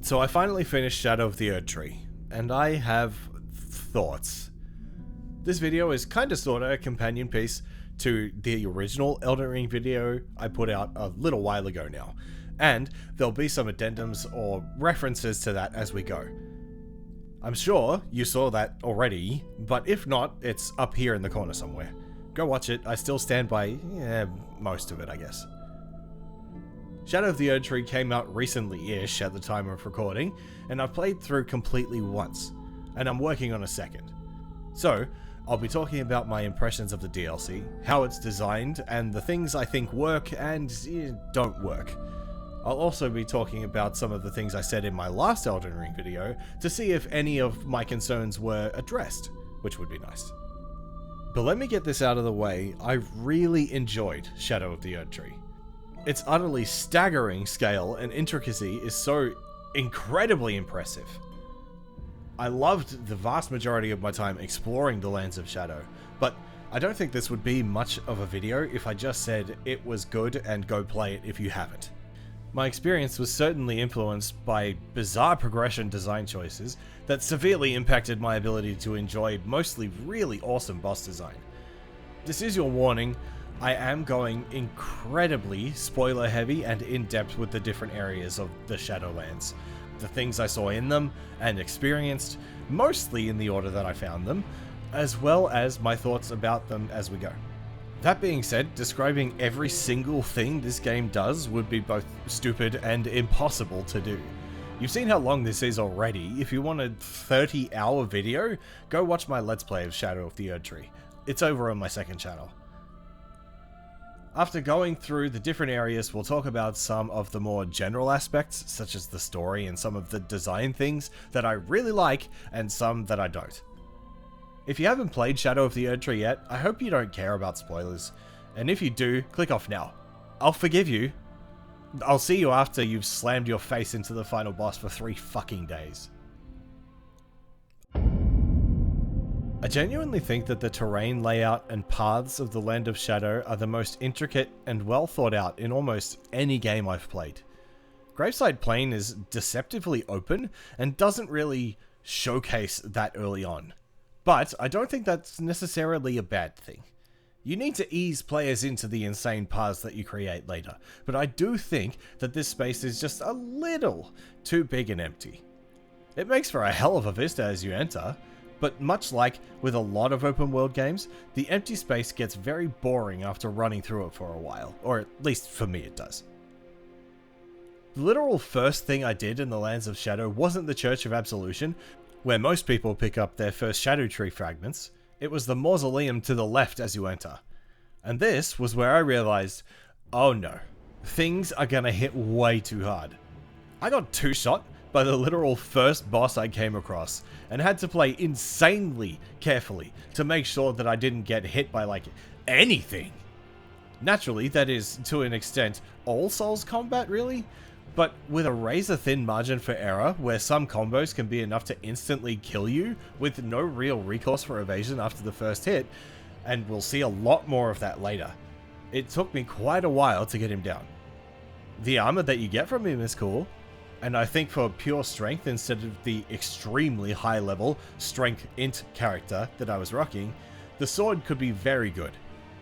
So I finally finished Shadow of the Erdtree, and I have thoughts. This video is kinda sorta a companion piece to the original Elden Ring video I put out a little while ago now, and there'll be some addendums or references to that as we go. I'm sure you saw that already, but if not, it's up here in the corner somewhere. Go watch it. I still stand by most of it, I guess. Shadow of the Erdtree came out recently-ish at the time of recording, and I've played through completely once, and I'm working on a second. So, I'll be talking about my impressions of the DLC, how it's designed, and the things I think work and don't work. I'll also be talking about some of the things I said in my last Elden Ring video to see if any of my concerns were addressed, which would be nice. But let me get this out of the way, I really enjoyed Shadow of the Erdtree. Its utterly staggering scale and intricacy is so incredibly impressive. I loved the vast majority of my time exploring the Lands of Shadow, but I don't think this would be much of a video if I just said it was good and go play it if you haven't. My experience was certainly influenced by bizarre progression design choices that severely impacted my ability to enjoy mostly really awesome boss design. This is your warning, I am going incredibly spoiler heavy and in-depth with the different areas of the Shadowlands, the things I saw in them and experienced, mostly in the order that I found them, as well as my thoughts about them as we go. That being said, describing every single thing this game does would be both stupid and impossible to do. You've seen how long this is already. If you want a 30-hour video, go watch my Let's Play of Shadow of the Erdtree. It's over on my second channel. After going through the different areas, we'll talk about some of the more general aspects, such as the story and some of the design things that I really like, and some that I don't. If you haven't played Shadow of the Erdtree yet, I hope you don't care about spoilers, and if you do, click off now. I'll forgive you. I'll see you after you've slammed your face into the final boss for 3 fucking days. I genuinely think that the terrain layout and paths of the Land of Shadow are the most intricate and well thought out in almost any game I've played. Gravesite Plain is deceptively open and doesn't really showcase that early on. But I don't think that's necessarily a bad thing. You need to ease players into the insane paths that you create later, but I do think that this space is just a little too big and empty. It makes for a hell of a vista as you enter, but much like with a lot of open world games, the empty space gets very boring after running through it for a while, or at least for me it does. The literal first thing I did in the Lands of Shadow wasn't the Church of Absolution, where most people pick up their first Shadow Tree fragments. It was the mausoleum to the left as you enter. And this was where I realized, oh no, things are gonna hit way too hard. I got two-shot by the literal first boss I came across, and had to play insanely carefully to make sure that I didn't get hit by like anything. Naturally, that is to an extent all Souls combat really, but with a razor-thin margin for error, where some combos can be enough to instantly kill you with no real recourse for evasion after the first hit, and we'll see a lot more of that later. It took me quite a while to get him down. The armor that you get from him is cool, and I think for pure strength instead of the extremely high level strength int character that I was rocking, the sword could be very good.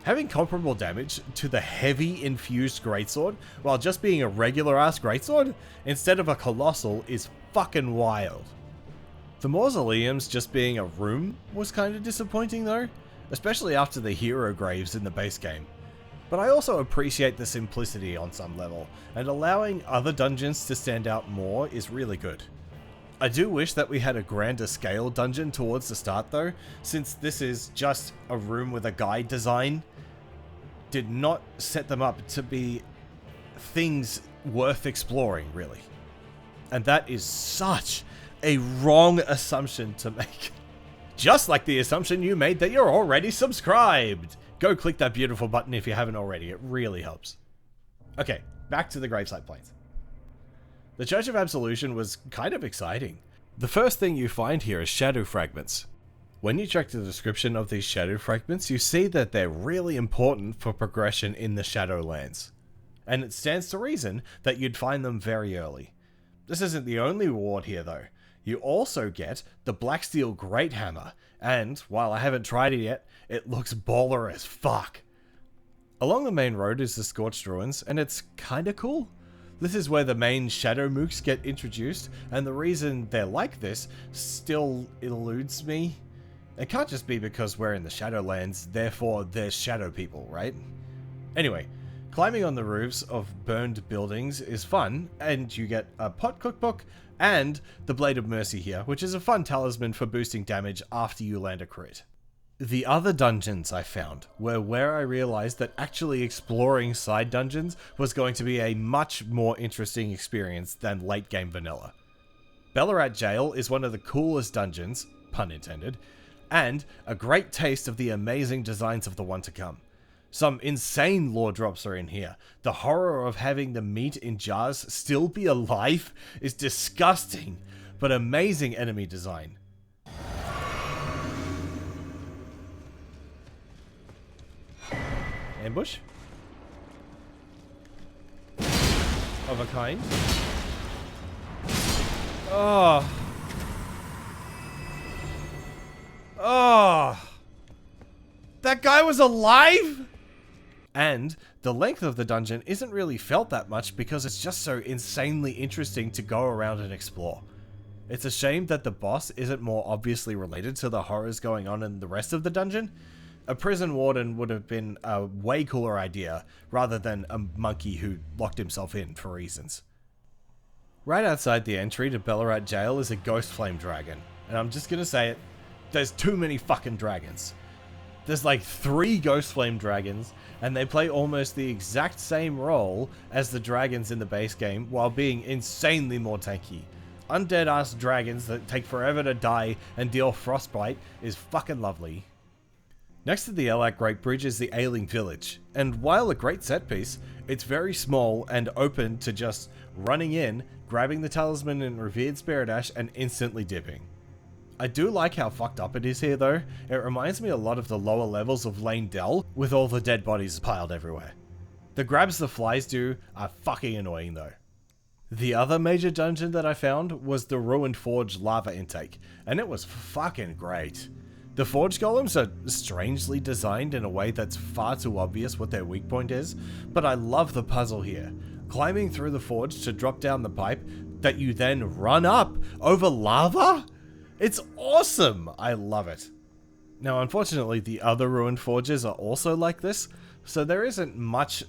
Having comparable damage to the heavy infused greatsword while just being a regular ass greatsword instead of a colossal is fucking wild. The mausoleums just being a room was kinda disappointing though, especially after the hero graves in the base game. But I also appreciate the simplicity on some level, and allowing other dungeons to stand out more is really good. I do wish that we had a grander scale dungeon towards the start though, since this is just a room with a guide design. Did not set them up to be things worth exploring, really. And that is such a wrong assumption to make. Just like the assumption you made that you're already subscribed. Go click that beautiful button if you haven't already, it really helps. Okay, back to the Gravesite Plains. The Church of Absolution was kind of exciting. The first thing you find here is shadow fragments. When you check the description of these shadow fragments, you see that they're really important for progression in the Shadowlands. And it stands to reason that you'd find them very early. This isn't the only reward here though. You also get the Black Steel Great Hammer, and while I haven't tried it yet, it looks baller as fuck. Along the main road is the Scorched Ruins, and it's kinda cool. This is where the main shadow mooks get introduced, and the reason they're like this still eludes me. It can't just be because we're in the Shadowlands, therefore they're shadow people, right? Anyway, climbing on the roofs of burned buildings is fun, and you get a pot cookbook and the Blade of Mercy here, which is a fun talisman for boosting damage after you land a crit. The other dungeons I found were where I realized that actually exploring side dungeons was going to be a much more interesting experience than late game vanilla. Belurat Jail is one of the coolest dungeons, pun intended, and a great taste of the amazing designs of the one to come. Some insane lore drops are in here. The horror of having the meat in jars still be alive is disgusting, but amazing enemy design. Ambush? Of a kind? Oh. Oh. That guy was alive? And the length of the dungeon isn't really felt that much because it's just so insanely interesting to go around and explore. It's a shame that the boss isn't more obviously related to the horrors going on in the rest of the dungeon. A prison warden would have been a way cooler idea, rather than a monkey who locked himself in for reasons. Right outside the entry to Belurat Jail is a ghost flame dragon, and I'm just gonna say it, there's too many fucking dragons. There's like 3 ghost flame dragons, and they play almost the exact same role as the dragons in the base game, while being insanely more tanky. Undead ass dragons that take forever to die and deal frostbite is fucking lovely. Next to the Elak Great Bridge is the Ailing Village, and while a great set piece, it's very small and open to just running in, grabbing the talisman in Revered Spirit Ash, and instantly dipping. I do like how fucked up it is here though. It reminds me a lot of the lower levels of Lane Dell, with all the dead bodies piled everywhere. The grabs the flies do are fucking annoying though. The other major dungeon that I found was the Ruined Forge lava intake, and it was fucking great. The forge golems are strangely designed in a way that's far too obvious what their weak point is, but I love the puzzle here. Climbing through the forge to drop down the pipe that you then run up over lava? It's awesome! I love it. Now unfortunately the other ruined forges are also like this, so there isn't much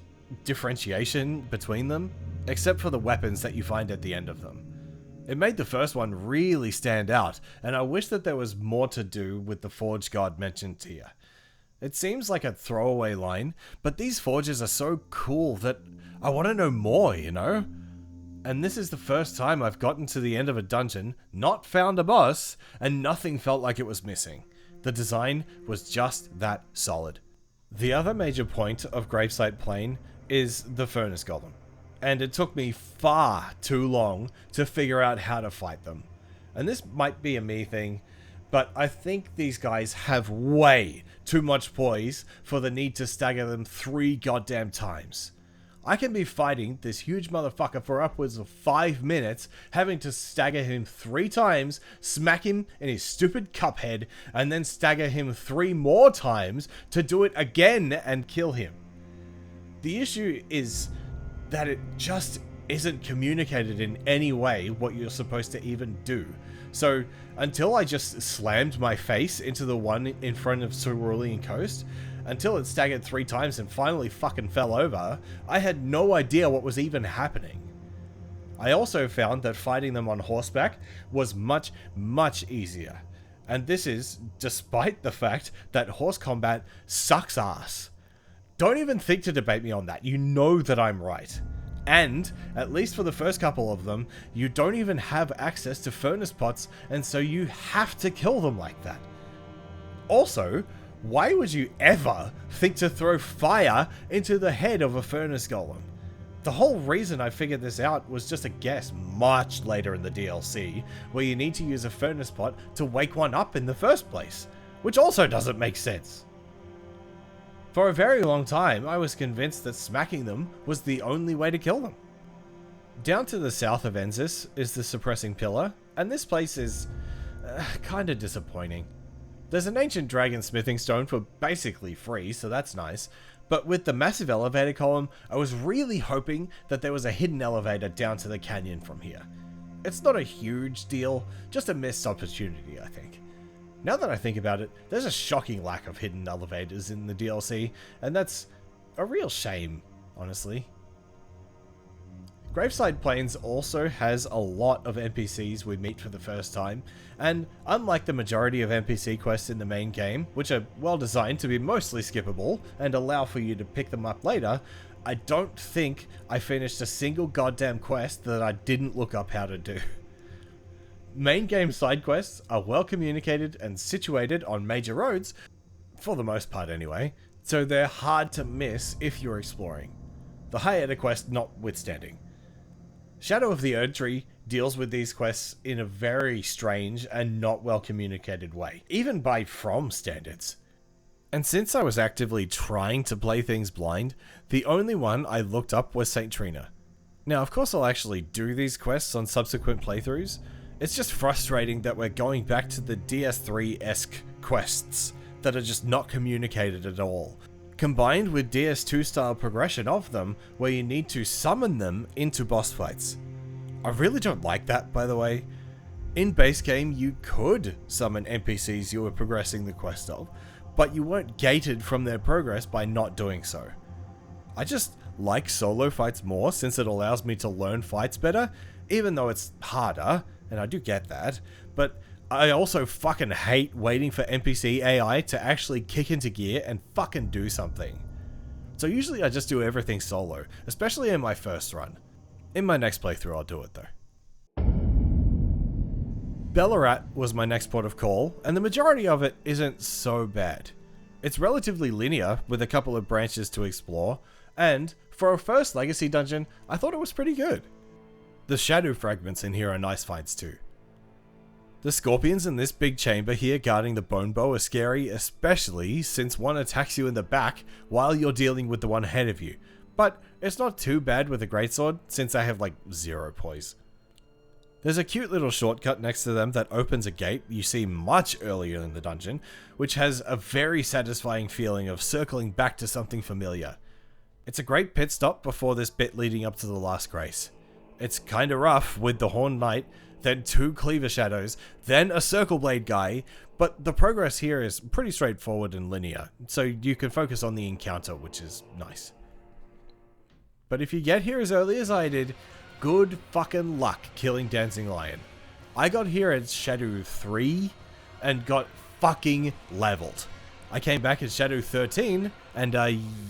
differentiation between them, except for the weapons that you find at the end of them. It made the first one really stand out, and I wish that there was more to do with the forge god mentioned here. It seems like a throwaway line, but these forges are so cool that I want to know more, you know? And this is the first time I've gotten to the end of a dungeon, not found a boss, and nothing felt like it was missing. The design was just that solid. The other major point of Gravesite Plain is the Furnace Golem, and it took me far too long to figure out how to fight them. And this might be a me thing, but I think these guys have way too much poise for the need to stagger them 3 goddamn times. I can be fighting this huge motherfucker for upwards of 5 minutes, having to stagger him 3 times, smack him in his stupid cup head, and then stagger him 3 more times to do it again and kill him. The issue is that it just isn't communicated in any way what you're supposed to even do. So until I just slammed my face into the one in front of Cerulean Coast, until it staggered 3 times and finally fucking fell over, I had no idea what was even happening. I also found that fighting them on horseback was much, much easier. And this is despite the fact that horse combat sucks ass. Don't even think to debate me on that, you know that I'm right. And, at least for the first couple of them, you don't even have access to furnace pots, and so you have to kill them like that. Also, why would you ever think to throw fire into the head of a furnace golem? The whole reason I figured this out was just a guess much later in the DLC, where you need to use a furnace pot to wake one up in the first place, which also doesn't make sense. For a very long time, I was convinced that smacking them was the only way to kill them. Down to the south of Ensis is the Suppressing Pillar, and this place is kinda disappointing. There's an ancient dragon smithing stone for basically free, so that's nice, but with the massive elevator column, I was really hoping that there was a hidden elevator down to the canyon from here. It's not a huge deal, just a missed opportunity, I think. Now that I think about it, there's a shocking lack of hidden elevators in the DLC, and that's a real shame, honestly. Gravesite Plains also has a lot of NPCs we meet for the first time, and unlike the majority of NPC quests in the main game, which are well designed to be mostly skippable and allow for you to pick them up later, I don't think I finished a single goddamn quest that I didn't look up how to do. Main game side quests are well communicated and situated on major roads, for the most part anyway, so they're hard to miss if you're exploring. The Hiatta quest notwithstanding. Shadow of the Erdtree deals with these quests in a very strange and not well communicated way, even by From standards. And since I was actively trying to play things blind, the only one I looked up was St. Trina. Now of course I'll actually do these quests on subsequent playthroughs, it's just frustrating that we're going back to the DS3-esque quests that are just not communicated at all, combined with DS2 style progression of them where you need to summon them into boss fights. I really don't like that, by the way. In base game you could summon NPCs you were progressing the quest of, but you weren't gated from their progress by not doing so. I just like solo fights more since it allows me to learn fights better, even though it's harder, and I do get that, but I also fucking hate waiting for NPC AI to actually kick into gear and fucking do something. So usually I just do everything solo, especially in my first run. In my next playthrough I'll do it though. Belurat was my next port of call, and the majority of it isn't so bad. It's relatively linear with a couple of branches to explore, and for a first legacy dungeon, I thought it was pretty good. The shadow fragments in here are nice finds too. The scorpions in this big chamber here guarding the bone bow are scary, especially since one attacks you in the back while you're dealing with the one ahead of you. But it's not too bad with a greatsword since I have like 0 poise. There's a cute little shortcut next to them that opens a gate you see much earlier in the dungeon, which has a very satisfying feeling of circling back to something familiar. It's a great pit stop before this bit leading up to the last grace. It's kinda rough with the Horned Knight, then 2 Cleaver Shadows, then a Circle Blade guy, but the progress here is pretty straightforward and linear, so you can focus on the encounter, which is nice. But if you get here as early as I did, good fucking luck killing Dancing Lion. I got here at Shadow 3 and got fucking leveled. I came back at Shadow 13 and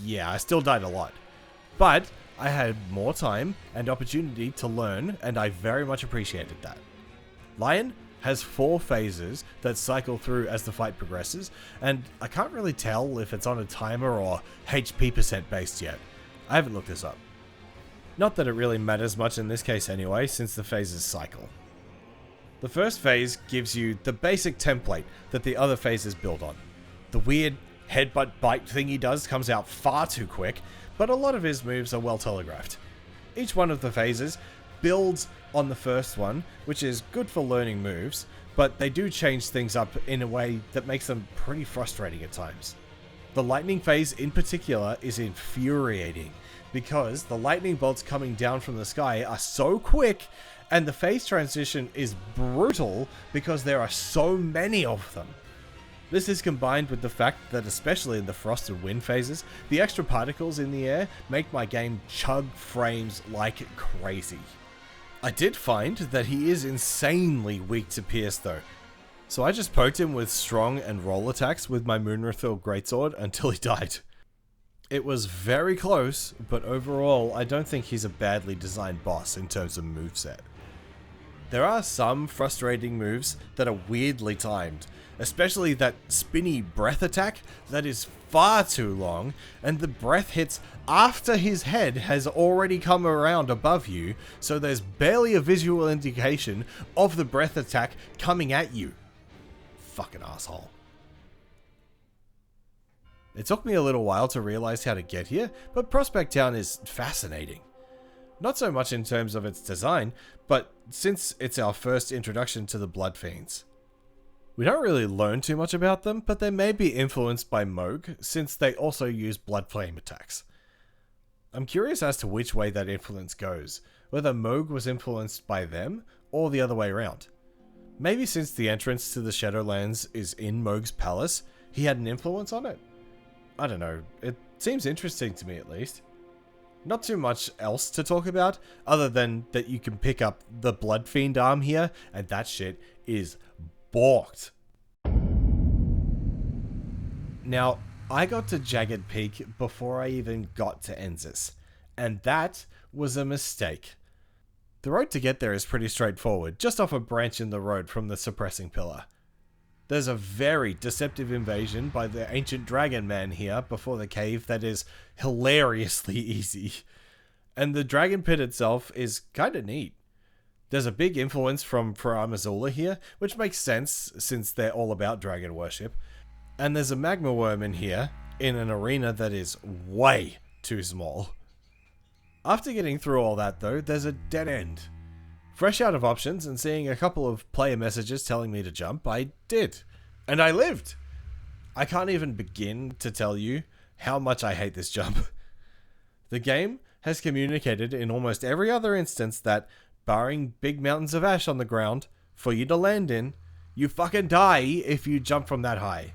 yeah, I still died a lot. But I had more time and opportunity to learn, and I very much appreciated that. Lion has 4 phases that cycle through as the fight progresses, and I can't really tell if it's on a timer or HP percent based yet. I haven't looked this up. Not that it really matters much in this case anyway, since the phases cycle. The first phase gives you the basic template that the other phases build on. The weird headbutt bite thing he does comes out far too quick, but a lot of his moves are well telegraphed. Each one of the phases builds on the first one, which is good for learning moves, but they do change things up in a way that makes them pretty frustrating at times. The lightning phase in particular is infuriating, because the lightning bolts coming down from the sky are so quick, and the phase transition is brutal because there are so many of them. This is combined with the fact that, especially in the frost and wind phases, the extra particles in the air make my game chug frames like crazy. I did find that he is insanely weak to pierce though, so I just poked him with strong and roll attacks with my Moonrathil Greatsword until he died. It was very close, but overall I don't think he's a badly designed boss in terms of moveset. There are some frustrating moves that are weirdly timed, especially that spinny breath attack that is far too long, and the breath hits after his head has already come around above you, so there's barely a visual indication of the breath attack coming at you. Fucking asshole. It took me a little while to realize how to get here, but Prospect Town is fascinating. Not so much in terms of its design, but since it's our first introduction to the Blood Fiends. We don't really learn too much about them, but they may be influenced by Mohg, since they also use blood flame attacks. I'm curious as to which way that influence goes, whether Mohg was influenced by them, or the other way around. Maybe since the entrance to the Shadowlands is in Mohg's palace, he had an influence on it? I don't know, it seems interesting to me at least. Not too much else to talk about, other than that you can pick up the Blood Fiend arm here, and that shit is balked. Now, I got to Jagged Peak before I even got to Ensis, and that was a mistake. The road to get there is pretty straightforward, just off a branch in the road from the Suppressing Pillar. There's a very deceptive invasion by the ancient dragon man here before the cave that is hilariously easy. And the dragon pit itself is kinda neat. There's a big influence from Azula here, which makes sense since they're all about dragon worship. And there's a magma worm in here, in an arena that is way too small. After getting through all that though, there's a dead end. Fresh out of options and seeing a couple of player messages telling me to jump, I did. And I lived! I can't even begin to tell you how much I hate this jump. The game has communicated in almost every other instance that, barring big mountains of ash on the ground, for you to land in, you fucking die if you jump from that high.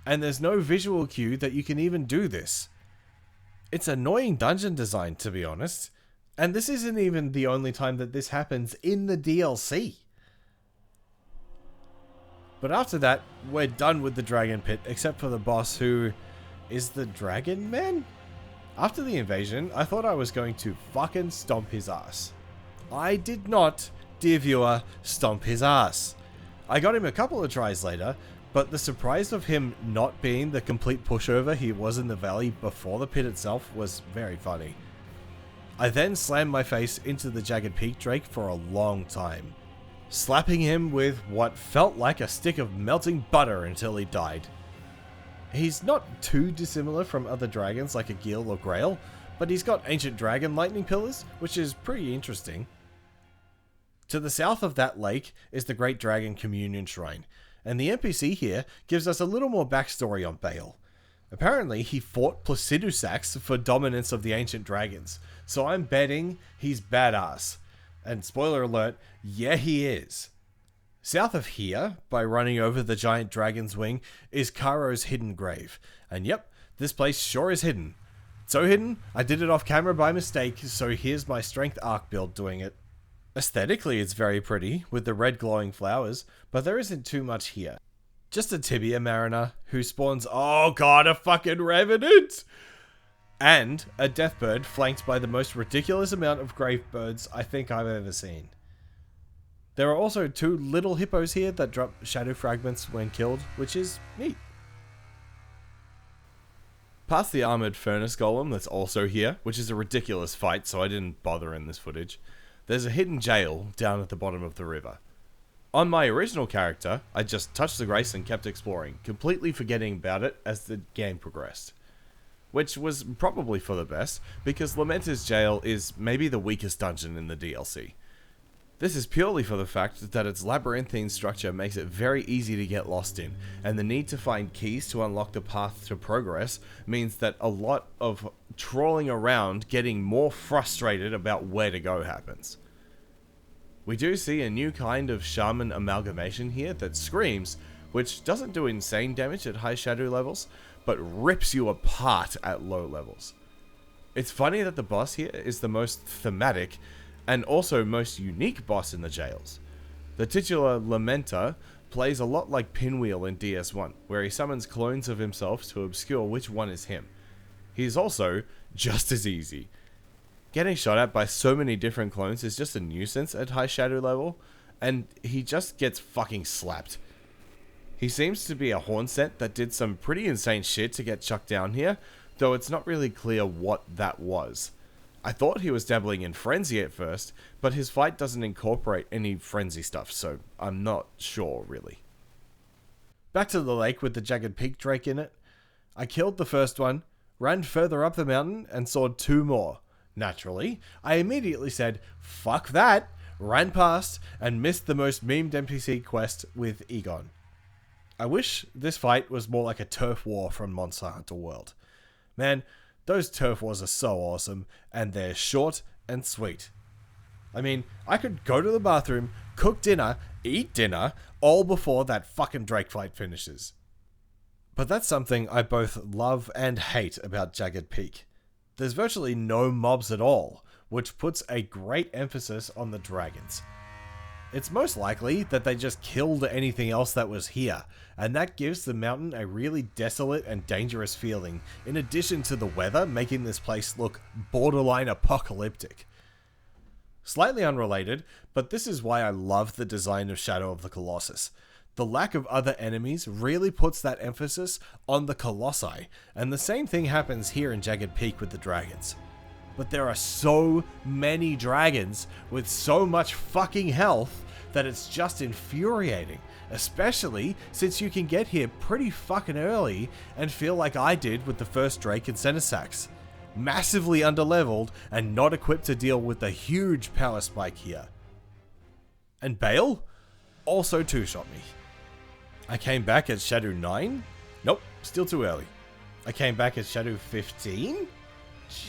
And there's no visual cue that you can even do this. It's annoying dungeon design, to be honest. And this isn't even the only time that this happens in the DLC. But after that, we're done with the dragon pit, except for the boss who is the dragon man? After the invasion, I thought I was going to fucking stomp his ass. I did not, dear viewer, stomp his ass. I got him a couple of tries later, but the surprise of him not being the complete pushover he was in the valley before the pit itself was very funny. I then slammed my face into the Jagged Peak Drake for a long time, slapping him with what felt like a stick of melting butter until he died. He's not too dissimilar from other dragons like a Gil or Grail, but he's got ancient dragon lightning pillars, which is pretty interesting. To the south of that lake is the Great Dragon Communion Shrine, and the NPC here gives us a little more backstory on Bale. Apparently, he fought Placidusax for dominance of the ancient dragons, so I'm betting he's badass. And spoiler alert, yeah he is. South of here, by running over the giant dragon's wing, is Caro's hidden grave. And yep, this place sure is hidden. So hidden, I did it off camera by mistake, so here's my strength arc build doing it. Aesthetically, it's very pretty, with the red glowing flowers, but there isn't too much here. Just a tibia mariner who spawns, oh god, a fucking revenant! And a deathbird flanked by the most ridiculous amount of gravebirds I think I've ever seen. There are also 2 little hippos here that drop shadow fragments when killed, which is neat. Past the armored furnace golem that's also here, which is a ridiculous fight, so I didn't bother in this footage, there's a hidden jail down at the bottom of the river. On my original character, I just touched the grace and kept exploring, completely forgetting about it as the game progressed. Which was probably for the best, because Lamenter's Jail is maybe the weakest dungeon in the DLC. This is purely for the fact that its labyrinthine structure makes it very easy to get lost in, and the need to find keys to unlock the path to progress means that a lot of trawling around getting more frustrated about where to go happens. We do see a new kind of shaman amalgamation here that screams, which doesn't do insane damage at high shadow levels, but rips you apart at low levels. It's funny that the boss here is the most thematic and also most unique boss in the jails. The titular Lamenter plays a lot like Pinwheel in DS1, where he summons clones of himself to obscure which one is him. He's also just as easy. Getting shot at by so many different clones is just a nuisance at high shadow level, and he just gets fucking slapped. He seems to be a Hornset that did some pretty insane shit to get chucked down here, though it's not really clear what that was. I thought he was dabbling in Frenzy at first, but his fight doesn't incorporate any Frenzy stuff, so I'm not sure really. Back to the lake with the Jagged Peak Drake in it. I killed the first one, ran further up the mountain, and saw 2 more. Naturally, I immediately said, fuck that, ran past, and missed the most memed NPC quest with Egon. I wish this fight was more like a turf war from Monster Hunter World. Man, those turf wars are so awesome, and they're short and sweet. I mean, I could go to the bathroom, cook dinner, eat dinner, all before that fucking Drake fight finishes. But that's something I both love and hate about Jagged Peak. There's virtually no mobs at all, which puts a great emphasis on the dragons. It's most likely that they just killed anything else that was here, and that gives the mountain a really desolate and dangerous feeling, in addition to the weather making this place look borderline apocalyptic. Slightly unrelated, but this is why I love the design of Shadow of the Colossus. The lack of other enemies really puts that emphasis on the Colossi, and the same thing happens here in Jagged Peak with the dragons. But there are so many dragons with so much fucking health that it's just infuriating, especially since you can get here pretty fucking early and feel like I did with the first Drake and Cenisax. Massively underleveled and not equipped to deal with the huge power spike here. And Bale also two-shot me. I came back at Shadow 9? Nope, still too early. I came back at Shadow 15?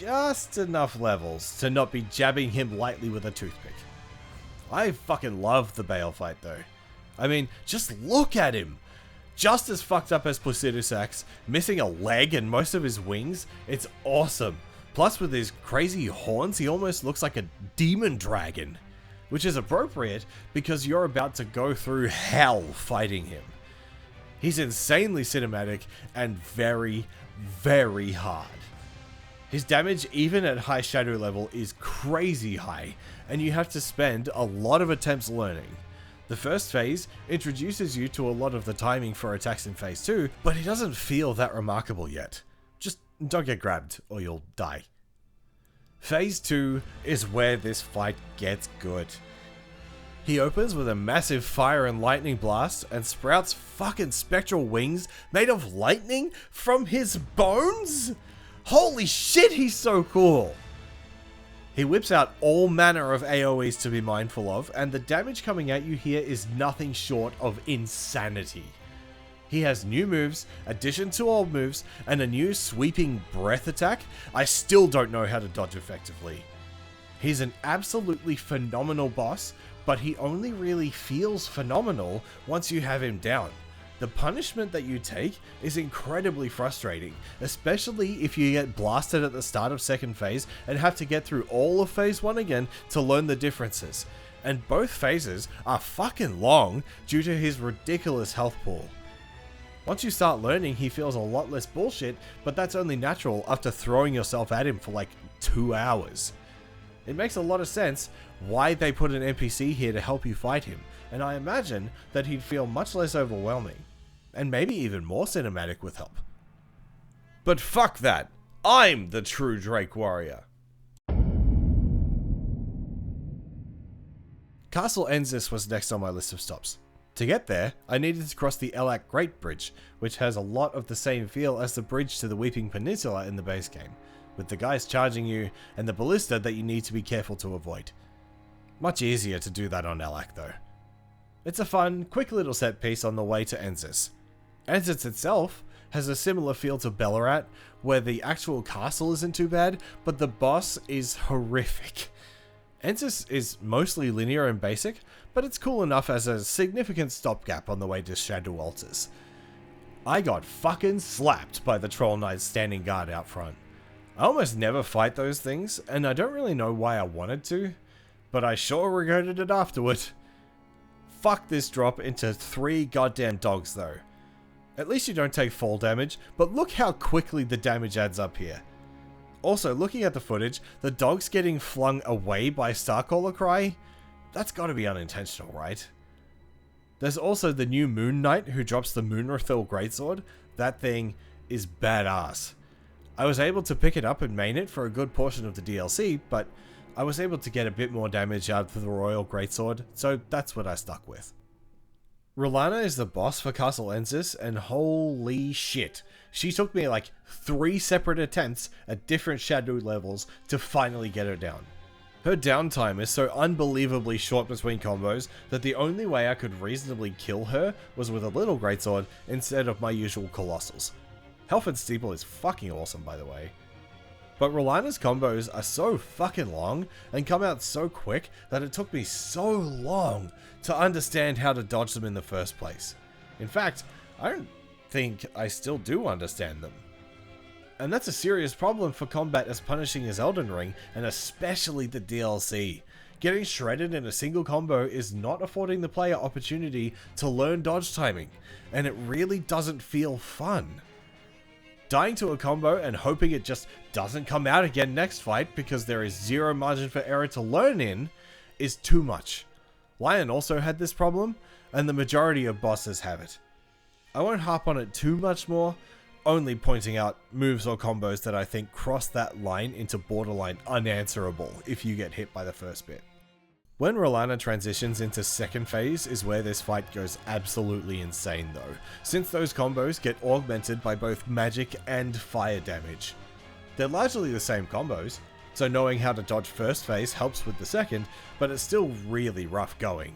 Just enough levels to not be jabbing him lightly with a toothpick. I fucking love the Bale fight though. I mean, just look at him! Just as fucked up as Placidusax, missing a leg and most of his wings, it's awesome. Plus with his crazy horns, he almost looks like a demon dragon. Which is appropriate because you're about to go through hell fighting him. He's insanely cinematic and very, very hard. His damage, even at high shadow level, is crazy high, and you have to spend a lot of attempts learning. The first phase introduces you to a lot of the timing for attacks in phase 2, but it doesn't feel that remarkable yet. Just don't get grabbed or you'll die. Phase 2 is where this fight gets good. He opens with a massive fire and lightning blast and sprouts fucking spectral wings made of lightning from his bones? Holy shit, he's so cool! He whips out all manner of AoEs to be mindful of, and the damage coming at you here is nothing short of insanity. He has new moves, addition to old moves, and a new sweeping breath attack I still don't know how to dodge effectively. He's an absolutely phenomenal boss, but he only really feels phenomenal once you have him down. The punishment that you take is incredibly frustrating, especially if you get blasted at the start of second phase and have to get through all of phase 1 again to learn the differences. And both phases are fucking long due to his ridiculous health pool. Once you start learning, he feels a lot less bullshit, but that's only natural after throwing yourself at him for like 2 hours. It makes a lot of sense why they put an NPC here to help you fight him, and I imagine that he'd feel much less overwhelming, and maybe even more cinematic with help. But fuck that! I'm the true Drake warrior! Castle Ensis was next on my list of stops. To get there, I needed to cross the Elak Great Bridge, which has a lot of the same feel as the bridge to the Weeping Peninsula in the base game, with the guys charging you and the ballista that you need to be careful to avoid. Much easier to do that on Elak though. It's a fun, quick little set piece on the way to Ensis. Ensis itself has a similar feel to Belurat, where the actual castle isn't too bad, but the boss is horrific. Ensis is mostly linear and basic, but it's cool enough as a significant stopgap on the way to Scadu Altus. I got fucking slapped by the Troll Knights standing guard out front. I almost never fight those things, and I don't really know why I wanted to, but I sure regretted it afterward. Fuck this drop into 3 goddamn dogs though. At least you don't take fall damage, but look how quickly the damage adds up here. Also, looking at the footage, the dogs getting flung away by Starcaller Cry, that's gotta be unintentional, right? There's also the new Moon Knight who drops the Moonrathil Greatsword. That thing is badass. I was able to pick it up and main it for a good portion of the DLC, but I was able to get a bit more damage out of the Royal Greatsword, so that's what I stuck with. R'hllana is the boss for Castle Ensis, and holy shit, she took me like 3 separate attempts at different shadow levels to finally get her down. Her downtime is so unbelievably short between combos that the only way I could reasonably kill her was with a little greatsword instead of my usual colossals. Health and Steeple is fucking awesome, by the way. But R'hllana's combos are so fucking long and come out so quick that it took me so long to understand how to dodge them in the first place. In fact, I don't think I still do understand them. And that's a serious problem for combat as punishing as Elden Ring, and especially the DLC. Getting shredded in a single combo is not affording the player opportunity to learn dodge timing, and it really doesn't feel fun. Dying to a combo and hoping it just doesn't come out again next fight because there is zero margin for error to learn in is too much. Lion also had this problem, and the majority of bosses have it. I won't harp on it too much more, only pointing out moves or combos that I think cross that line into borderline unanswerable if you get hit by the first bit. When R'hllana transitions into second phase is where this fight goes absolutely insane though, since those combos get augmented by both magic and fire damage. They're largely the same combos, so knowing how to dodge first phase helps with the second, but it's still really rough going.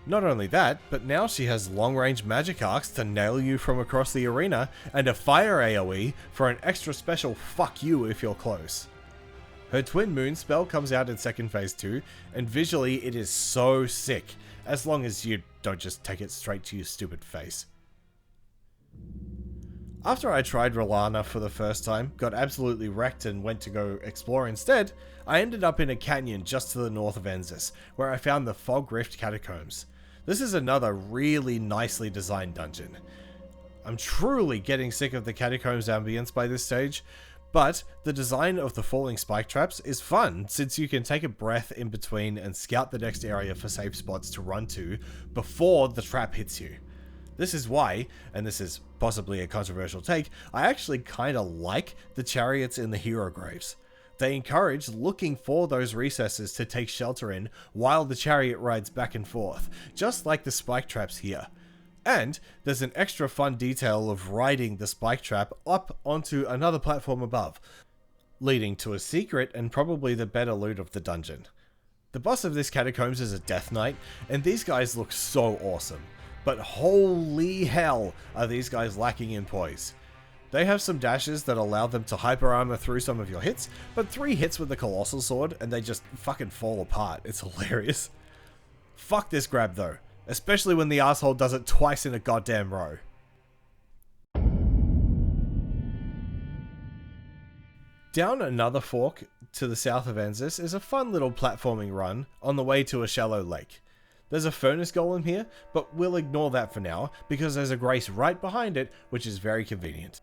Not only that, but now she has long-range magic arcs to nail you from across the arena, and a fire AoE for an extra special fuck you if you're close. Her Twin Moon spell comes out in second phase too, and visually it is so sick, as long as you don't just take it straight to your stupid face. After I tried R'hllana for the first time, got absolutely wrecked and went to go explore instead, I ended up in a canyon just to the north of Ensis, where I found the Fog Rift Catacombs. This is another really nicely designed dungeon. I'm truly getting sick of the catacombs ambience by this stage, but the design of the falling spike traps is fun since you can take a breath in between and scout the next area for safe spots to run to before the trap hits you. This is why, and this is possibly a controversial take, I actually kinda like the chariots in the hero graves. They encourage looking for those recesses to take shelter in while the chariot rides back and forth, just like the spike traps here. And there's an extra fun detail of riding the spike trap up onto another platform above, leading to a secret and probably the better loot of the dungeon. The boss of this catacombs is a Death Knight, and these guys look so awesome. But holy hell are these guys lacking in poise. They have some dashes that allow them to hyper armor through some of your hits, but 3 hits with the Colossal Sword and they just fucking fall apart. It's hilarious. Fuck this grab though, especially when the asshole does it twice in a goddamn row. Down another fork to the south of Ensis is a fun little platforming run on the way to a shallow lake. There's a furnace golem here, but we'll ignore that for now because there's a grace right behind it, which is very convenient.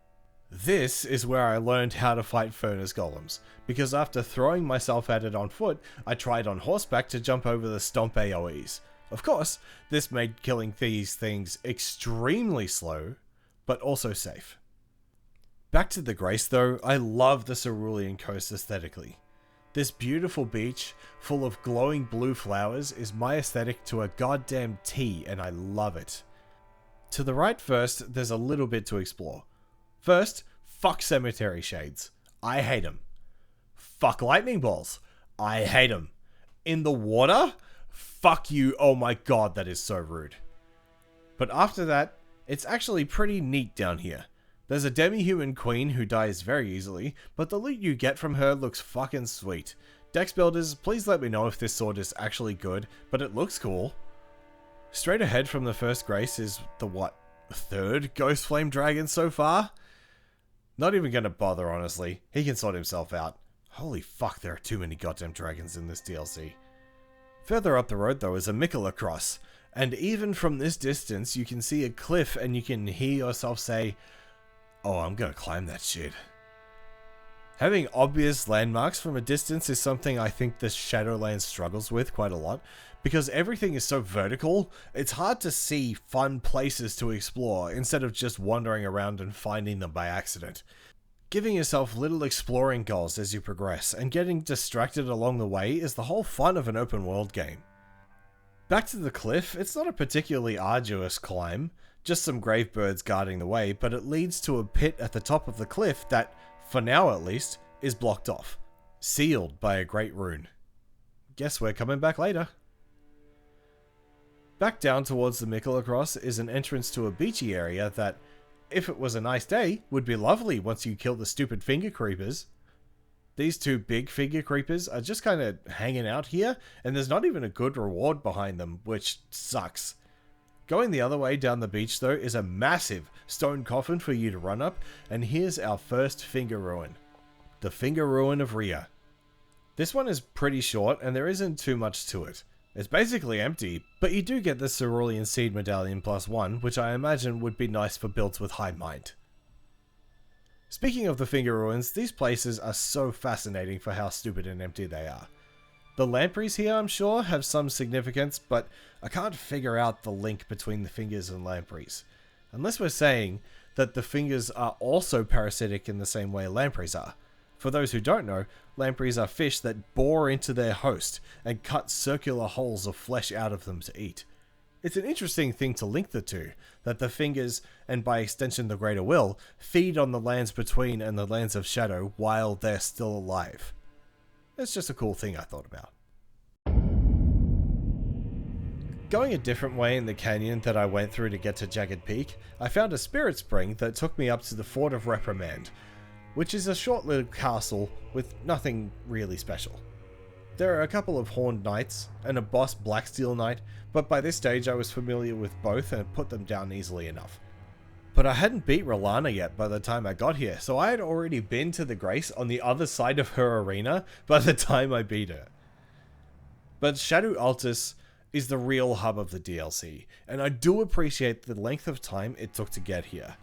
This is where I learned how to fight furnace golems, because after throwing myself at it on foot, I tried on horseback to jump over the stomp AoEs. Of course, this made killing these things extremely slow, but also safe. Back to the grace though, I love the Cerulean Coast aesthetically. This beautiful beach, full of glowing blue flowers, is my aesthetic to a goddamn T, and I love it. To the right first, there's a little bit to explore. First, fuck cemetery shades. I hate them. Fuck lightning balls. I hate them. In the water? Fuck you, oh my god, that is so rude. But after that, it's actually pretty neat down here. There's a demi-human queen who dies very easily, but the loot you get from her looks fucking sweet. Dex builders, please let me know if this sword is actually good, but it looks cool. Straight ahead from the first grace is the third Ghost Flame Dragon so far? Not even gonna bother, honestly. He can sort himself out. Holy fuck, there are too many goddamn dragons in this DLC. Further up the road though is a Mikola Cross, and even from this distance you can see a cliff and you can hear yourself say, "Oh, I'm gonna climb that shit." Having obvious landmarks from a distance is something I think the Shadowlands struggles with quite a lot, because everything is so vertical, it's hard to see fun places to explore instead of just wandering around and finding them by accident. Giving yourself little exploring goals as you progress, and getting distracted along the way is the whole fun of an open world game. Back to the cliff, it's not a particularly arduous climb, just some grave birds guarding the way, but it leads to a pit at the top of the cliff that, for now at least, is blocked off, sealed by a great rune. Guess we're coming back later. Back down towards the Mikkelacross is an entrance to a beachy area that, if it was a nice day, would be lovely once you kill the stupid finger creepers. These two big finger creepers are just kind of hanging out here, and there's not even a good reward behind them, which sucks. Going the other way down the beach though is a massive stone coffin for you to run up, and here's our first finger ruin. The Finger Ruin of Rauh. This one is pretty short and there isn't too much to it. It's basically empty, but you do get the Cerulean Seed Medallion +1, which I imagine would be nice for builds with high mind. Speaking of the Finger Ruins, these places are so fascinating for how stupid and empty they are. The lampreys here, I'm sure, have some significance, but I can't figure out the link between the fingers and lampreys. Unless we're saying that the fingers are also parasitic in the same way lampreys are. For those who don't know, lampreys are fish that bore into their host and cut circular holes of flesh out of them to eat. It's an interesting thing to link the two, that the fingers, and by extension the Greater Will, feed on the lands between and the lands of shadow while they're still alive. It's just a cool thing I thought about. Going a different way in the canyon that I went through to get to Jagged Peak, I found a spirit spring that took me up to the Fort of Reprimand, which is a short-lived castle with nothing really special. There are a couple of horned knights and a boss Blacksteel knight, but by this stage I was familiar with both and put them down easily enough. But I hadn't beat Rolana yet by the time I got here, so I had already been to the Grace on the other side of her arena by the time I beat her. But Scadu Altus is the real hub of the DLC, and I do appreciate the length of time it took to get here.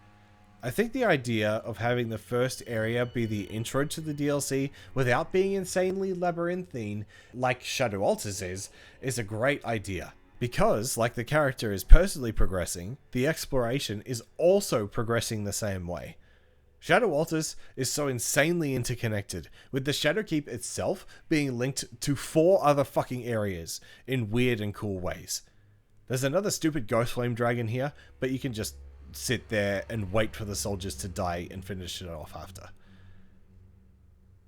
I think the idea of having the first area be the intro to the DLC without being insanely labyrinthine like Scadu Altus is a great idea. Because, like the character is personally progressing, the exploration is also progressing the same way. Scadu Altus is so insanely interconnected, with the Shadowkeep itself being linked to 4 other fucking areas in weird and cool ways. There's another stupid Ghost Flame Dragon here, but you can just sit there and wait for the soldiers to die and finish it off after.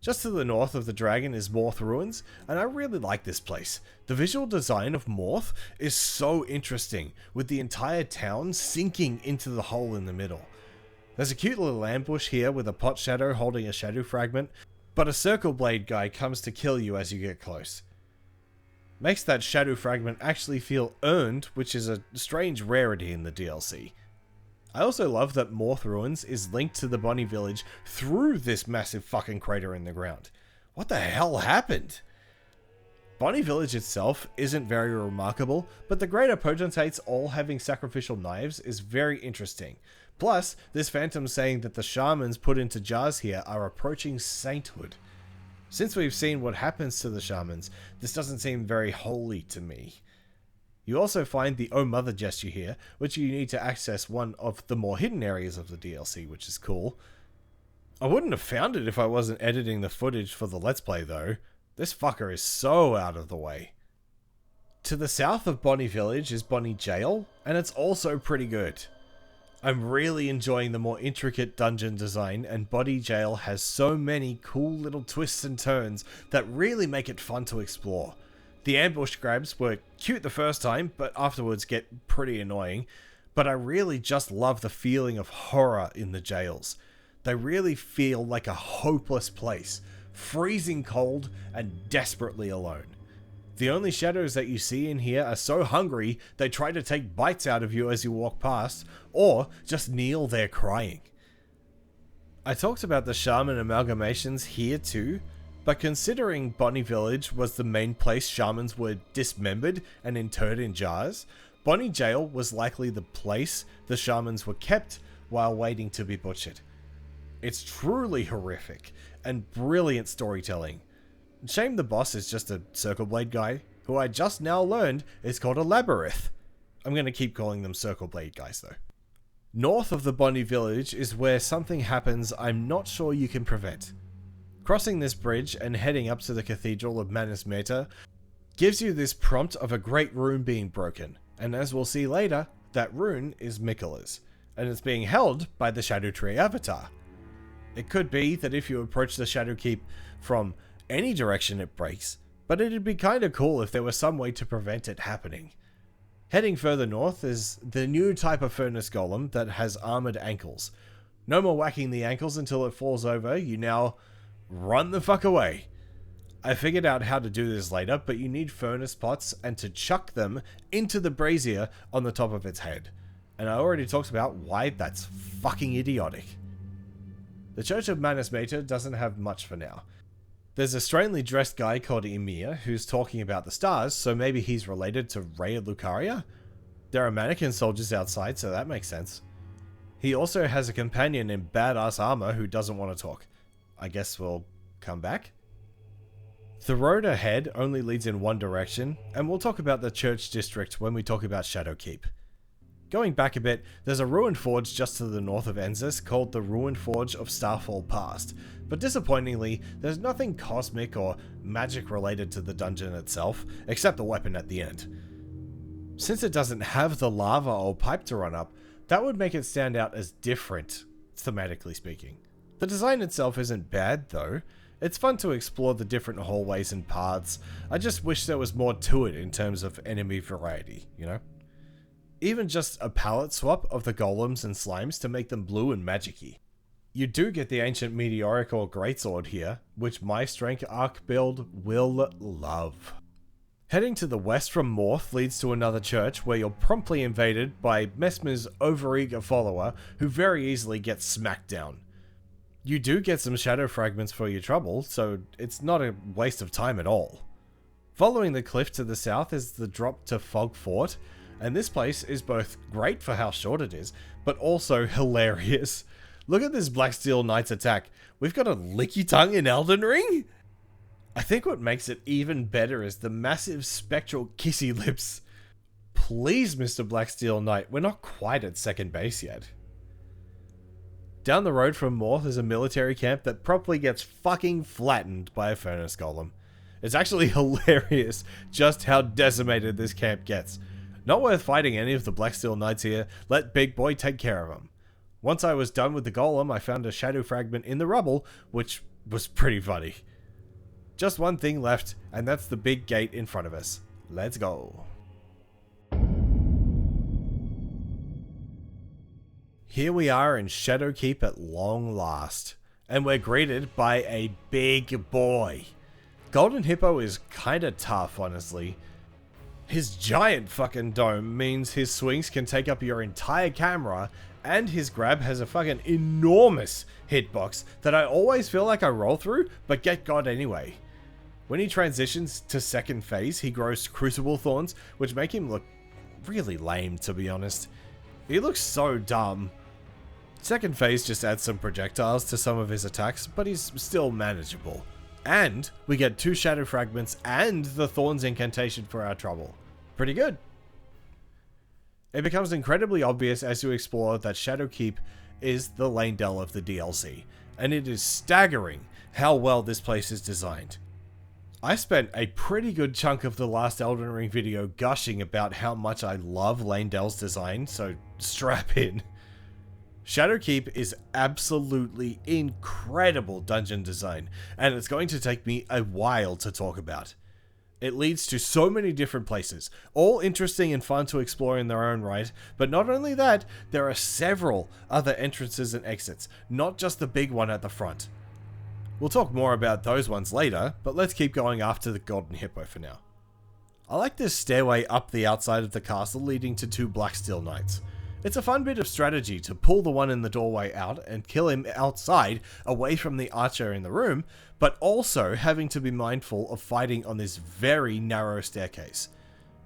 Just to the north of the dragon is Morth Ruins, and I really like this place. The visual design of Morth is so interesting, with the entire town sinking into the hole in the middle. There's a cute little ambush here with a pot shadow holding a shadow fragment, but a circle blade guy comes to kill you as you get close. Makes that shadow fragment actually feel earned, which is a strange rarity in the DLC. I also love that Morth Ruins is linked to the Bonnie Village through this massive fucking crater in the ground. What the hell happened? Bonnie Village itself isn't very remarkable, but the greater potentates all having sacrificial knives is very interesting. Plus, this phantom saying that the shamans put into jars here are approaching sainthood. Since we've seen what happens to the shamans, this doesn't seem very holy to me. You also find the Oh Mother gesture here, which you need to access one of the more hidden areas of the DLC, which is cool. I wouldn't have found it if I wasn't editing the footage for the Let's Play though. This fucker is so out of the way. To the south of Bonnie Village is Bonnie Jail, and it's also pretty good. I'm really enjoying the more intricate dungeon design, and Bonnie Jail has so many cool little twists and turns that really make it fun to explore. The ambush grabs were cute the first time, but afterwards get pretty annoying. But I really just love the feeling of horror in the jails. They really feel like a hopeless place, freezing cold and desperately alone. The only shadows that you see in here are so hungry they try to take bites out of you as you walk past, or just kneel there crying. I talked about the shaman amalgamations here too, but considering Bonnie Village was the main place shamans were dismembered and interred in jars, Bonnie Jail was likely the place the shamans were kept while waiting to be butchered. It's truly horrific, and brilliant storytelling. Shame the boss is just a circle blade guy, who I just now learned is called a labyrinth. I'm going to keep calling them circle blade guys though. North of the Bonnie Village is where something happens I'm not sure you can prevent. Crossing this bridge and heading up to the Cathedral of Manus Meta, gives you this prompt of a great rune being broken, and as we'll see later, that rune is Miquella's, and it's being held by the Shadow Tree avatar. It could be that if you approach the Shadow Keep from any direction it breaks, but it'd be kinda cool if there was some way to prevent it happening. Heading further north is the new type of furnace golem that has armored ankles. No more whacking the ankles until it falls over, you now run the fuck away. I figured out how to do this later, but you need furnace pots and to chuck them into the brazier on the top of its head. And I already talked about why that's fucking idiotic. The Church of Manus Mater doesn't have much for now. There's a strangely dressed guy called Ymir who's talking about the stars, so maybe he's related to Rauh Lucaria? There are mannequin soldiers outside, so that makes sense. He also has a companion in badass armor who doesn't want to talk. I guess we'll come back? The road ahead only leads in one direction, and we'll talk about the church district when we talk about Shadowkeep. Going back a bit, there's a ruined forge just to the north of Ensis called the Ruined Forge of Starfall Past, but disappointingly, there's nothing cosmic or magic related to the dungeon itself, except the weapon at the end. Since it doesn't have the lava or pipe to run up, that would make it stand out as different, thematically speaking. The design itself isn't bad though. It's fun to explore the different hallways and paths. I just wish there was more to it in terms of enemy variety, you know? Even just a palette swap of the golems and slimes to make them blue and magic-y. You do get the ancient meteoric or greatsword here, which my strength arc build will love. Heading to the west from Morth leads to another church where you're promptly invaded by Messmer's overeager follower who very easily gets smacked down. You do get some shadow fragments for your trouble, so it's not a waste of time at all. Following the cliff to the south is the drop to Fog Fort, and this place is both great for how short it is, but also hilarious. Look at this Blacksteel Knight's attack. We've got a licky tongue in Elden Ring? I think what makes it even better is the massive spectral kissy lips. Please, Mr. Blacksteel Knight, we're not quite at second base yet. Down the road from Morth is a military camp that promptly gets fucking flattened by a furnace golem. It's actually hilarious just how decimated this camp gets. Not worth fighting any of the Blacksteel Knights here, let Big Boy take care of them. Once I was done with the golem, I found a shadow fragment in the rubble, which was pretty funny. Just one thing left, and that's the big gate in front of us. Let's go. Here we are in Shadowkeep at long last, and we're greeted by a big boy. Golden Hippo is kinda tough, honestly. His giant fucking dome means his swings can take up your entire camera, and his grab has a fucking enormous hitbox that I always feel like I roll through, but get God anyway. When he transitions to second phase, he grows Crucible Thorns, which make him look really lame, to be honest. He looks so dumb. Second phase just adds some projectiles to some of his attacks, but he's still manageable. And we get 2 shadow fragments and the Thorns incantation for our trouble. Pretty good. It becomes incredibly obvious as you explore that Shadowkeep is the Leyndell of the DLC, and it is staggering how well this place is designed. I spent a pretty good chunk of the last Elden Ring video gushing about how much I love Leyndell's design, so strap in. Shadowkeep is absolutely incredible dungeon design, and it's going to take me a while to talk about. It leads to so many different places, all interesting and fun to explore in their own right, but not only that, there are several other entrances and exits, not just the big one at the front. We'll talk more about those ones later, but let's keep going after the Golden Hippo for now. I like this stairway up the outside of the castle leading to 2 Blacksteel Knights. It's a fun bit of strategy to pull the one in the doorway out and kill him outside, away from the archer in the room, but also having to be mindful of fighting on this very narrow staircase.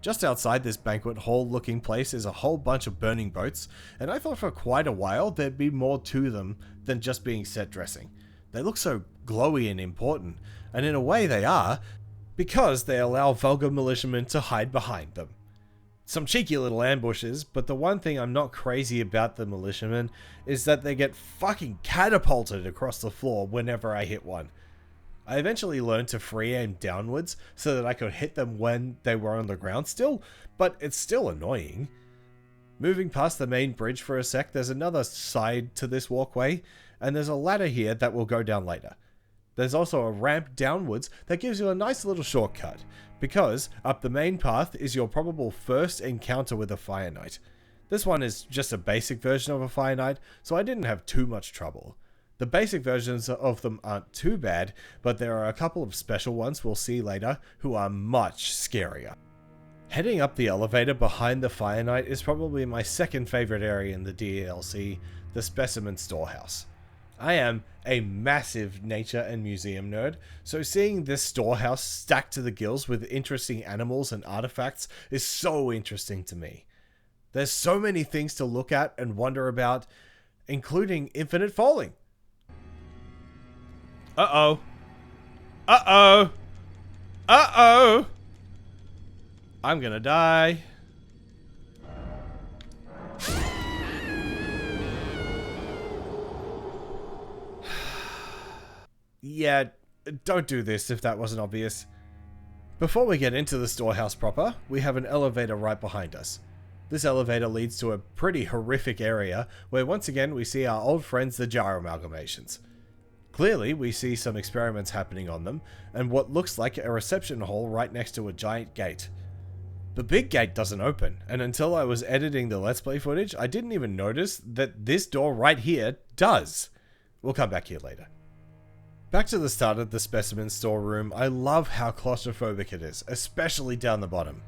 Just outside this banquet hall looking place is a whole bunch of burning boats, and I thought for quite a while there'd be more to them than just being set dressing. They look so glowy and important, and in a way they are, because they allow vulgar militiamen to hide behind them. Some cheeky little ambushes, but the one thing I'm not crazy about the militiamen is that they get fucking catapulted across the floor whenever I hit one. I eventually learned to free aim downwards so that I could hit them when they were on the ground still, but it's still annoying. Moving past the main bridge for a sec, there's another side to this walkway, and there's a ladder here that will go down later. There's also a ramp downwards that gives you a nice little shortcut, because up the main path is your probable first encounter with a Fire Knight. This one is just a basic version of a Fire Knight, so I didn't have too much trouble. The basic versions of them aren't too bad, but there are a couple of special ones we'll see later who are much scarier. Heading up the elevator behind the Fire Knight is probably my second favorite area in the DLC, the Specimen Storehouse. I am a massive nature and museum nerd, so seeing this storehouse stacked to the gills with interesting animals and artifacts is so interesting to me. There's so many things to look at and wonder about, including infinite falling. Uh-oh. Uh-oh. Uh-oh. I'm gonna die. Yeah, don't do this if that wasn't obvious. Before we get into the storehouse proper, we have an elevator right behind us. This elevator leads to a pretty horrific area where once again we see our old friends the jar amalgamations. Clearly we see some experiments happening on them and what looks like a reception hall right next to a giant gate. The big gate doesn't open, and until I was editing the Let's Play footage, I didn't even notice that this door right here does. We'll come back here later. Back to the start of the specimen storeroom, I love how claustrophobic it is, especially down the bottom.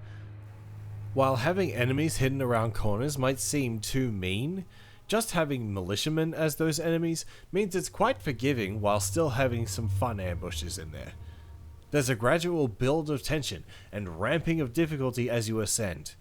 While having enemies hidden around corners might seem too mean, just having militiamen as those enemies means it's quite forgiving while still having some fun ambushes in there. There's a gradual build of tension and ramping of difficulty as you ascend.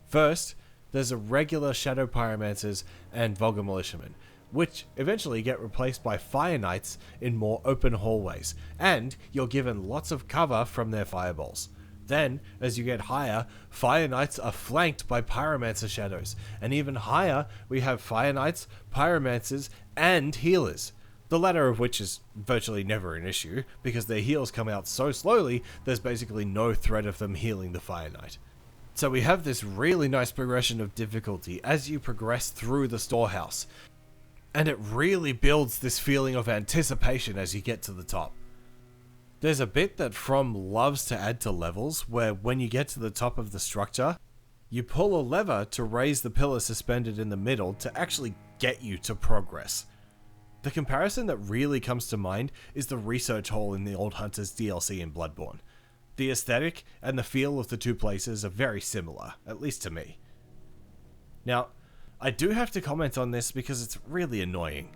First, there's a regular Shadow Pyromancers and Vulgar Militiamen, which eventually get replaced by Fire Knights in more open hallways, and you're given lots of cover from their fireballs. Then, as you get higher, Fire Knights are flanked by Pyromancer shadows, and even higher, we have Fire Knights, Pyromancers, and healers. The latter of which is virtually never an issue, because their heals come out so slowly, there's basically no threat of them healing the Fire Knight. So we have this really nice progression of difficulty as you progress through the storehouse, and it really builds this feeling of anticipation as you get to the top. There's a bit that From loves to add to levels, where when you get to the top of the structure, you pull a lever to raise the pillar suspended in the middle to actually get you to progress. The comparison that really comes to mind is the research hall in the Old Hunters DLC in Bloodborne. The aesthetic and the feel of the two places are very similar, at least to me. Now, I do have to comment on this because it's really annoying.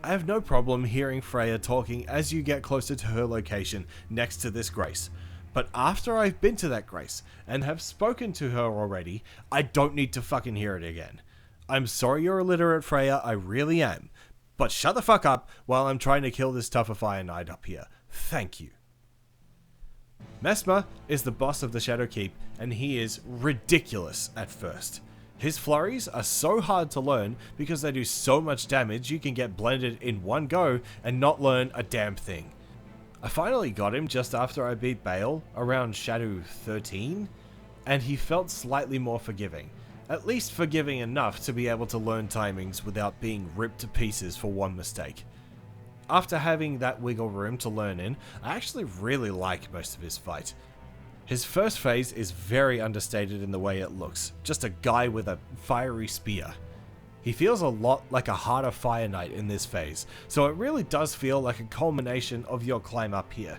I have no problem hearing Freya talking as you get closer to her location next to this grace, but after I've been to that grace and have spoken to her already, I don't need to fucking hear it again. I'm sorry you're illiterate, Freya, I really am. But shut the fuck up while I'm trying to kill this tougher Fire Knight up here. Thank you. Messmer is the boss of the Shadow Keep, and he is ridiculous at first. His flurries are so hard to learn because they do so much damage you can get blended in one go and not learn a damn thing. I finally got him just after I beat Bale, around Shadow 13, and he felt slightly more forgiving. At least forgiving enough to be able to learn timings without being ripped to pieces for one mistake. After having that wiggle room to learn in, I actually really like most of his fight. His first phase is very understated in the way it looks, just a guy with a fiery spear. He feels a lot like a harder Fire Knight in this phase, so it really does feel like a culmination of your climb up here.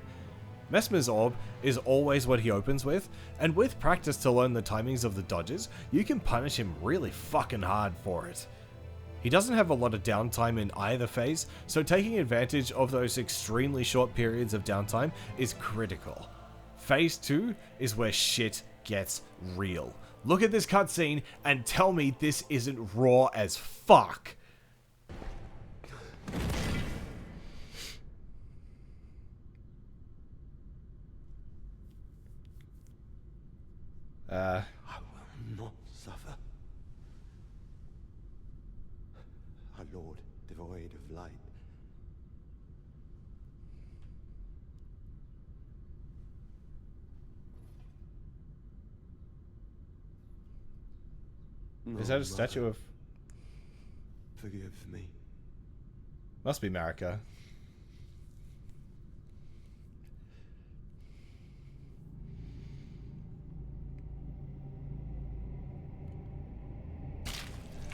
Messmer's Orb is always what he opens with, and with practice to learn the timings of the dodges, you can punish him really fucking hard for it. He doesn't have a lot of downtime in either phase, so taking advantage of those extremely short periods of downtime is critical. Phase 2 is where shit gets real. Look at this cutscene and tell me this isn't raw as fuck. I will not suffer. Our Lord, devoid of light. No, Is that a statue mother, of... forgive me. Must be Marika.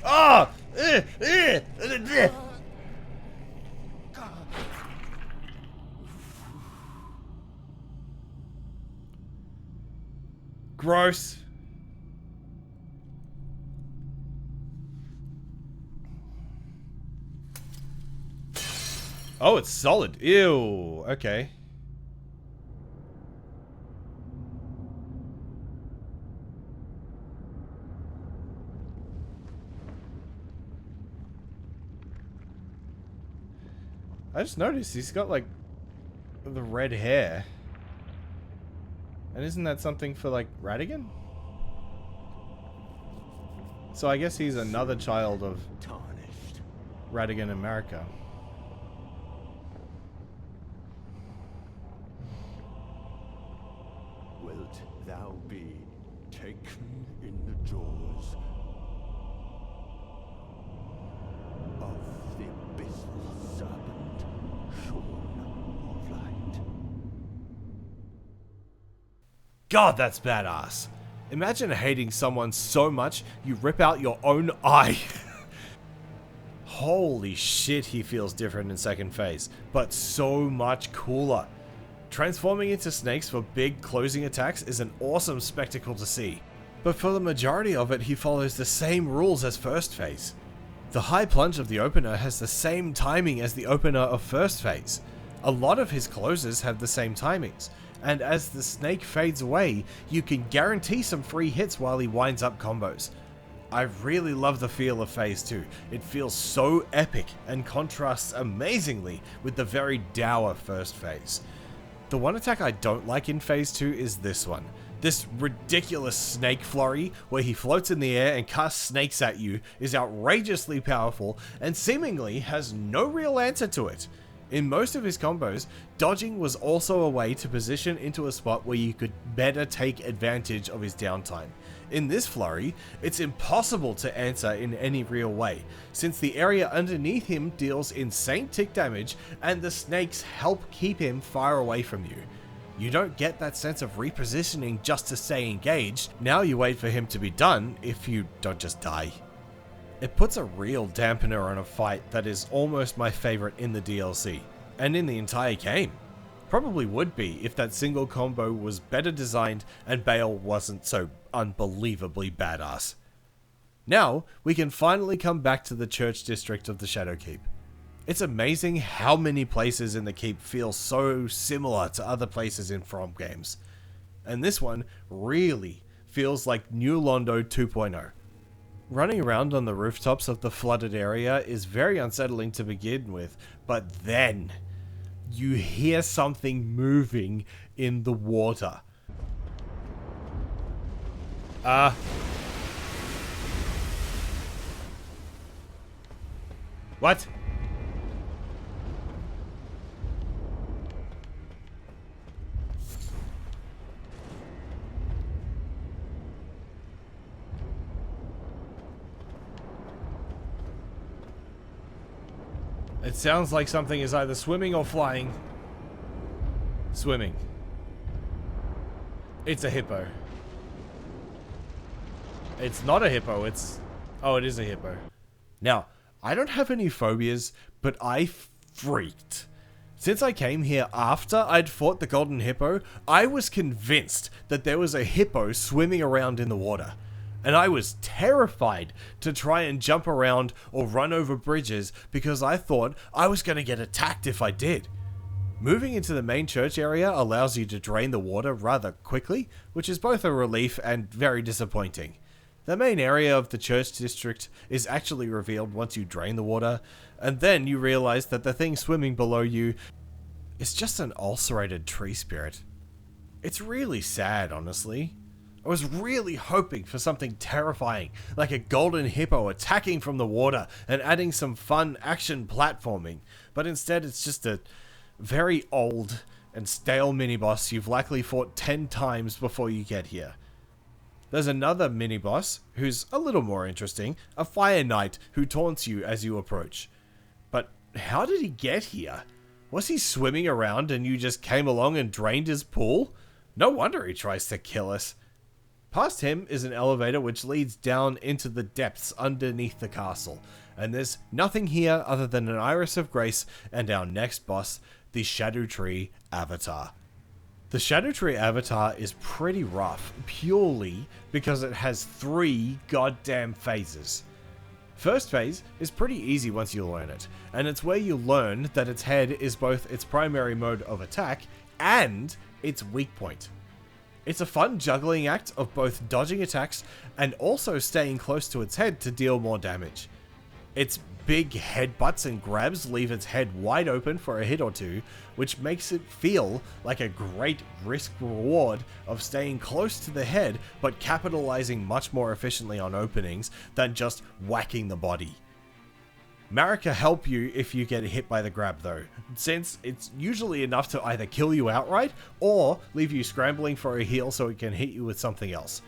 Ah! Gross. Oh, it's solid. Ew. Okay. I just noticed he's got like the red hair. And isn't that something for like Radigan? So I guess he's another child of Tarnished. Radigan and Marika. Wilt thou be taken in the jaws of the abyssal serpent, shorn of light? God, that's badass. Imagine hating someone so much you rip out your own eye. Holy shit, he feels different in second phase, but so much cooler. Transforming into snakes for big closing attacks is an awesome spectacle to see, but for the majority of it he follows the same rules as first phase. The high plunge of the opener has the same timing as the opener of first phase. A lot of his closes have the same timings, and as the snake fades away, you can guarantee some free hits while he winds up combos. I really love the feel of phase 2. It feels so epic and contrasts amazingly with the very dour first phase. The one attack I don't like in phase 2 is this one. This ridiculous snake flurry where he floats in the air and casts snakes at you is outrageously powerful and seemingly has no real answer to it. In most of his combos, dodging was also a way to position into a spot where you could better take advantage of his downtime. In this flurry, it's impossible to answer in any real way, since the area underneath him deals insane tick damage and the snakes help keep him far away from you. You don't get that sense of repositioning just to stay engaged, now you wait for him to be done if you don't just die. It puts a real dampener on a fight that is almost my favorite in the DLC, and in the entire game. Probably would be if that single combo was better designed and Bale wasn't so unbelievably badass. Now, we can finally come back to the church district of the Shadowkeep. It's amazing how many places in the keep feel so similar to other places in From games. And this one really feels like New Londo 2.0. Running around on the rooftops of the flooded area is very unsettling to begin with, but then you hear something moving in the water. What? It sounds like something is either swimming or flying. Swimming. It's a hippo. It's not a hippo, it's... Oh, it is a hippo. Now, I don't have any phobias, but I freaked. Since I came here after I'd fought the golden hippo, I was convinced that there was a hippo swimming around in the water. And I was terrified to try and jump around or run over bridges because I thought I was going to get attacked if I did. Moving into the main church area allows you to drain the water rather quickly, which is both a relief and very disappointing. The main area of the church district is actually revealed once you drain the water, and then you realize that the thing swimming below you is just an ulcerated tree spirit. It's really sad, honestly. I was really hoping for something terrifying, like a golden hippo attacking from the water and adding some fun action platforming, but instead it's just a very old and stale mini-boss you've likely fought 10 times before you get here. There's another mini-boss who's a little more interesting, a fire knight who taunts you as you approach. But how did he get here? Was he swimming around and you just came along and drained his pool? No wonder he tries to kill us. Past him is an elevator which leads down into the depths underneath the castle, and there's nothing here other than an Iris of Grace and our next boss, the Scadu Avatar. The Scadu Avatar is pretty rough, purely because it has 3 goddamn phases. First phase is pretty easy once you learn it, and it's where you learn that its head is both its primary mode of attack and its weak point. It's a fun juggling act of both dodging attacks and also staying close to its head to deal more damage. Its big headbutts and grabs leave its head wide open for a hit or two, which makes it feel like a great risk-reward of staying close to the head but capitalizing much more efficiently on openings than just whacking the body. Marika help you if you get hit by the grab though, since it's usually enough to either kill you outright or leave you scrambling for a heal so it can hit you with something else.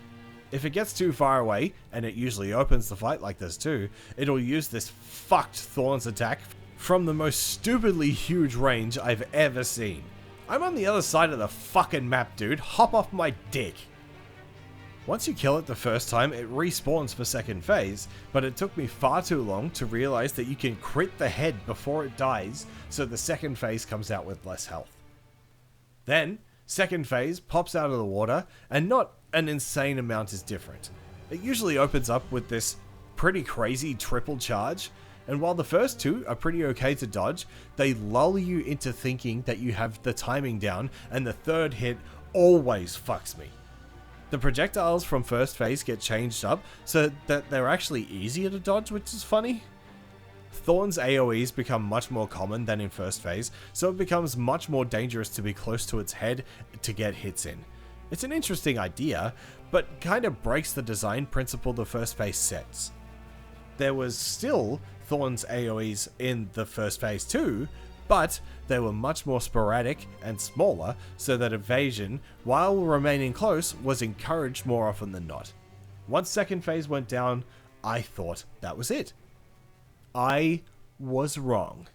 If it gets too far away, and it usually opens the fight like this too, it'll use this fucked Thorns attack from the most stupidly huge range I've ever seen. I'm on the other side of the fucking map, dude. Hop off my dick. Once you kill it the first time, it respawns for second phase, but it took me far too long to realize that you can crit the head before it dies, so the second phase comes out with less health. Then, second phase pops out of the water, and not an insane amount is different. It usually opens up with this pretty crazy triple charge, and while the first 2 are pretty okay to dodge, they lull you into thinking that you have the timing down, and the third hit always fucks me. The projectiles from first phase get changed up so that they're actually easier to dodge, which is funny. Thorn's AoEs become much more common than in first phase, so it becomes much more dangerous to be close to its head to get hits in. It's an interesting idea, but kind of breaks the design principle the first phase sets. There was still Thorn's AoEs in the first phase too, but they were much more sporadic and smaller, so that evasion, while remaining close, was encouraged more often than not. Once second phase went down, I thought that was it. I was wrong.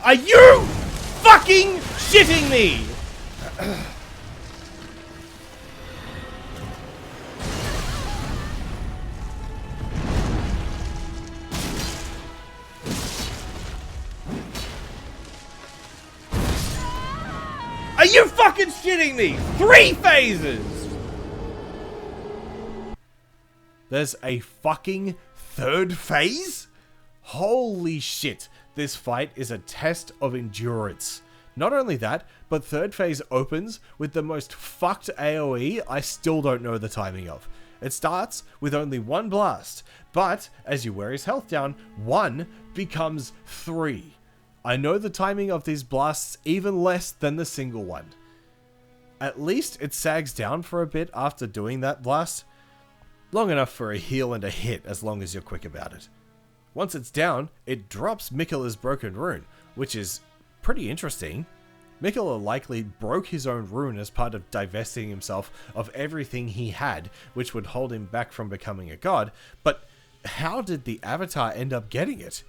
Are you fucking shitting me? Are you fucking shitting me? 3 phases! There's a fucking third phase? Holy shit, this fight is a test of endurance. Not only that, but third phase opens with the most fucked AoE I still don't know the timing of. It starts with only 1 blast, but as you wear his health down, 1 becomes 3. I know the timing of these blasts even less than the single one. At least it sags down for a bit after doing that blast. Long enough for a heal and a hit as long as you're quick about it. Once it's down, it drops Miquella's broken rune, which is pretty interesting. Miquella likely broke his own rune as part of divesting himself of everything he had, which would hold him back from becoming a god, but how did the Avatar end up getting it?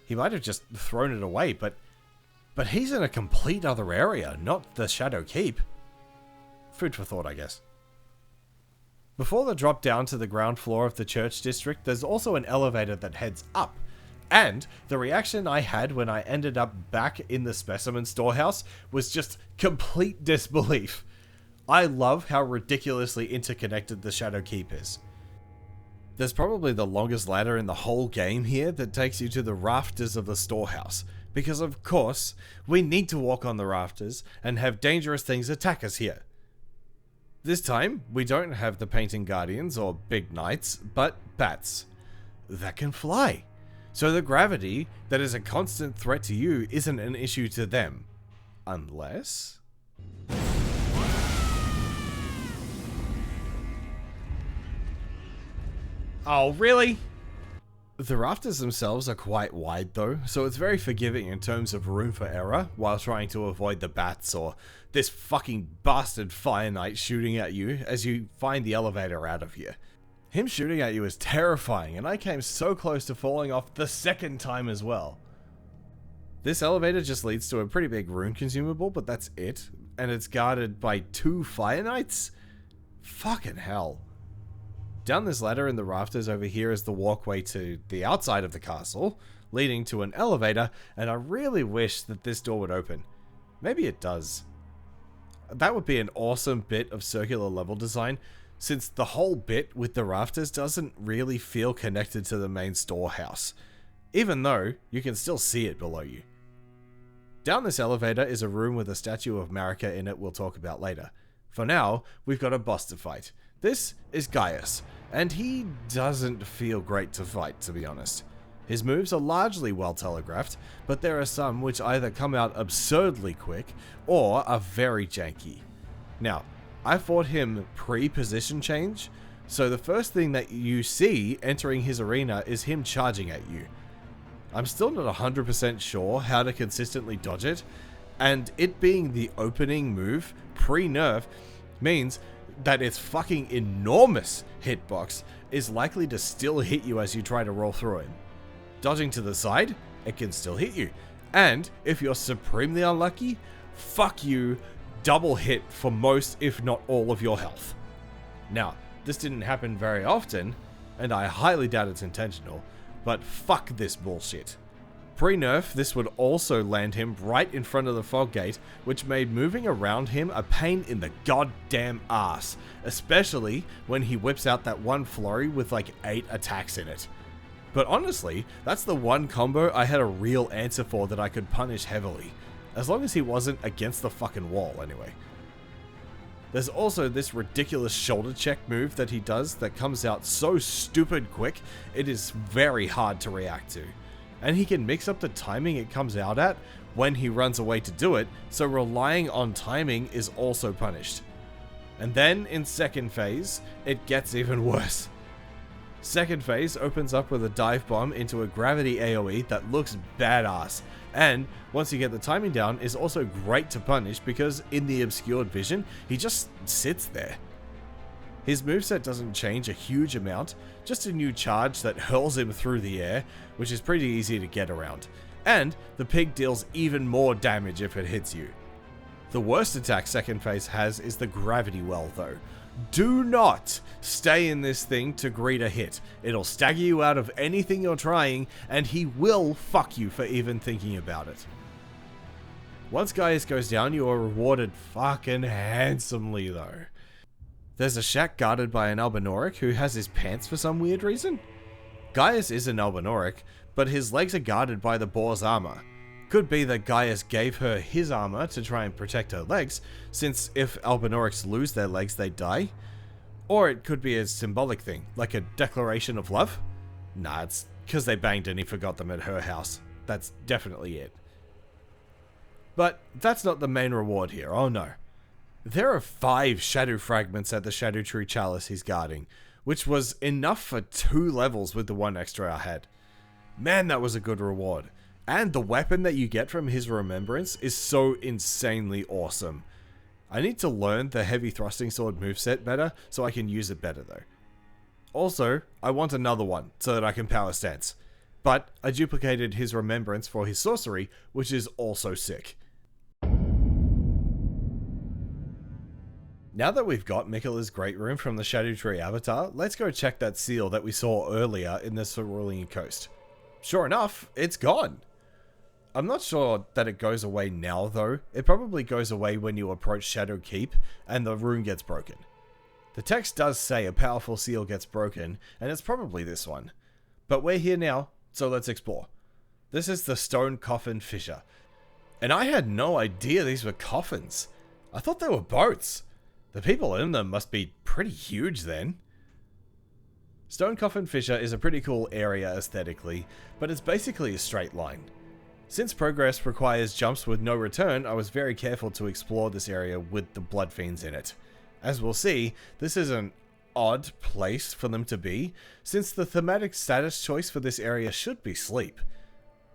He might have just thrown it away, but he's in a complete other area, not the Shadow Keep. Food for thought, I guess. Before the drop down to the ground floor of the church district, there's also an elevator that heads up. And the reaction I had when I ended up back in the specimen storehouse was just complete disbelief. I love how ridiculously interconnected the Shadow Keep is. There's probably the longest ladder in the whole game here that takes you to the rafters of the storehouse, because of course, we need to walk on the rafters and have dangerous things attack us here. This time, we don't have the painting guardians or big knights, but bats that can fly. So the gravity that is a constant threat to you isn't an issue to them. Unless... Oh, really? The rafters themselves are quite wide though, so it's very forgiving in terms of room for error while trying to avoid the bats or this fucking bastard Fire Knight shooting at you as you find the elevator out of here. Him shooting at you is terrifying, and I came so close to falling off the second time as well. This elevator just leads to a pretty big rune consumable, but that's it, and it's guarded by 2 Fire Knights? Fucking hell. Down this ladder in the rafters over here is the walkway to the outside of the castle, leading to an elevator, and I really wish that this door would open. Maybe it does. That would be an awesome bit of circular level design, since the whole bit with the rafters doesn't really feel connected to the main storehouse, even though you can still see it below you. Down this elevator is a room with a statue of Marika in it we'll talk about later. For now, we've got a boss to fight. This is Gaius, and he doesn't feel great to fight, to be honest. His moves are largely well telegraphed, but there are some which either come out absurdly quick or are very janky. Now, I fought him pre-position change, so the first thing that you see entering his arena is him charging at you. I'm still not 100% sure how to consistently dodge it, and it being the opening move pre-nerf means that its fucking enormous hitbox is likely to still hit you as you try to roll through him. Dodging to the side, it can still hit you, and if you're supremely unlucky, fuck you, double hit for most if not all of your health. Now, this didn't happen very often, and I highly doubt it's intentional, but fuck this bullshit. Pre-nerf, this would also land him right in front of the fog gate, which made moving around him a pain in the goddamn ass, especially when he whips out that one flurry with like 8 attacks in it. But honestly, that's the one combo I had a real answer for that I could punish heavily, as long as he wasn't against the fucking wall anyway. There's also this ridiculous shoulder check move that he does that comes out so stupid quick, it is very hard to react to. And he can mix up the timing it comes out at when he runs away to do it, so relying on timing is also punished. And then in second phase, it gets even worse. Second phase opens up with a dive bomb into a gravity AoE that looks badass, and once you get the timing down is also great to punish because in the obscured vision, he just sits there. His moveset doesn't change a huge amount, just a new charge that hurls him through the air, which is pretty easy to get around, and the pig deals even more damage if it hits you. The worst attack second phase has is the gravity well though. Do not stay in this thing to greet a hit. It'll stagger you out of anything you're trying, and he will fuck you for even thinking about it. Once Gaius goes down, you are rewarded fucking handsomely though. There's a shack guarded by an Albinauric who has his pants for some weird reason. Gaius is an Albinauric, but his legs are guarded by the boar's armor. Could be that Gaius gave her his armor to try and protect her legs, since if Albinaurics lose their legs they die. Or it could be a symbolic thing, like a declaration of love. Nah, it's because they banged and he forgot them at her house. That's definitely it. But that's not the main reward here, oh no. There are 5 shadow fragments at the Erdtree chalice he's guarding, which was enough for 2 levels with the 1 extra I had. Man, that was a good reward. And the weapon that you get from his remembrance is so insanely awesome. I need to learn the heavy thrusting sword moveset better so I can use it better though. Also, I want another one so that I can power stance. But I duplicated his remembrance for his sorcery, which is also sick. Now that we've got Miquella's Great Room from the Erdtree avatar, let's go check that seal that we saw earlier in the Cerulean Coast. Sure enough, it's gone. I'm not sure that it goes away now though. It probably goes away when you approach Shadow Keep and the rune gets broken. The text does say a powerful seal gets broken, and it's probably this one. But we're here now, so let's explore. This is the stone coffin fissure. And I had no idea these were coffins. I thought they were boats. The people in them must be pretty huge then. Stone Coffin Fissure is a pretty cool area aesthetically, but it's basically a straight line. Since progress requires jumps with no return, I was very careful to explore this area with the blood fiends in it. As we'll see, this is an odd place for them to be, since the thematic status choice for this area should be sleep.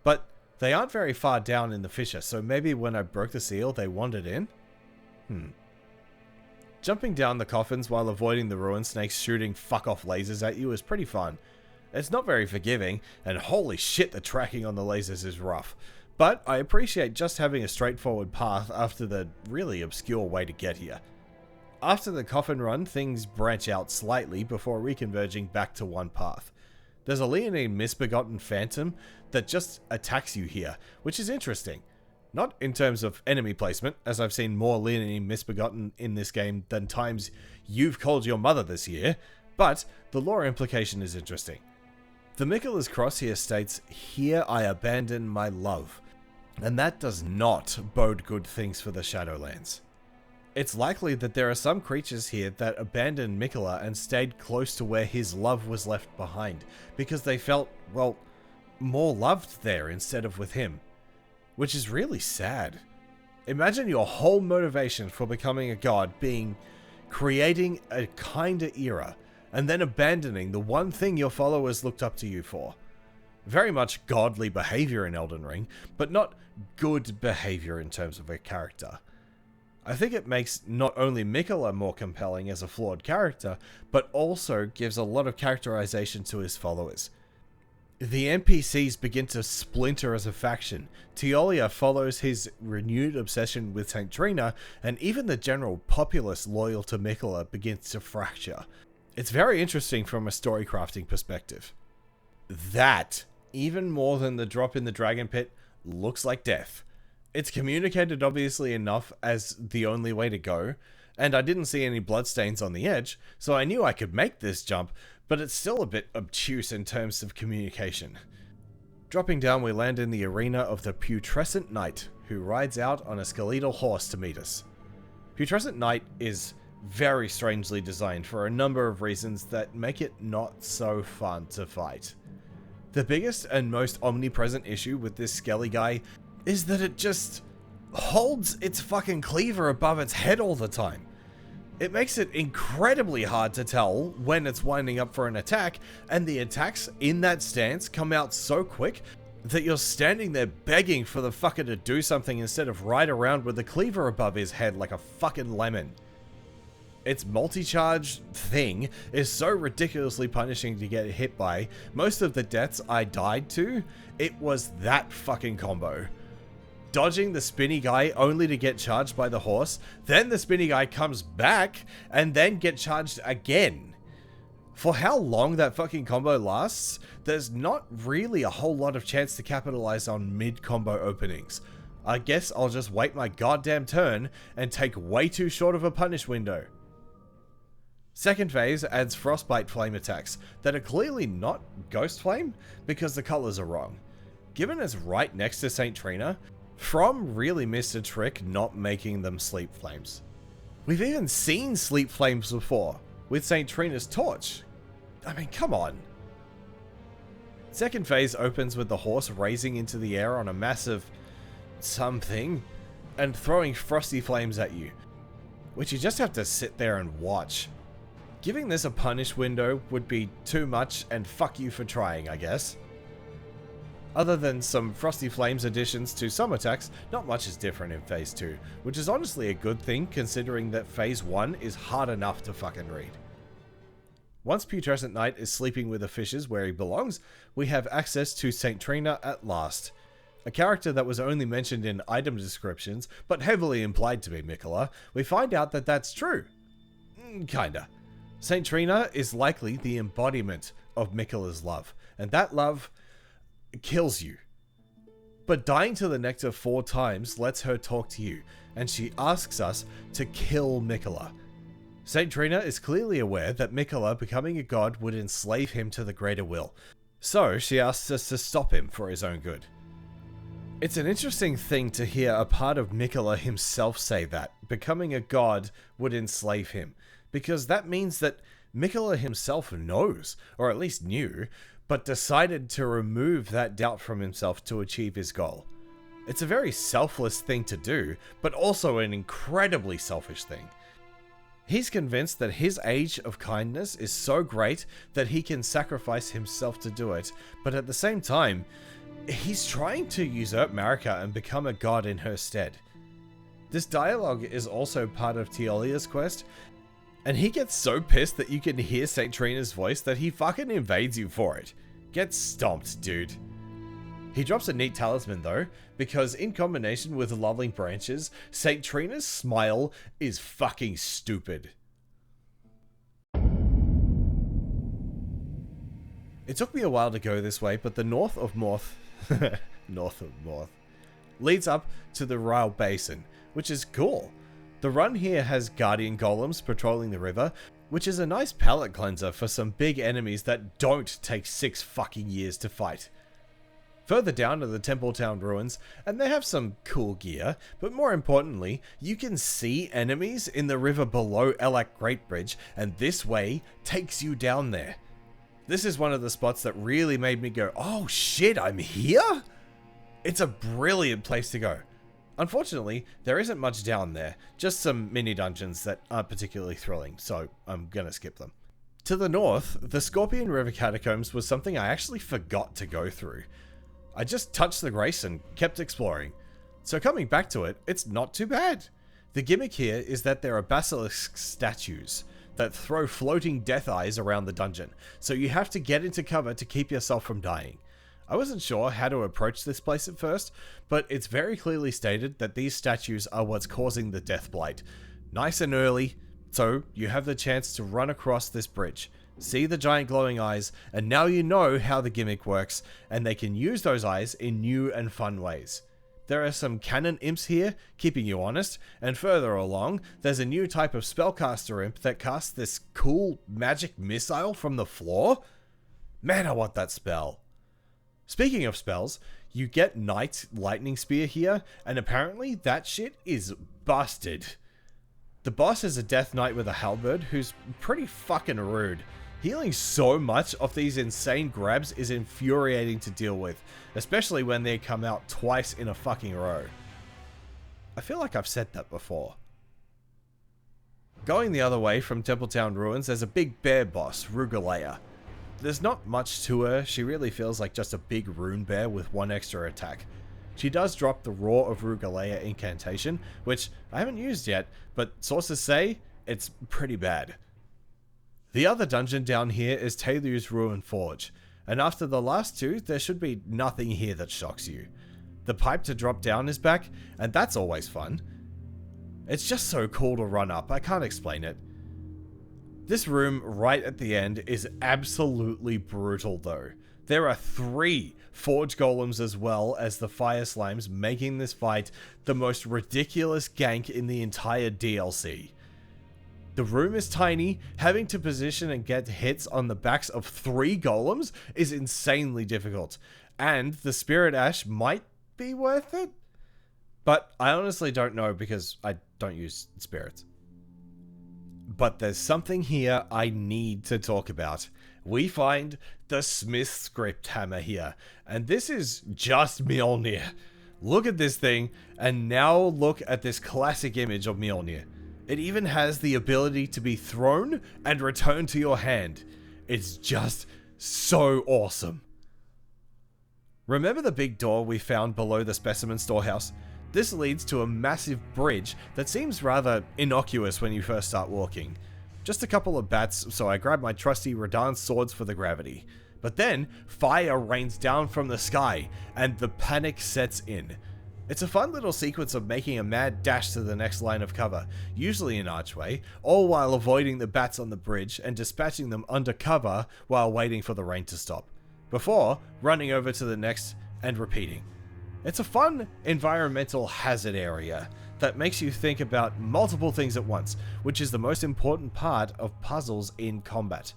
But they aren't very far down in the fissure, so maybe when I broke the seal, they wandered in? Jumping down the coffins while avoiding the ruin snakes shooting fuck-off lasers at you is pretty fun. It's not very forgiving, and holy shit, the tracking on the lasers is rough. But I appreciate just having a straightforward path after the really obscure way to get here. After the coffin run, things branch out slightly before reconverging back to one path. There's a leonine misbegotten phantom that just attacks you here, which is interesting. Not in terms of enemy placement, as I've seen more leonine misbegotten in this game than times you've called your mother this year, but the lore implication is interesting. The Miquella's cross here states, "Here I abandon my love," and that does not bode good things for the Shadowlands. It's likely that there are some creatures here that abandoned Miquella and stayed close to where his love was left behind, because they felt, well, more loved there instead of with him. Which is really sad. Imagine your whole motivation for becoming a god being creating a kinder era, and then abandoning the one thing your followers looked up to you for. Very much godly behavior in Elden Ring, but not good behavior in terms of a character. I think it makes not only Miquella more compelling as a flawed character, but also gives a lot of characterization to his followers. The NPCs begin to splinter as a faction. Teolia follows his renewed obsession with St. Trina, and even the general populace loyal to Miquella begins to fracture. It's very interesting from a story crafting perspective. That, even more than the drop in the dragon pit, looks like death. It's communicated obviously enough as the only way to go, and I didn't see any bloodstains on the edge, so I knew I could make this jump, but it's still a bit obtuse in terms of communication. Dropping down, we land in the arena of the Putrescent Knight, who rides out on a skeletal horse to meet us. Putrescent Knight is very strangely designed for a number of reasons that make it not so fun to fight. The biggest and most omnipresent issue with this skelly guy is that it just holds its fucking cleaver above its head all the time. It makes it incredibly hard to tell when it's winding up for an attack, and the attacks in that stance come out so quick that you're standing there begging for the fucker to do something instead of ride around with the cleaver above his head like a fucking lemon. Its multi-charge thing is so ridiculously punishing to get hit by. Most of the deaths I died to, it was that fucking combo. Dodging the spinny guy only to get charged by the horse, then the spinny guy comes back and then get charged again. For how long that fucking combo lasts, there's not really a whole lot of chance to capitalize on mid-combo openings. I guess I'll just wait my goddamn turn and take way too short of a punish window. Second phase adds frostbite flame attacks that are clearly not ghost flame because the colors are wrong. Given it's right next to St. Trina, From really missed a trick not making them sleep flames. We've even seen sleep flames before with St. Trina's torch. I mean, come on. Second phase opens with the horse raising into the air on a massive something and throwing frosty flames at you, which you just have to sit there and watch. Giving this a punish window would be too much, and fuck you for trying, I guess. Other than some Frosty Flames additions to some attacks, not much is different in Phase 2, which is honestly a good thing considering that Phase 1 is hard enough to fucking read. Once Putrescent Knight is sleeping with the fishes where he belongs, we have access to St. Trina at last. A character that was only mentioned in item descriptions, but heavily implied to be Miquella, we find out that that's true. Kinda. St. Trina is likely the embodiment of Miquella's love, and that love kills you. But dying to the nectar 4 times lets her talk to you, and she asks us to kill Miquella. St. Trina is clearly aware that Miquella becoming a god would enslave him to the greater will, so she asks us to stop him for his own good. It's an interesting thing to hear a part of Miquella himself say that becoming a god would enslave him, because that means that Miquella himself knows, or at least knew, but decided to remove that doubt from himself to achieve his goal. It's a very selfless thing to do, but also an incredibly selfish thing. He's convinced that his age of kindness is so great that he can sacrifice himself to do it, but at the same time, he's trying to usurp Marika and become a god in her stead. This dialogue is also part of Tiolia's quest, and he gets so pissed that you can hear St. Trina's voice that he fucking invades you for it. Get stomped, dude. He drops a neat talisman though, because in combination with Loveling Branches, St. Trina's smile is fucking stupid. It took me a while to go this way, but the north of Morth leads up to the Rauh Basin, which is cool. The run here has guardian golems patrolling the river, which is a nice palate cleanser for some big enemies that don't take 6 fucking years to fight. Further down are the Templetown ruins, and they have some cool gear, but more importantly, you can see enemies in the river below Elak Great Bridge, and this way takes you down there. This is one of the spots that really made me go, oh shit, I'm here? It's a brilliant place to go. Unfortunately, there isn't much down there, just some mini dungeons that aren't particularly thrilling, so I'm gonna skip them. To the north, the Scorpion River Catacombs was something I actually forgot to go through. I just touched the grace and kept exploring. So coming back to it, it's not too bad. The gimmick here is that there are basilisk statues that throw floating death eyes around the dungeon, so you have to get into cover to keep yourself from dying. I wasn't sure how to approach this place at first, but it's very clearly stated that these statues are what's causing the death blight. Nice and early, so you have the chance to run across this bridge, see the giant glowing eyes, and now you know how the gimmick works, and they can use those eyes in new and fun ways. There are some cannon imps here, keeping you honest, and further along, there's a new type of spellcaster imp that casts this cool magic missile from the floor. Man, I want that spell. Speaking of spells, you get Knight Lightning Spear here, and apparently that shit is busted. The boss is a Death Knight with a halberd who's pretty fucking rude. Healing so much of these insane grabs is infuriating to deal with, especially when they come out twice in a fucking row. I feel like I've said that before. Going the other way from Templetown Ruins, there's a big bear boss, Rugalea. There's not much to her, she really feels like just a big rune bear with one extra attack. She does drop the Rauh of Rugalea incantation, which I haven't used yet, but sources say it's pretty bad. The other dungeon down here is Talu's Ruin Forge, and after the last two, there should be nothing here that shocks you. The pipe to drop down is back, and that's always fun. It's just so cool to run up, I can't explain it. This room right at the end is absolutely brutal though. There are 3 forge golems as well as the fire slimes, making this fight the most ridiculous gank in the entire DLC. The room is tiny, having to position and get hits on the backs of 3 golems is insanely difficult, and the Spirit Ash might be worth it? But I honestly don't know because I don't use spirits. But there's something here I need to talk about. We find the Smith's Script Hammer here, and this is just Mjolnir. Look at this thing, and now look at this classic image of Mjolnir. It even has the ability to be thrown and returned to your hand. It's just so awesome. Remember the big door we found below the specimen storehouse? This leads to a massive bridge that seems rather innocuous when you first start walking. Just a couple of bats, so I grab my trusty Radan's swords for the gravity. But then, fire rains down from the sky, and the panic sets in. It's a fun little sequence of making a mad dash to the next line of cover, usually an archway, all while avoiding the bats on the bridge and dispatching them under cover while waiting for the rain to stop, before running over to the next and repeating. It's a fun environmental hazard area that makes you think about multiple things at once, which is the most important part of puzzles in combat.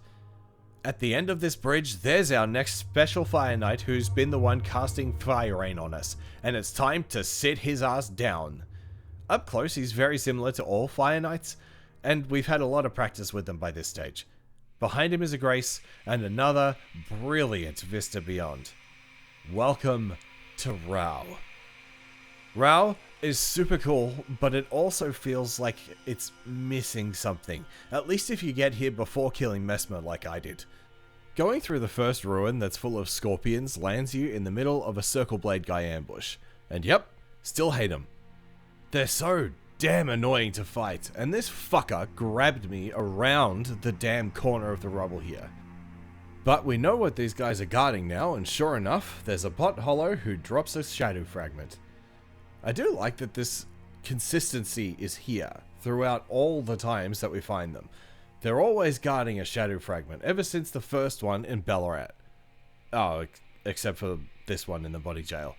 At the end of this bridge, there's our next special Fire Knight who's been the one casting fire rain on us, and it's time to sit his ass down. Up close, he's very similar to all Fire Knights, and we've had a lot of practice with them by this stage. Behind him is a Grace, and another brilliant vista beyond. Welcome to Rauh. Rauh is super cool, but it also feels like it's missing something, at least if you get here before killing Messmer like I did. Going through the first ruin that's full of scorpions lands you in the middle of a Circle Blade guy ambush, and yep, still hate them. They're so damn annoying to fight, and this fucker grabbed me around the damn corner of the rubble here. But we know what these guys are guarding now, and sure enough, there's a pot hollow who drops a shadow fragment. I do like that this consistency is here throughout all the times that we find them. They're always guarding a shadow fragment, ever since the first one in Belurat. Oh, except for this one in the body jail.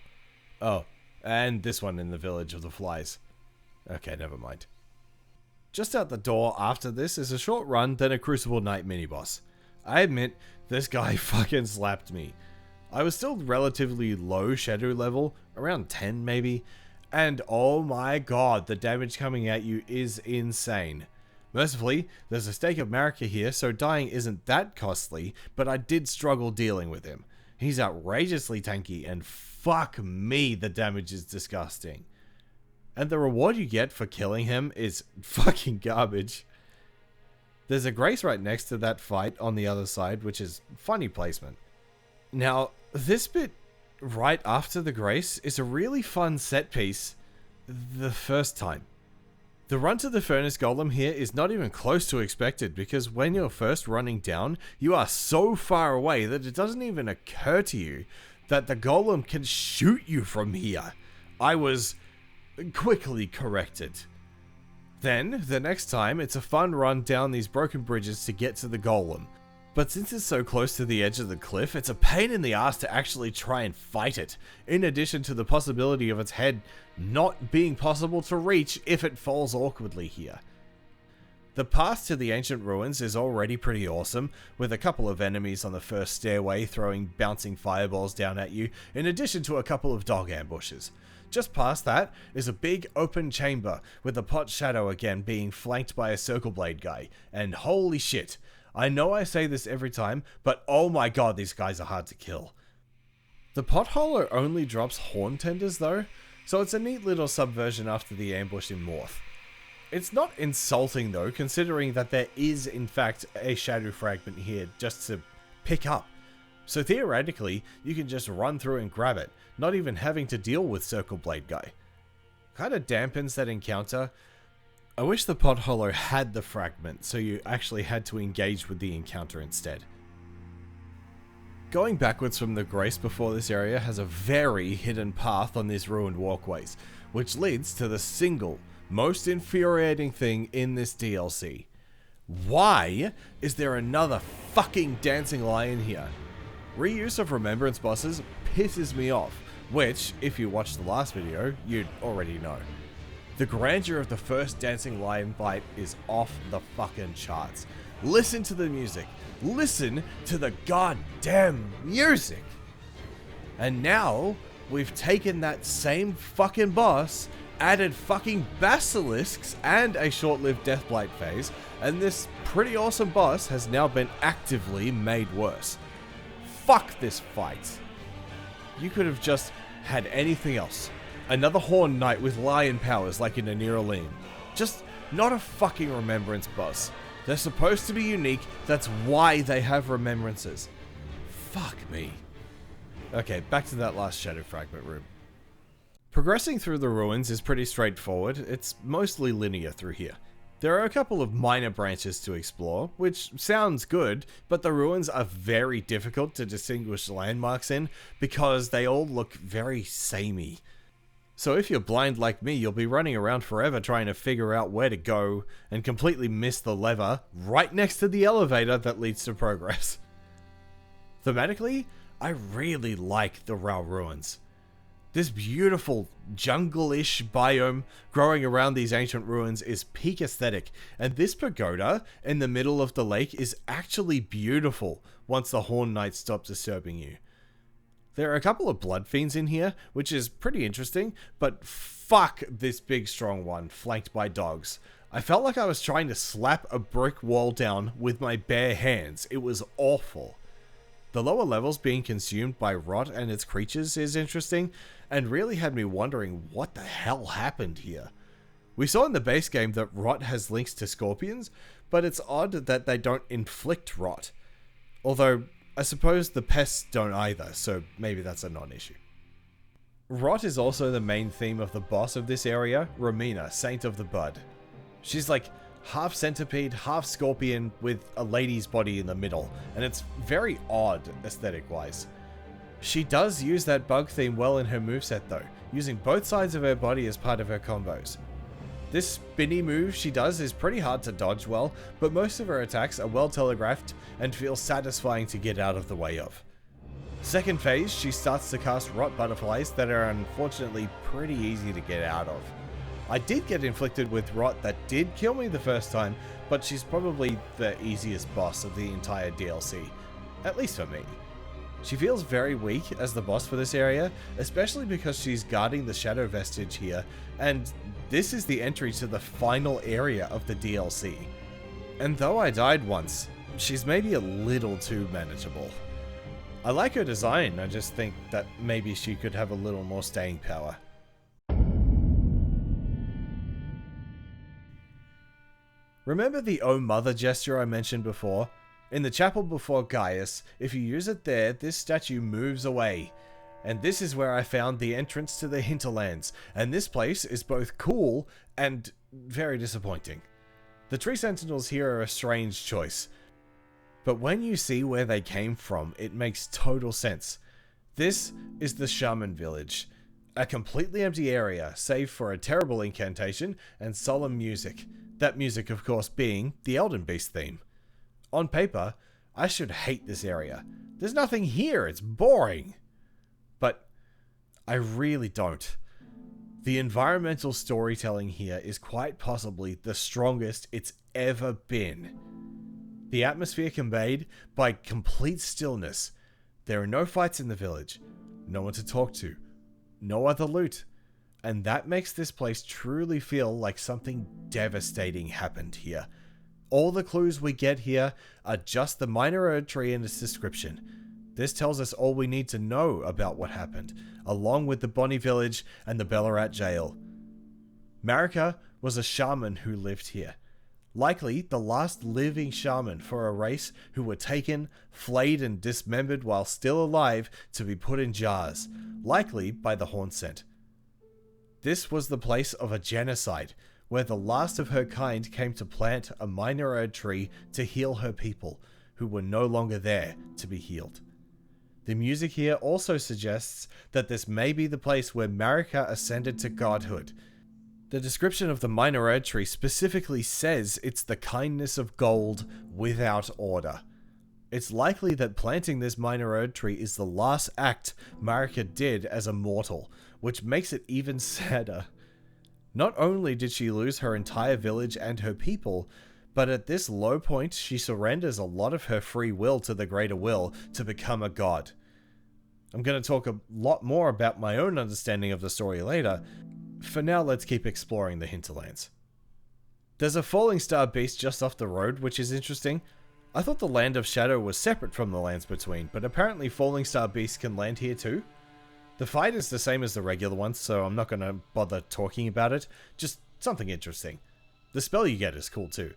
Oh, and this one in the village of the flies. Okay, never mind. Just out the door after this is a short run, then a Crucible Knight mini-boss. I admit, this guy fucking slapped me. I was still relatively low shadow level, around 10 maybe, and oh my god, the damage coming at you is insane. Mercifully, there's a stake of Marika here, so dying isn't that costly, but I did struggle dealing with him. He's outrageously tanky, and fuck me, the damage is disgusting. And the reward you get for killing him is fucking garbage. There's a grace right next to that fight on the other side, which is funny placement. Now, this bit right after the grace is a really fun set piece the first time. The run to the Furnace Golem here is not even close to expected, because when you're first running down, you are so far away that it doesn't even occur to you that the Golem can shoot you from here. I was quickly corrected. Then, the next time, it's a fun run down these broken bridges to get to the Golem. But since it's so close to the edge of the cliff, it's a pain in the ass to actually try and fight it, in addition to the possibility of its head not being possible to reach if it falls awkwardly here. The path to the ancient ruins is already pretty awesome, with a couple of enemies on the first stairway throwing bouncing fireballs down at you, in addition to a couple of dog ambushes. Just past that is a big open chamber, with the pot shadow again being flanked by a Circle Blade guy, and holy shit, I know I say this every time, but oh my god, these guys are hard to kill. The pot hollow only drops horn tenders though, so it's a neat little subversion after the ambush in Morth. It's not insulting though, considering that there is in fact a shadow fragment here just to pick up. So theoretically, you can just run through and grab it, not even having to deal with Circle Blade guy. Kinda dampens that encounter. I wish the pot hollow had the fragment, so you actually had to engage with the encounter instead. Going backwards from the grace before this area has a very hidden path on these ruined walkways, which leads to the single most infuriating thing in this DLC. Why is there another fucking dancing lion here? Reuse of remembrance bosses pisses me off, which, if you watched the last video, you'd already know. The grandeur of the first dancing lion fight is off the fucking charts. Listen to the music. Listen to the goddamn music. And now, we've taken that same fucking boss, added fucking basilisks and a short-lived deathblight phase, and this pretty awesome boss has now been actively made worse. Fuck this fight. You could have just had anything else. Another Horn Knight with lion powers like in Enir-Ilim. Just not a fucking remembrance boss. They're supposed to be unique, that's why they have remembrances. Fuck me. Okay, back to that last shadow fragment room. Progressing through the ruins is pretty straightforward, it's mostly linear through here. There are a couple of minor branches to explore, which sounds good, but the ruins are very difficult to distinguish landmarks in because they all look very samey. So if you're blind like me, you'll be running around forever trying to figure out where to go and completely miss the lever right next to the elevator that leads to progress. Thematically, I really like the Rauh ruins. This beautiful jungle-ish biome growing around these ancient ruins is peak aesthetic, and this pagoda in the middle of the lake is actually beautiful once the Horn Knight stops disturbing you. There are a couple of blood fiends in here, which is pretty interesting, but fuck this big strong one, flanked by dogs. I felt like I was trying to slap a brick wall down with my bare hands. It was awful. The lower levels being consumed by rot and its creatures is interesting, and really had me wondering what the hell happened here. We saw in the base game that rot has links to scorpions, but it's odd that they don't inflict rot. Although, I suppose the pests don't either, so maybe that's a non-issue. Rot is also the main theme of the boss of this area, Romina, Saint of the Bud. She's like half centipede, half scorpion, with a lady's body in the middle, and it's very odd aesthetic-wise. She does use that bug theme well in her moveset though, using both sides of her body as part of her combos. This spinny move she does is pretty hard to dodge well, but most of her attacks are well telegraphed and feel satisfying to get out of the way of. Second phase, she starts to cast rot butterflies that are unfortunately pretty easy to get out of. I did get inflicted with rot that did kill me the first time, but she's probably the easiest boss of the entire DLC, at least for me. She feels very weak as the boss for this area, especially because she's guarding the shadow vestige here, and this is the entry to the final area of the DLC. And though I died once, she's maybe a little too manageable. I like her design, I just think that maybe she could have a little more staying power. Remember the Oh Mother gesture I mentioned before? In the chapel before Gaius, if you use it there, this statue moves away. And this is where I found the entrance to the Hinterlands, and this place is both cool and very disappointing. The tree sentinels here are a strange choice, but when you see where they came from, it makes total sense. This is the Shaman Village, a completely empty area, save for a terrible incantation and solemn music. That music, of course, being the Elden Beast theme. On paper, I should hate this area. There's nothing here, it's boring. But I really don't. The environmental storytelling here is quite possibly the strongest it's ever been. The atmosphere conveyed by complete stillness. There are no fights in the village, no one to talk to, no other loot, and that makes this place truly feel like something devastating happened here. All the clues we get here are just the minor Erdtree in its description. This tells us all we need to know about what happened, along with the Bonnie village and the Belurat jail. Marika was a shaman who lived here. Likely the last living shaman for a race who were taken, flayed and dismembered while still alive to be put in jars, likely by the Horn Scent. This was the place of a genocide, where the last of her kind came to plant a minor Erdtree to heal her people, who were no longer there to be healed. The music here also suggests that this may be the place where Marika ascended to godhood. The description of the minor Erdtree specifically says it's the kindness of gold without order. It's likely that planting this minor Erdtree is the last act Marika did as a mortal, which makes it even sadder. Not only did she lose her entire village and her people, but at this low point she surrenders a lot of her free will to the greater will to become a god. I'm going to talk a lot more about my own understanding of the story later. For now, let's keep exploring the Hinterlands. There's a falling star beast just off the road, which is interesting. I thought the Land of Shadow was separate from the Lands Between, but apparently falling star beasts can land here too. The fight is the same as the regular ones, so I'm not going to bother talking about it. Just something interesting. The spell you get is cool too.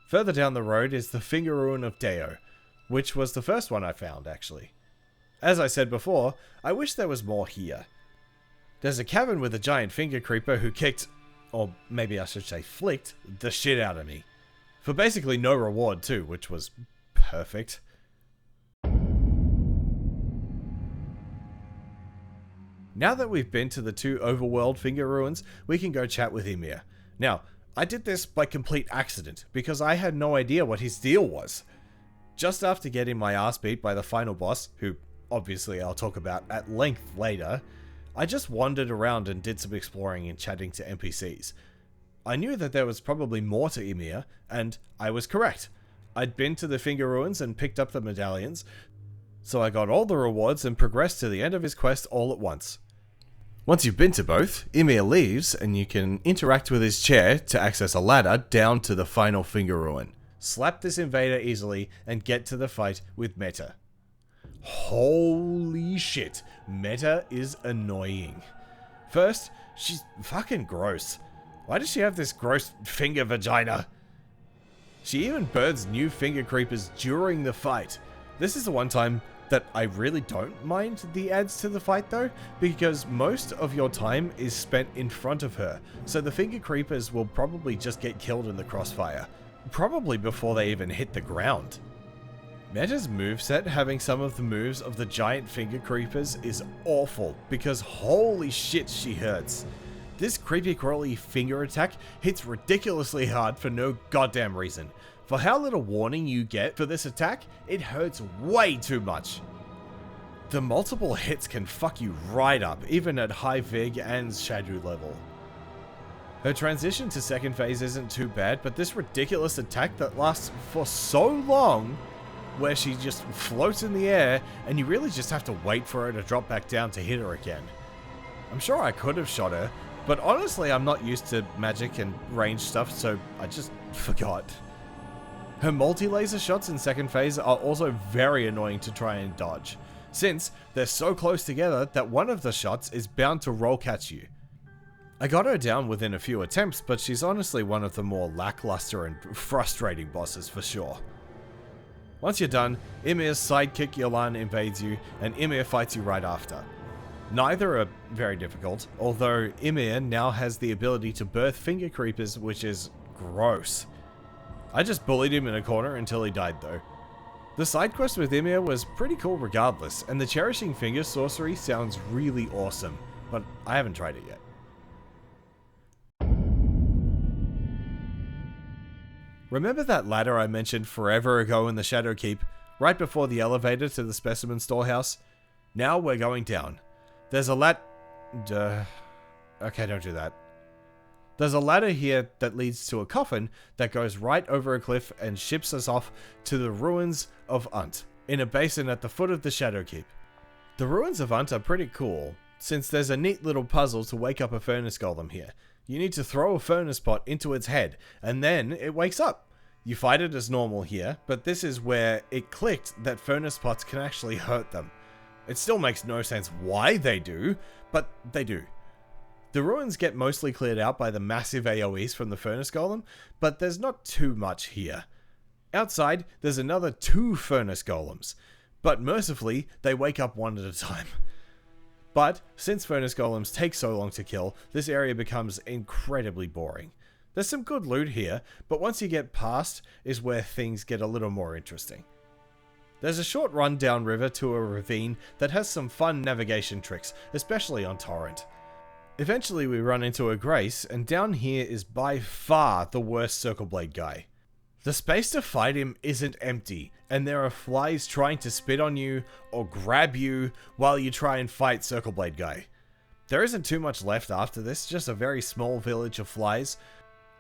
Further down the road is the Finger Ruin of Deo, which was the first one I found, actually. As I said before, I wish there was more here. There's a cavern with a giant finger creeper who kicked, or maybe I should say flicked, the shit out of me. For basically no reward too, which was perfect. Now that we've been to the two overworld finger ruins, we can go chat with Ymir. Now, I did this by complete accident, because I had no idea what his deal was. Just after getting my ass beat by the final boss, who obviously I'll talk about at length later, I just wandered around and did some exploring and chatting to NPCs. I knew that there was probably more to Ymir, and I was correct. I'd been to the finger ruins and picked up the medallions, so I got all the rewards and progressed to the end of his quest all at once. Once you've been to both, Ymir leaves and you can interact with his chair to access a ladder down to the final finger ruin. Slap this invader easily and get to the fight with Meta. Holy shit, Meta is annoying. First, she's fucking gross. Why does she have this gross finger vagina? She even burns new finger creepers during the fight. This is the one time that I really don't mind the adds to the fight though, because most of your time is spent in front of her, so the finger creepers will probably just get killed in the crossfire, probably before they even hit the ground. Meta's moveset having some of the moves of the giant finger creepers is awful, because holy shit she hurts. This creepy crawly finger attack hits ridiculously hard for no goddamn reason. For how little warning you get for this attack, it hurts way too much. The multiple hits can fuck you right up, even at high Vig and Scadu level. Her transition to second phase isn't too bad, but this ridiculous attack that lasts for so long, where she just floats in the air, and you really just have to wait for her to drop back down to hit her again. I'm sure I could have shot her, but honestly I'm not used to magic and range stuff, so I just forgot. Her multi-laser shots in second phase are also very annoying to try and dodge, since they're so close together that one of the shots is bound to roll catch you. I got her down within a few attempts, but she's honestly one of the more lackluster and frustrating bosses for sure. Once you're done, Ymir's sidekick Yolan invades you, and Ymir fights you right after. Neither are very difficult, although Ymir now has the ability to birth finger creepers, which is gross. I just bullied him in a corner until he died though. The side quest with Ymir was pretty cool regardless, and the Cherishing Finger sorcery sounds really awesome, but I haven't tried it yet. Remember that ladder I mentioned forever ago in the Shadow Keep, right before the elevator to the specimen storehouse? Now we're going down. There's a okay, don't do that. There's a ladder here that leads to a coffin that goes right over a cliff and ships us off to the ruins of Unt, in a basin at the foot of the Shadow Keep. The ruins of Unt are pretty cool, since there's a neat little puzzle to wake up a furnace golem here. You need to throw a furnace pot into its head, and then it wakes up. You fight it as normal here, but this is where it clicked that furnace pots can actually hurt them. It still makes no sense why they do, but they do. The ruins get mostly cleared out by the massive AoEs from the furnace golem, but there's not too much here. Outside, there's another 2 furnace golems, but mercifully, they wake up one at a time. But, since furnace golems take so long to kill, this area becomes incredibly boring. There's some good loot here, but once you get past is where things get a little more interesting. There's a short run downriver to a ravine that has some fun navigation tricks, especially on Torrent. Eventually we run into a Grace, and down here is by far the worst Circle Blade guy. The space to fight him isn't empty, and there are flies trying to spit on you or grab you while you try and fight Circle Blade guy. There isn't too much left after this, just a very small village of flies,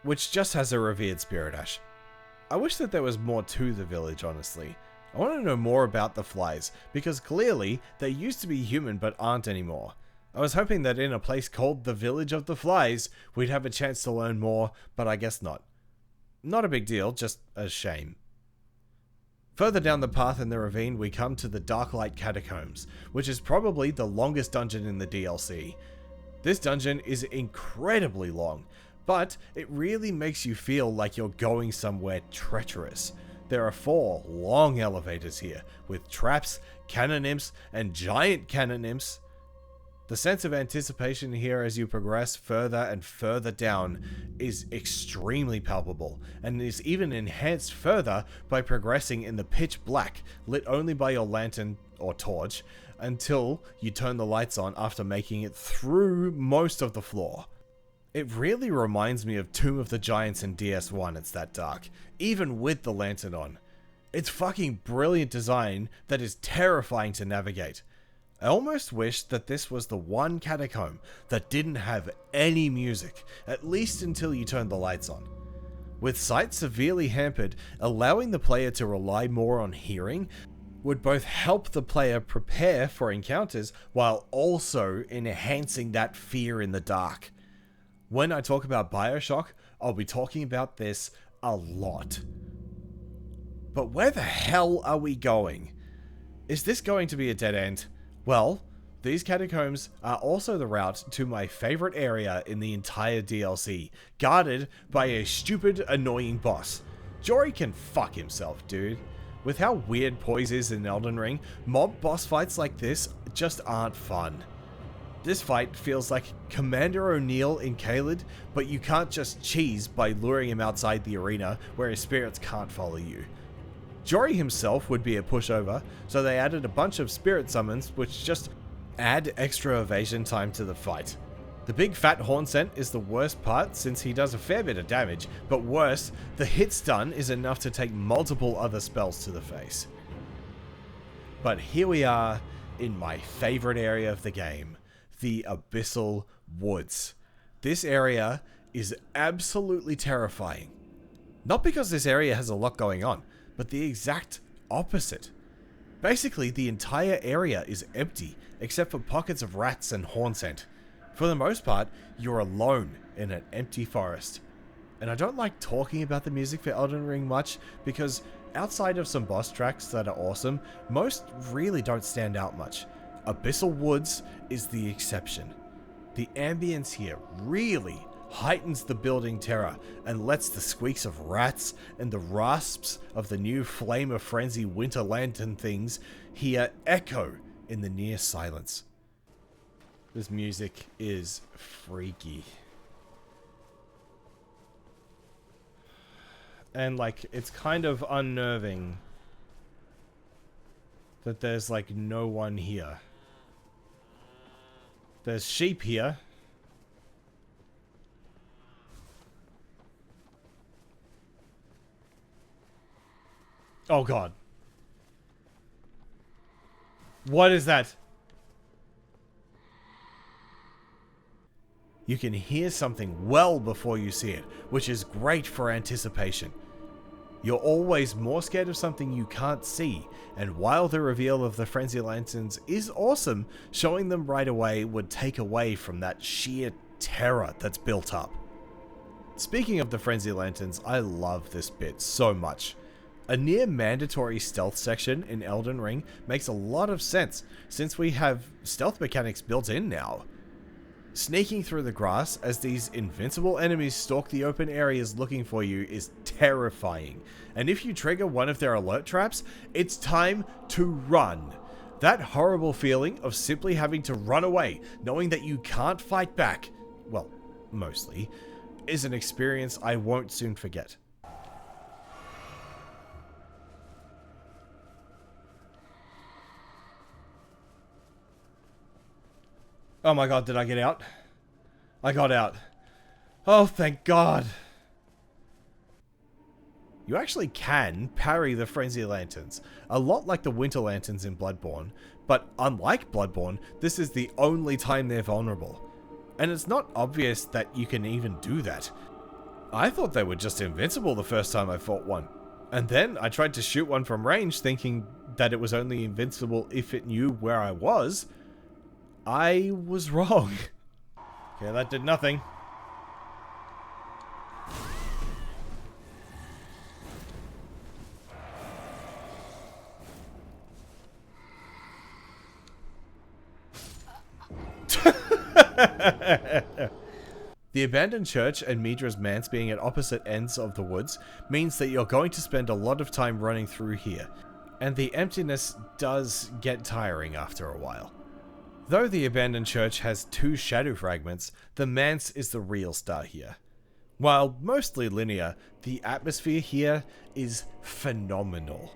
which just has a revered Spirit Ash. I wish that there was more to the village, honestly. I want to know more about the flies, because clearly they used to be human but aren't anymore. I was hoping that in a place called the Village of the Flies, we'd have a chance to learn more, but I guess not. Not a big deal, just a shame. Further down the path in the ravine, we come to the Darklight Catacombs, which is probably the longest dungeon in the DLC. This dungeon is incredibly long, but it really makes you feel like you're going somewhere treacherous. There are 4 long elevators here, with traps, cannon imps, and giant cannon imps. The sense of anticipation here as you progress further and further down is extremely palpable, and is even enhanced further by progressing in the pitch black, lit only by your lantern or torch, until you turn the lights on after making it through most of the floor. It really reminds me of Tomb of the Giants in DS1, it's that dark, even with the lantern on. It's fucking brilliant design that is terrifying to navigate. I almost wish that this was the one catacomb that didn't have any music, at least until you turn the lights on. With sight severely hampered, allowing the player to rely more on hearing would both help the player prepare for encounters while also enhancing that fear in the dark. When I talk about Bioshock, I'll be talking about this a lot. But where the hell are we going? Is this going to be a dead end? Well, these catacombs are also the route to my favorite area in the entire DLC, guarded by a stupid, annoying boss. Jory can fuck himself, dude. With how weird poise is in Elden Ring, mob boss fights like this just aren't fun. This fight feels like Commander O'Neill in Caelid, but you can't just cheese by luring him outside the arena where his spirits can't follow you. Jory himself would be a pushover, so they added a bunch of spirit summons which just add extra evasion time to the fight. The big fat horn scent is the worst part since he does a fair bit of damage, but worse, the hit stun is enough to take multiple other spells to the face. But here we are in my favorite area of the game, the Abyssal Woods. This area is absolutely terrifying. Not because this area has a lot going on, but the exact opposite. Basically, the entire area is empty, except for pockets of rats and horn scent. For the most part, you're alone in an empty forest. And I don't like talking about the music for Elden Ring much, because outside of some boss tracks that are awesome, most really don't stand out much. Abyssal Woods is the exception. The ambience here really heightens the building terror and lets the squeaks of rats and the rasps of the new Flame of Frenzy winter lantern things here echo in the near silence. This music is freaky. And like, it's kind of unnerving that there's like no one here. There's sheep here. Oh god. What is that? You can hear something well before you see it, which is great for anticipation. You're always more scared of something you can't see, and while the reveal of the Frenzy Lanterns is awesome, showing them right away would take away from that sheer terror that's built up. Speaking of the Frenzy Lanterns, I love this bit so much. A near mandatory stealth section in Elden Ring makes a lot of sense, since we have stealth mechanics built in now. Sneaking through the grass as these invincible enemies stalk the open areas looking for you is terrifying, and if you trigger one of their alert traps, it's time to run. That horrible feeling of simply having to run away, knowing that you can't fight back, well, mostly, is an experience I won't soon forget. Oh my god, did I get out? I got out. Oh, thank god. You actually can parry the Frenzy Lanterns, a lot like the Winter Lanterns in Bloodborne, but unlike Bloodborne, this is the only time they're vulnerable. And it's not obvious that you can even do that. I thought they were just invincible the first time I fought one. And then I tried to shoot one from range thinking that it was only invincible if it knew where I was. I was wrong. Okay, that did nothing. The abandoned church and Midra's manse being at opposite ends of the woods means that you're going to spend a lot of time running through here, and the emptiness does get tiring after a while. Though the abandoned church has 2 shadow fragments, the manse is the real star here. While mostly linear, the atmosphere here is phenomenal.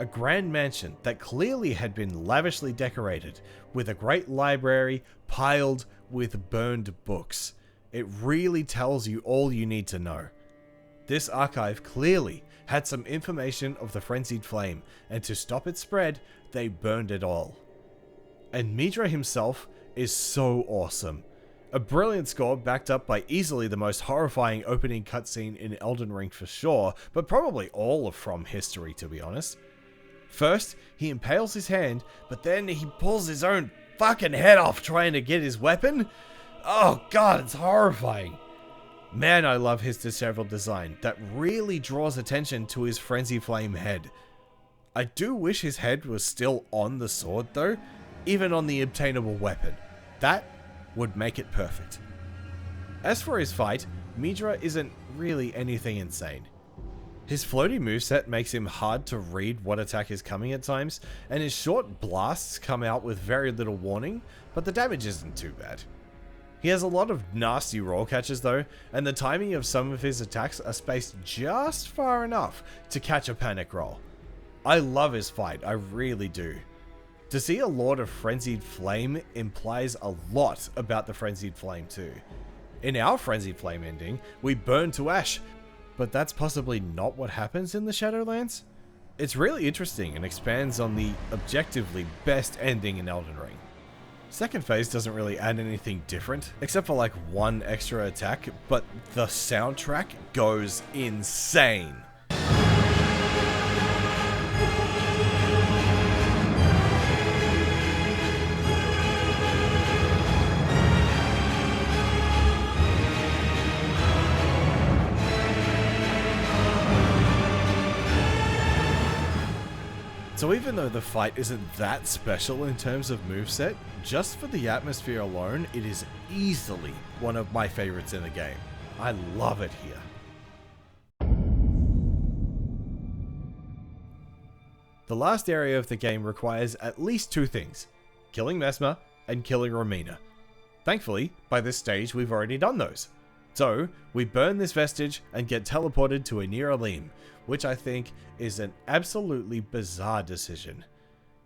A grand mansion that clearly had been lavishly decorated, with a great library piled with burned books. It really tells you all you need to know. This archive clearly had some information of the frenzied flame, and to stop its spread, they burned it all. And Midra himself is so awesome. A brilliant score backed up by easily the most horrifying opening cutscene in Elden Ring for sure, but probably all of From history, to be honest. First, he impales his hand, but then he pulls his own fucking head off trying to get his weapon. Oh god, it's horrifying. Man, I love his disheveled design that really draws attention to his frenzy flame head. I do wish his head was still on the sword though, even on the obtainable weapon. That would make it perfect. As for his fight, Midra isn't really anything insane. His floaty moveset makes him hard to read what attack is coming at times, and his short blasts come out with very little warning, but the damage isn't too bad. He has a lot of nasty roll catches though, and the timing of some of his attacks are spaced just far enough to catch a panic roll. I love his fight, I really do. To see a Lord of Frenzied Flame implies a lot about the Frenzied Flame too. In our Frenzied Flame ending, we burn to ash, but that's possibly not what happens in the Shadowlands? It's really interesting and expands on the objectively best ending in Elden Ring. Second phase doesn't really add anything different, except for like one extra attack, but the soundtrack goes insane. So even though the fight isn't that special in terms of moveset, just for the atmosphere alone, it is easily one of my favorites in the game. I love it here. The last area of the game requires at least two things: killing Messmer and killing Romina. Thankfully, by this stage we've already done those. So, we burn this vestige and get teleported to Enir-Ilim, which I think is an absolutely bizarre decision.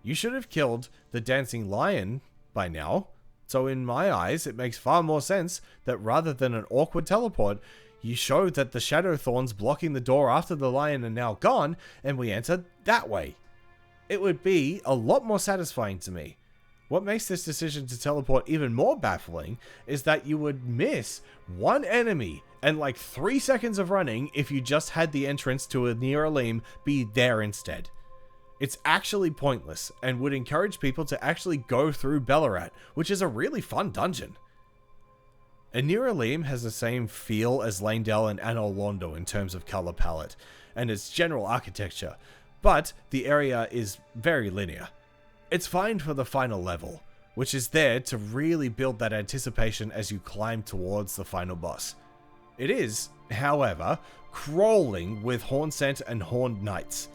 You should have killed the dancing lion by now, so in my eyes it makes far more sense that rather than an awkward teleport, you show that the shadow thorns blocking the door after the lion are now gone, and we enter that way. It would be a lot more satisfying to me. What makes this decision to teleport even more baffling is that you would miss one enemy and like 3 seconds of running if you just had the entrance to Enir-Ilim be there instead. It's actually pointless and would encourage people to actually go through Belurat, which is a really fun dungeon. Enir-Ilim has the same feel as Leyndell and Anor Londo in terms of color palette and its general architecture, but the area is very linear. It's fine for the final level, which is there to really build that anticipation as you climb towards the final boss. It is, however, crawling with Hornsent and Horned Knights.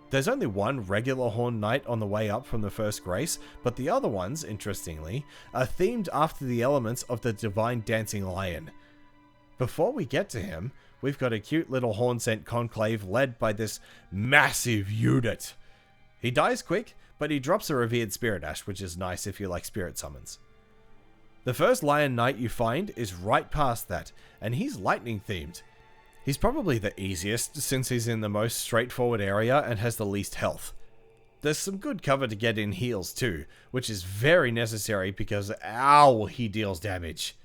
There's only one regular Horned Knight on the way up from the first Grace, but the other ones, interestingly, are themed after the elements of the Divine Dancing Lion. Before we get to him, we've got a cute little Hornsent conclave led by this massive unit. He dies quick, but he drops a revered Spirit Ash, which is nice if you like spirit summons. The first Lion Knight you find is right past that, and he's lightning themed. He's probably the easiest since he's in the most straightforward area and has the least health. There's some good cover to get in heals too, which is very necessary because ow, he deals damage.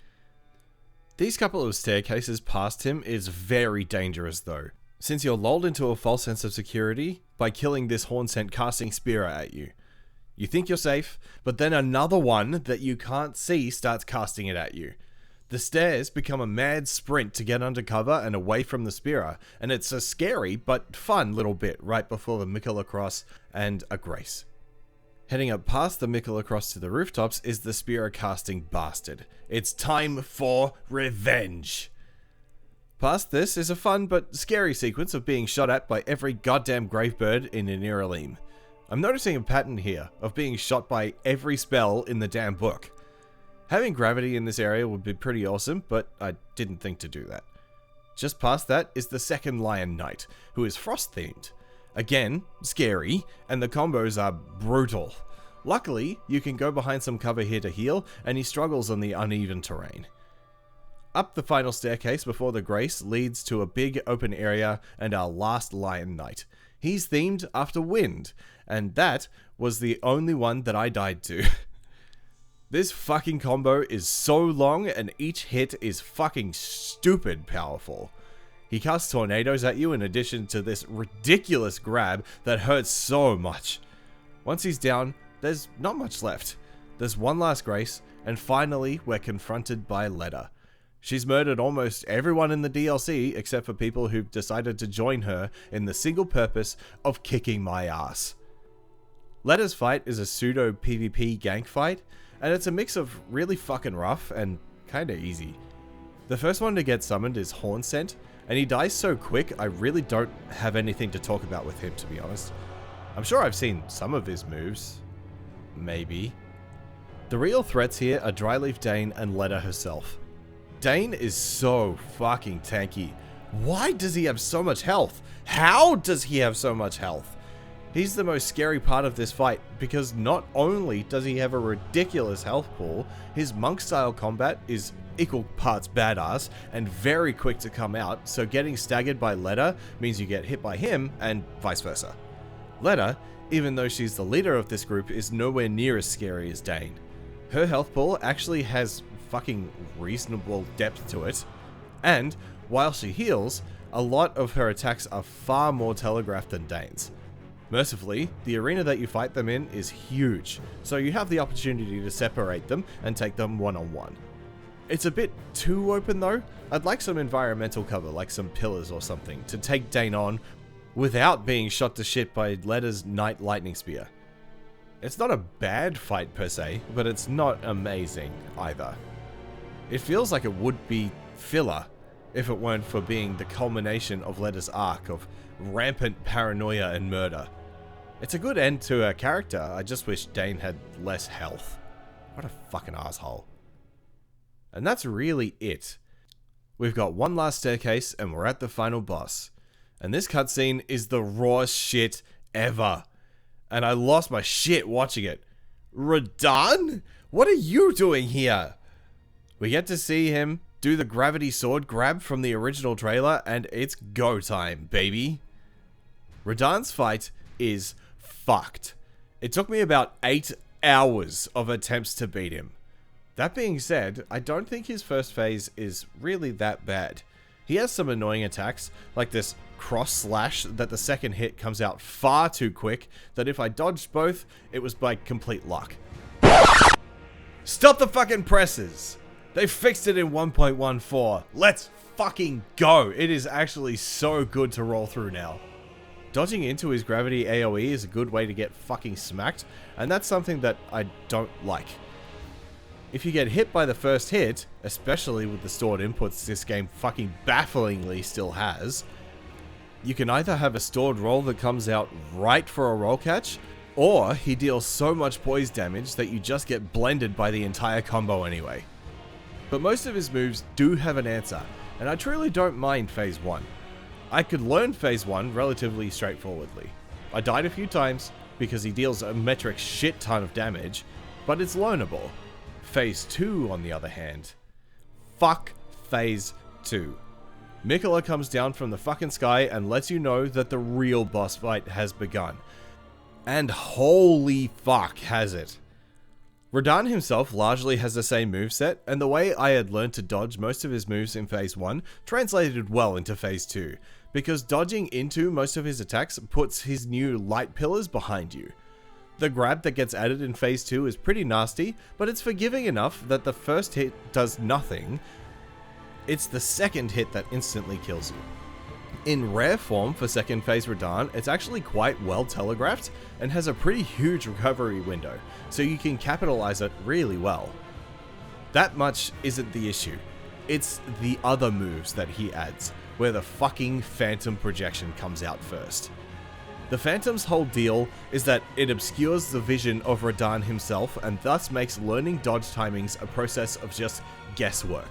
These couple of staircases past him is very dangerous though, since you're lulled into a false sense of security by killing this Hornsent casting spear at you. You think you're safe, but then another one that you can't see starts casting it at you. The stairs become a mad sprint to get under cover and away from the spearer, and it's a scary but fun little bit right before the Mikula Cross and a Grace. Heading up past the Mikula Cross to the rooftops is the spearer casting bastard. It's time for revenge! Past this is a fun but scary sequence of being shot at by every goddamn gravebird in Enir-Ilim. I'm noticing a pattern here of being shot by every spell in the damn book. Having gravity in this area would be pretty awesome, but I didn't think to do that. Just past that is the second Lion Knight, who is frost themed. Again, scary, and the combos are brutal. Luckily, you can go behind some cover here to heal, and he struggles on the uneven terrain. Up the final staircase before the Grace leads to a big open area and our last Lion Knight. He's themed after wind, and that was the only one that I died to. This fucking combo is so long and each hit is fucking stupid powerful. He casts tornadoes at you in addition to this ridiculous grab that hurts so much. Once he's down, there's not much left. There's one last Grace, and finally we're confronted by Leda. She's murdered almost everyone in the DLC except for people who've decided to join her in the single purpose of kicking my ass. Leda's fight is a pseudo PvP gank fight, and it's a mix of really fucking rough and kinda easy. The first one to get summoned is Horn Scent, and he dies so quick I really don't have anything to talk about with him, to be honest. I'm sure I've seen some of his moves. Maybe. The real threats here are Dryleaf Dane and Leda herself. Dane is so fucking tanky. Why does he have so much health? How does he have so much health? He's the most scary part of this fight, because not only does he have a ridiculous health pool, his monk style combat is equal parts badass and very quick to come out, so getting staggered by Leda means you get hit by him and vice versa. Leda, even though she's the leader of this group, is nowhere near as scary as Dane. Her health pool actually has fucking reasonable depth to it, and while she heals, a lot of her attacks are far more telegraphed than Dane's. Mercifully, the arena that you fight them in is huge, so you have the opportunity to separate them and take them one-on-one. It's a bit too open though. I'd like some environmental cover, like some pillars or something, to take Dane on without being shot to shit by Leda's Night Lightning Spear. It's not a bad fight per se, but it's not amazing either. It feels like it would be filler if it weren't for being the culmination of Leda's arc of rampant paranoia and murder. It's a good end to her character, I just wish Dane had less health. What a fucking asshole. And that's really it. We've got one last staircase and we're at the final boss. And this cutscene is the rawest shit ever. And I lost my shit watching it. Radahn? What are you doing here? We get to see him do the gravity sword grab from the original trailer, and it's go time, baby. Radahn's fight is fucked. It took me about 8 hours of attempts to beat him. That being said, I don't think his first phase is really that bad. He has some annoying attacks, like this cross slash that the second hit comes out far too quick, that if I dodged both, it was by complete luck. Stop the fucking presses! They fixed it in 1.14. Let's fucking go! It is actually so good to roll through now. Dodging into his gravity AoE is a good way to get fucking smacked, and that's something that I don't like. If you get hit by the first hit, especially with the stored inputs this game fucking bafflingly still has, you can either have a stored roll that comes out right for a roll catch, or he deals so much poise damage that you just get blended by the entire combo anyway. But most of his moves do have an answer, and I truly don't mind phase 1. I could learn phase 1 relatively straightforwardly. I died a few times because he deals a metric shit ton of damage, but it's learnable. Phase 2, on the other hand, fuck phase 2. Miquella comes down from the fucking sky and lets you know that the real boss fight has begun. And holy fuck has it. Radahn himself largely has the same moveset, and the way I had learned to dodge most of his moves in phase 1 translated well into phase 2, because dodging into most of his attacks puts his new light pillars behind you. The grab that gets added in phase 2 is pretty nasty, but it's forgiving enough that the first hit does nothing. It's the second hit that instantly kills you. In rare form for second phase Radahn, it's actually quite well telegraphed and has a pretty huge recovery window, so you can capitalize it really well. That much isn't the issue. It's the other moves that he adds, where the fucking Phantom projection comes out first. The Phantom's whole deal is that it obscures the vision of Radahn himself and thus makes learning dodge timings a process of just guesswork.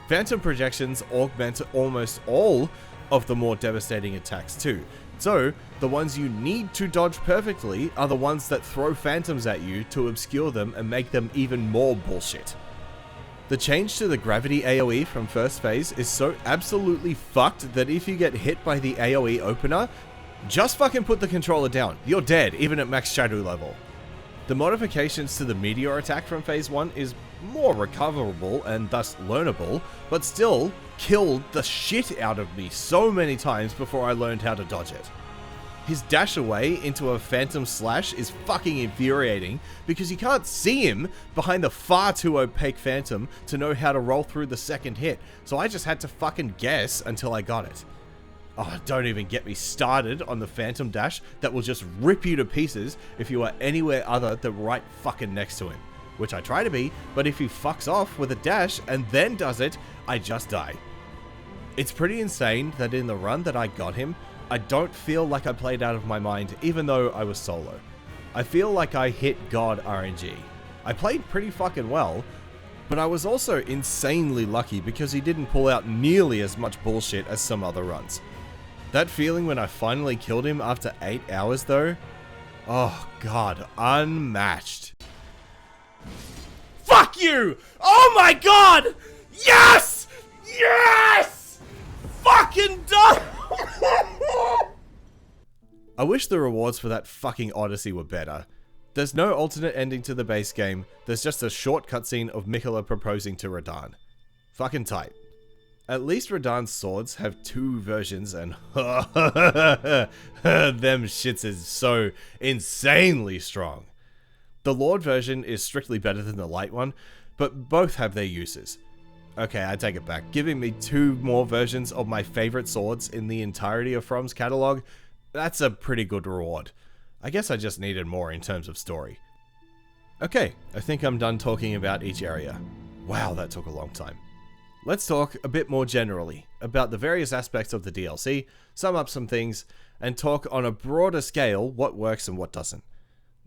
Phantom projections augment almost all of the more devastating attacks too, so the ones you need to dodge perfectly are the ones that throw phantoms at you to obscure them and make them even more bullshit. The change to the gravity AoE from first phase is so absolutely fucked that if you get hit by the AoE opener, just fucking put the controller down. You're dead, even at max shadow level. The modifications to the meteor attack from phase 1 is more recoverable and thus learnable, but still killed the shit out of me so many times before I learned how to dodge it. His dash away into a phantom slash is fucking infuriating because you can't see him behind the far too opaque phantom to know how to roll through the second hit, so I just had to fucking guess until I got it. Oh, don't even get me started on the Phantom Dash that will just rip you to pieces if you are anywhere other than right fucking next to him. Which I try to be, but if he fucks off with a dash and then does it, I just die. It's pretty insane that in the run that I got him, I don't feel like I played out of my mind even though I was solo. I feel like I hit God RNG. I played pretty fucking well, but I was also insanely lucky because he didn't pull out nearly as much bullshit as some other runs. That feeling when I finally killed him after 8 hours though, oh god, unmatched. Fuck you! Oh my god! Yes! Yes! Fucking done! I wish the rewards for that fucking Odyssey were better. There's no alternate ending to the base game, there's just a short cutscene of Miquella proposing to Radahn. Fucking tight. At least Radahn's swords have 2 versions and them shits is so insanely strong. The Lord version is strictly better than the light one, but both have their uses. Okay, I take it back. Giving me 2 more versions of my favorite swords in the entirety of From's catalog, that's a pretty good reward. I guess I just needed more in terms of story. Okay, I think I'm done talking about each area. Wow, that took a long time. Let's talk a bit more generally about the various aspects of the DLC, sum up some things, and talk on a broader scale what works and what doesn't.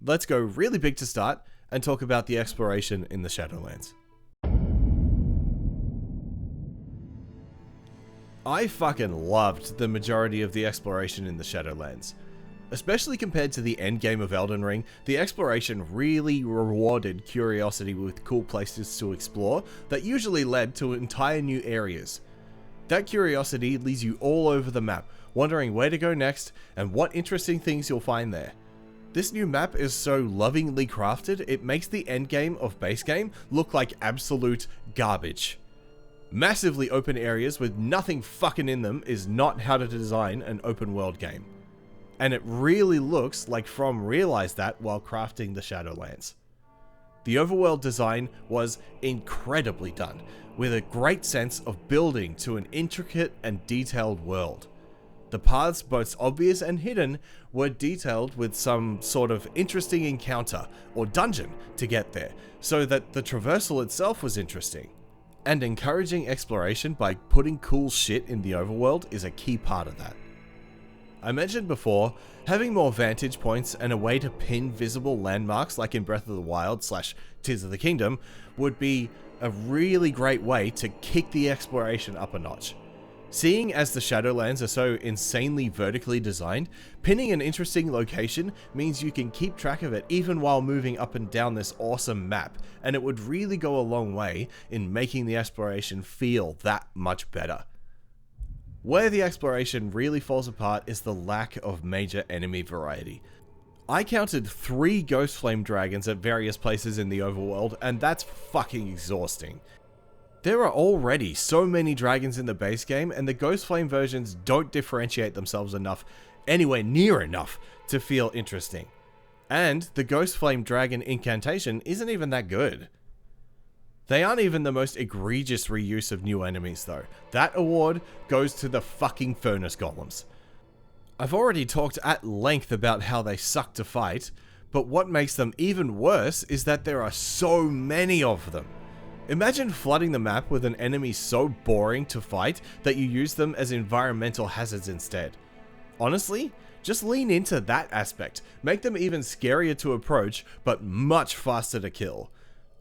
Let's go really big to start and talk about the exploration in the Shadowlands. I fucking loved the majority of the exploration in the Shadowlands. Especially compared to the endgame of Elden Ring, the exploration really rewarded curiosity with cool places to explore that usually led to entire new areas. That curiosity leads you all over the map, wondering where to go next and what interesting things you'll find there. This new map is so lovingly crafted, it makes the endgame of base game look like absolute garbage. Massively open areas with nothing fucking in them is not how to design an open world game. And it really looks like From realized that while crafting the Shadowlands. The overworld design was incredibly done, with a great sense of building to an intricate and detailed world. The paths, both obvious and hidden, were detailed with some sort of interesting encounter or dungeon to get there, so that the traversal itself was interesting. And encouraging exploration by putting cool shit in the overworld is a key part of that. I mentioned before, having more vantage points and a way to pin visible landmarks like in Breath of the Wild / Tears of the Kingdom would be a really great way to kick the exploration up a notch. Seeing as the Shadowlands are so insanely vertically designed, pinning an interesting location means you can keep track of it even while moving up and down this awesome map, and it would really go a long way in making the exploration feel that much better. Where the exploration really falls apart is the lack of major enemy variety. I counted 3 Ghost Flame dragons at various places in the overworld, and that's fucking exhausting. There are already so many dragons in the base game, and the Ghost Flame versions don't differentiate themselves enough, anywhere near enough, to feel interesting. And the Ghost Flame dragon incantation isn't even that good. They aren't even the most egregious reuse of new enemies though. That award goes to the fucking furnace golems. I've already talked at length about how they suck to fight, but what makes them even worse is that there are so many of them. Imagine flooding the map with an enemy so boring to fight that you use them as environmental hazards instead. Honestly, just lean into that aspect, make them even scarier to approach, but much faster to kill.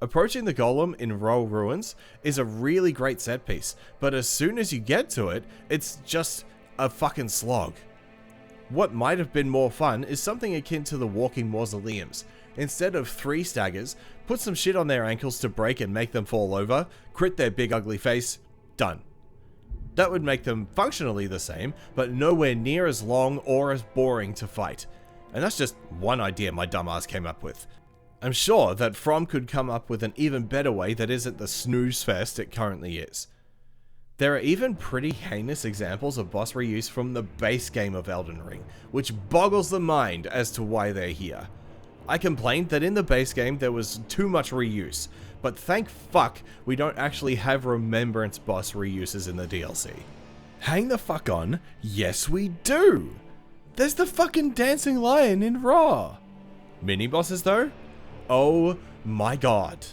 Approaching the golem in Rauh ruins is a really great set piece, but as soon as you get to it, it's just a fucking slog. What might have been more fun is something akin to the walking mausoleums. Instead of 3 staggers, put some shit on their ankles to break and make them fall over, crit their big ugly face, done. That would make them functionally the same, but nowhere near as long or as boring to fight. And that's just one idea my dumbass came up with. I'm sure that From could come up with an even better way that isn't the snooze fest it currently is. There are even pretty heinous examples of boss reuse from the base game of Elden Ring, which boggles the mind as to why they're here. I complained that in the base game there was too much reuse, but thank fuck we don't actually have Remembrance boss reuses in the DLC. Hang the fuck on, yes we do! There's the fucking dancing lion in Rauh! Mini bosses though? Oh my god.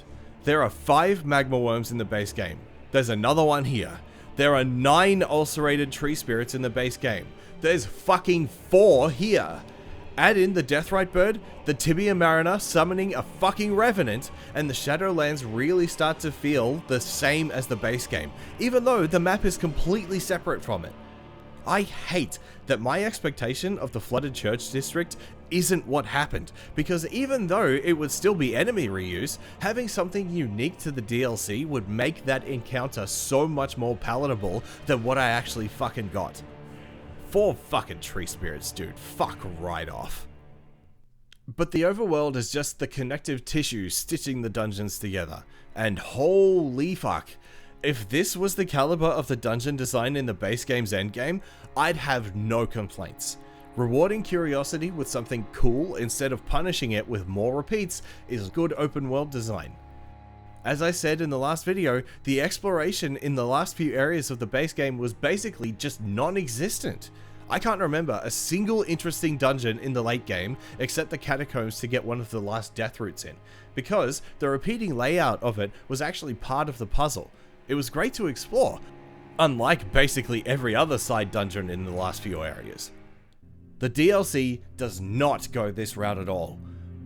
There are 5 magma worms in the base game. There's another one here. There are 9 ulcerated tree spirits in the base game. There's fucking 4 here. Add in the Deathrite bird, the Tibia Mariner summoning a fucking revenant, and the Shadowlands really start to feel the same as the base game, even though the map is completely separate from it. I hate that my expectation of the Flooded Church District isn't what happened, because even though it would still be enemy reuse, having something unique to the DLC would make that encounter so much more palatable than what I actually fucking got. 4 fucking tree spirits, dude. Fuck right off. But the overworld is just the connective tissue stitching the dungeons together. And holy fuck, if this was the caliber of the dungeon design in the base game's endgame, I'd have no complaints. Rewarding curiosity with something cool instead of punishing it with more repeats is good open world design. As I said in the last video, the exploration in the last few areas of the base game was basically just non-existent. I can't remember a single interesting dungeon in the late game except the catacombs to get one of the last death roots in, because the repeating layout of it was actually part of the puzzle. It was great to explore, unlike basically every other side dungeon in the last few areas. The DLC does not go this route at all.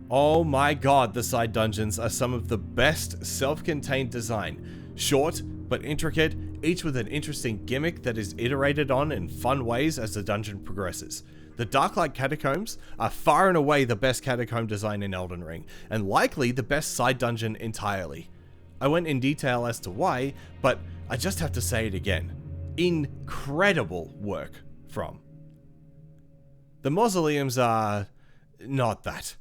Oh my god, the side dungeons are some of the best self-contained design. Short, but intricate, each with an interesting gimmick that is iterated on in fun ways as the dungeon progresses. The Darklight Catacombs are far and away the best catacomb design in Elden Ring, and likely the best side dungeon entirely. I went in detail as to why, but I just have to say it again. Incredible work from. The mausoleums are not that.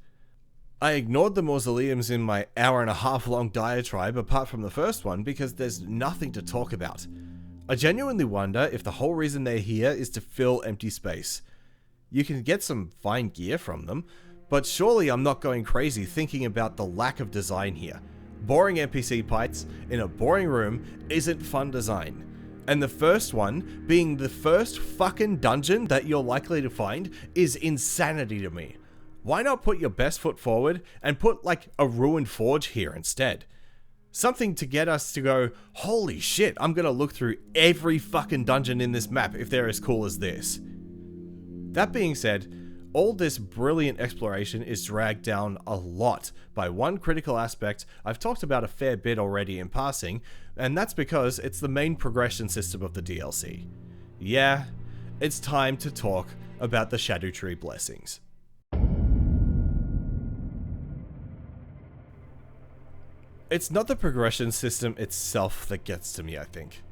I ignored the mausoleums in my hour-and-a-half long diatribe apart from the first one because there's nothing to talk about. I genuinely wonder if the whole reason they're here is to fill empty space. You can get some fine gear from them, but surely I'm not going crazy thinking about the lack of design here. Boring NPC fights in a boring room isn't fun design. And the first one, being the first fucking dungeon that you're likely to find, is insanity to me. Why not put your best foot forward and put like a ruined forge here instead? Something to get us to go, holy shit, I'm gonna look through every fucking dungeon in this map if they're as cool as this. That being said, all this brilliant exploration is dragged down a lot by one critical aspect I've talked about a fair bit already in passing, and that's because it's the main progression system of the DLC. Yeah, it's time to talk about the Scadutree blessings. It's not the progression system itself that gets to me, I think.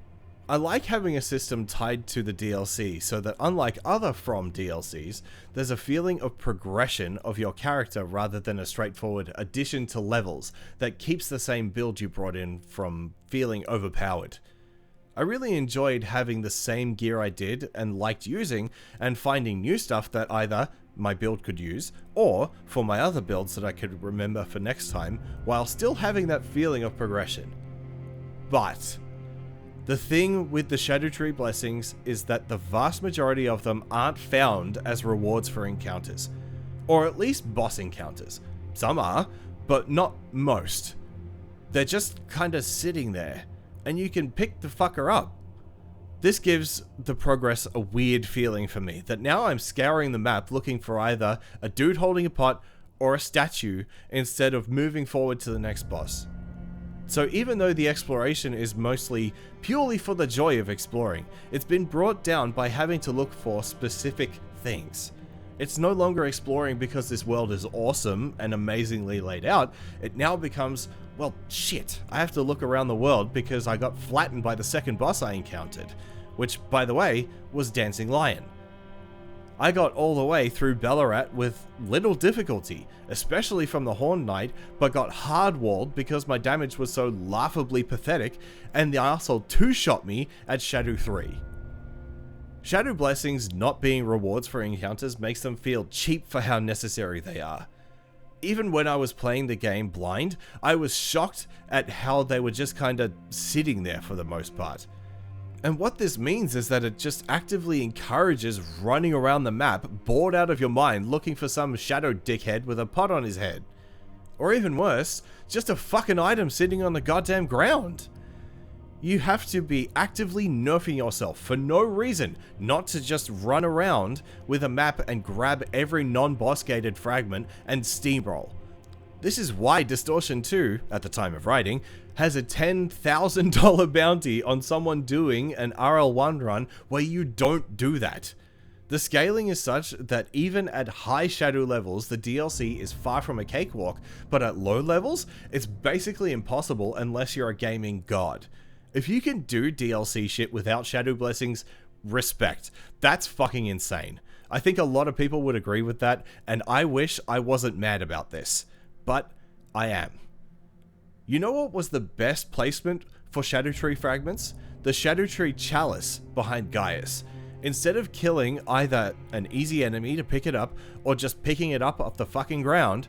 I like having a system tied to the DLC so that unlike other From DLCs, there's a feeling of progression of your character rather than a straightforward addition to levels that keeps the same build you brought in from feeling overpowered. I really enjoyed having the same gear I did and liked using, and finding new stuff that either my build could use, or for my other builds that I could remember for next time, while still having that feeling of progression. But the thing with the Scadutree blessings is that the vast majority of them aren't found as rewards for encounters, or at least boss encounters. Some are, but not most. They're just kinda sitting there, and you can pick the fucker up. This gives the progress a weird feeling for me, that now I'm scouring the map looking for either a dude holding a pot or a statue instead of moving forward to the next boss. So even though the exploration is mostly purely for the joy of exploring, it's been brought down by having to look for specific things. It's no longer exploring because this world is awesome and amazingly laid out. It now becomes, well, shit, I have to look around the world because I got flattened by the second boss I encountered, which, by the way, was Dancing Lion. I got all the way through Belurat with little difficulty, especially from the Horned Knight, but got hard-walled because my damage was so laughably pathetic, and the arsehole two-shot me at Shadow 3. Shadow Blessings not being rewards for encounters makes them feel cheap for how necessary they are. Even when I was playing the game blind, I was shocked at how they were just kinda sitting there for the most part. And what this means is that it just actively encourages running around the map, bored out of your mind, looking for some shadow dickhead with a pot on his head. Or even worse, just a fucking item sitting on the goddamn ground. You have to be actively nerfing yourself for no reason not to just run around with a map and grab every non-boss gated fragment and steamroll. This is why Distortion 2, at the time of writing, has a $10,000 bounty on someone doing an RL1 run where you don't do that. The scaling is such that even at high shadow levels, the DLC is far from a cakewalk, but at low levels, it's basically impossible unless you're a gaming god. If you can do DLC shit without shadow blessings, respect. That's fucking insane. I think a lot of people would agree with that, and I wish I wasn't mad about this. But I am. You know what was the best placement for Shadow Tree fragments? The Shadow Tree Chalice behind Gaius. Instead of killing either an easy enemy to pick it up, or just picking it up off the fucking ground,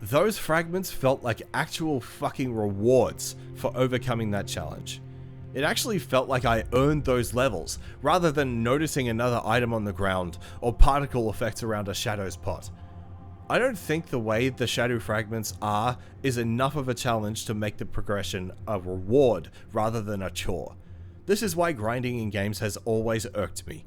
those fragments felt like actual fucking rewards for overcoming that challenge. It actually felt like I earned those levels, rather than noticing another item on the ground, or particle effects around a shadow's pot. I don't think the way the shadow fragments are is enough of a challenge to make the progression a reward rather than a chore. This is why grinding in games has always irked me.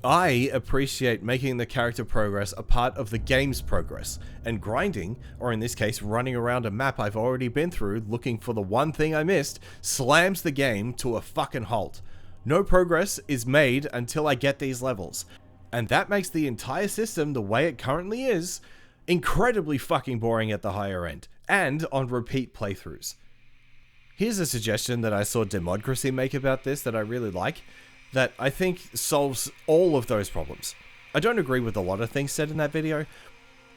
I appreciate making the character progress a part of the game's progress, and grinding, or in this case running around a map I've already been through looking for the one thing I missed, slams the game to a fucking halt. No progress is made until I get these levels, and that makes the entire system the way it currently is incredibly fucking boring at the higher end, and on repeat playthroughs. Here's a suggestion that I saw Democracy make about this that I really like, that I think solves all of those problems. I don't agree with a lot of things said in that video,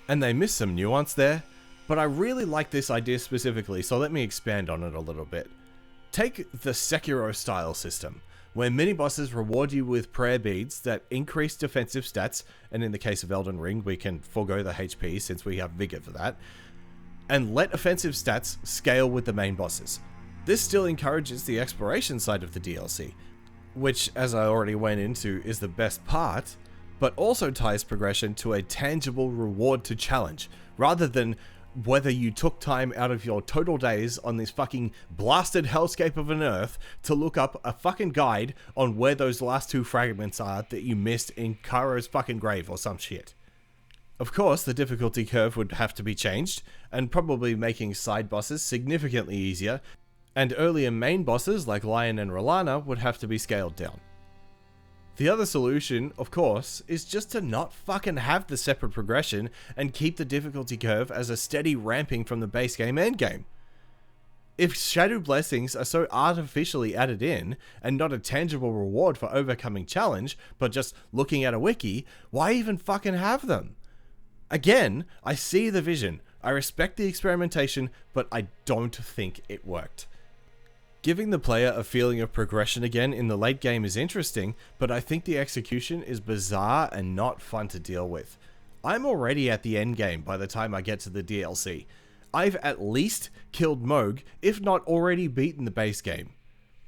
and they miss some nuance there, but I really like this idea specifically, so let me expand on it a little bit. Take the Sekiro style system, where mini-bosses reward you with prayer beads that increase defensive stats, and in the case of Elden Ring, we can forego the HP since we have Vigor for that, and let offensive stats scale with the main bosses. This still encourages the exploration side of the DLC, which, as I already went into, is the best part, but also ties progression to a tangible reward to challenge, rather than whether you took time out of your total days on this fucking blasted hellscape of an earth to look up a fucking guide on where those last two fragments are that you missed in Karo's fucking grave or some shit. Of course, the difficulty curve would have to be changed, and probably making side bosses significantly easier, and earlier main bosses like Lion and Rolana would have to be scaled down. The other solution, of course, is just to not fucking have the separate progression and keep the difficulty curve as a steady ramping from the base game endgame. If Shadow Blessings are so artificially added in, and not a tangible reward for overcoming challenge, but just looking at a wiki, why even fucking have them? Again, I see the vision, I respect the experimentation, but I don't think it worked. Giving the player a feeling of progression again in the late game is interesting, but I think the execution is bizarre and not fun to deal with. I'm already at the end game by the time I get to the DLC. I've at least killed Mohg, if not already beaten the base game.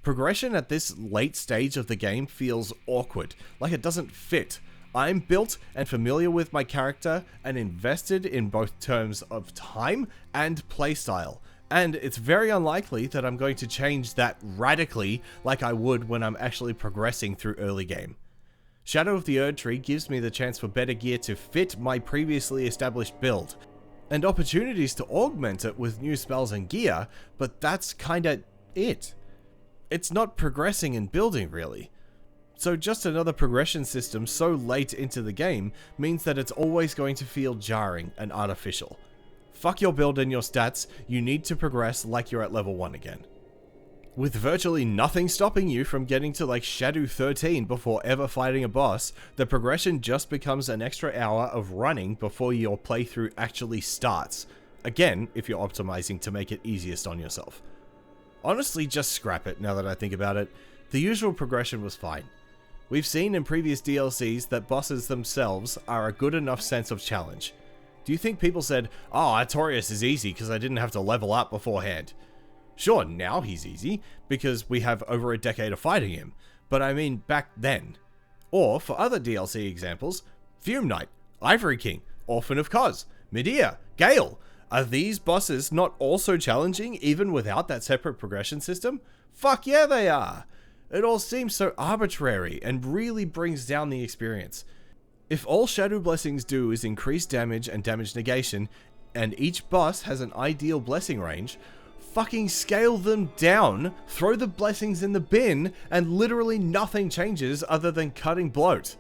Progression at this late stage of the game feels awkward, like it doesn't fit. I'm built and familiar with my character and invested in both terms of time and playstyle. And it's very unlikely that I'm going to change that radically like I would when I'm actually progressing through early game. Shadow of the Erdtree gives me the chance for better gear to fit my previously established build, and opportunities to augment it with new spells and gear, but that's kinda it. It's not progressing and building really. So just another progression system so late into the game means that it's always going to feel jarring and artificial. Fuck your build and your stats, you need to progress like you're at level 1 again. With virtually nothing stopping you from getting to like Shadow 13 before ever fighting a boss, the progression just becomes an extra hour of running before your playthrough actually starts. Again, if you're optimizing to make it easiest on yourself. Honestly, just scrap it now that I think about it. The usual progression was fine. We've seen in previous DLCs that bosses themselves are a good enough sense of challenge. Do you think people said, "Oh, Artorias is easy because I didn't have to level up beforehand"? Sure, now he's easy, because we have over a decade of fighting him, but I mean back then. Or, for other DLC examples, Fume Knight, Ivory King, Orphan of Kos, Medea, Gale. Are these bosses not also challenging even without that separate progression system? Fuck yeah they are! It all seems so arbitrary and really brings down the experience. If all Shadow Blessings do is increase damage and damage negation, and each boss has an ideal blessing range, fucking scale them down, throw the blessings in the bin, and literally nothing changes other than cutting bloat.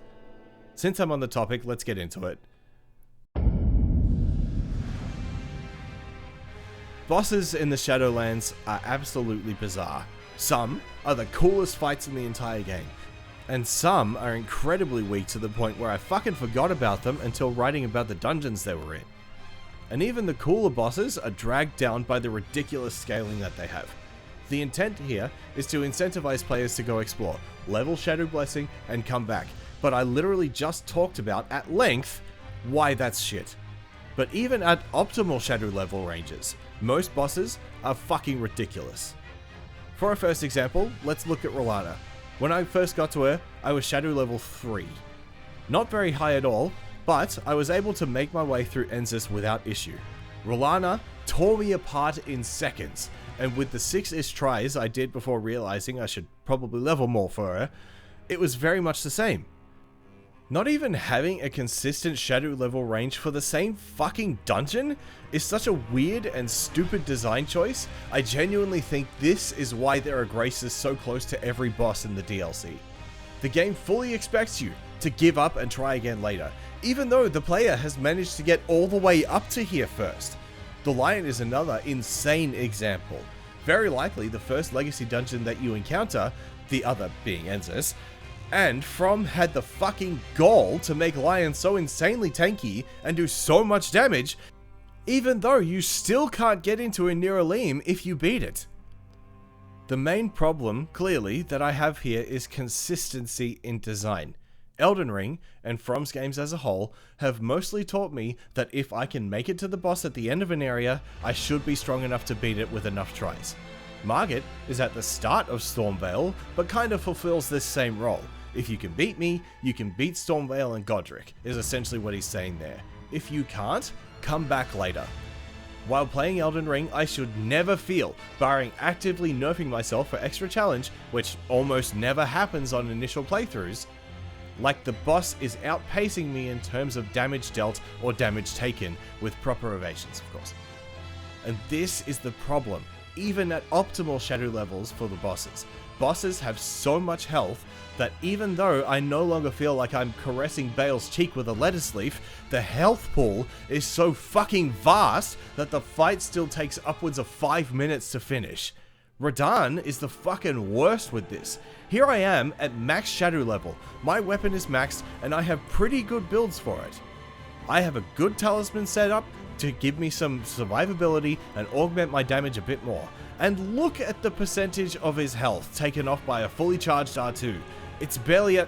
Since I'm on the topic, let's get into it. Bosses in the Shadowlands are absolutely bizarre. Some are the coolest fights in the entire game, and some are incredibly weak to the point where I fucking forgot about them until writing about the dungeons they were in. And even the cooler bosses are dragged down by the ridiculous scaling that they have. The intent here is to incentivize players to go explore, level Shadow Blessing, and come back, but I literally just talked about at length why that's shit. But even at optimal Shadow level ranges, most bosses are fucking ridiculous. For our first example, let's look at Rauh. When I first got to her, I was Shadow level 3. Not very high at all, but I was able to make my way through Ensis without issue. Rauh tore me apart in seconds, and with the 6-ish tries I did before realizing I should probably level more for her, it was very much the same. Not even having a consistent Shadow level range for the same fucking dungeon is such a weird and stupid design choice. I genuinely think this is why there are graces so close to every boss in the DLC. The game fully expects you to give up and try again later, even though the player has managed to get all the way up to here first. The Lion is another insane example. Very likely the first legacy dungeon that you encounter, the other being Ensis, and From had the fucking gall to make Lion so insanely tanky and do so much damage, even though you still can't get into Enir-Ilim if you beat it. The main problem, clearly, that I have here is consistency in design. Elden Ring, and From's games as a whole, have mostly taught me that if I can make it to the boss at the end of an area, I should be strong enough to beat it with enough tries. Margit is at the start of Stormveil, but kind of fulfills this same role. If you can beat me, you can beat Stormveil and Godric, is essentially what he's saying there. If you can't, come back later. While playing Elden Ring, I should never feel, barring actively nerfing myself for extra challenge, which almost never happens on initial playthroughs, like the boss is outpacing me in terms of damage dealt or damage taken, with proper evasions, of course. And this is the problem, even at optimal Shadow levels for the bosses. Bosses have so much health that even though I no longer feel like I'm caressing Bale's cheek with a lettuce leaf, the health pool is so fucking vast that the fight still takes upwards of 5 minutes to finish. Radahn is the fucking worst with this. Here I am at max Shadow level, my weapon is maxed, and I have pretty good builds for it. I have a good talisman set up to give me some survivability and augment my damage a bit more. And look at the percentage of his health taken off by a fully charged R2. It's barely at...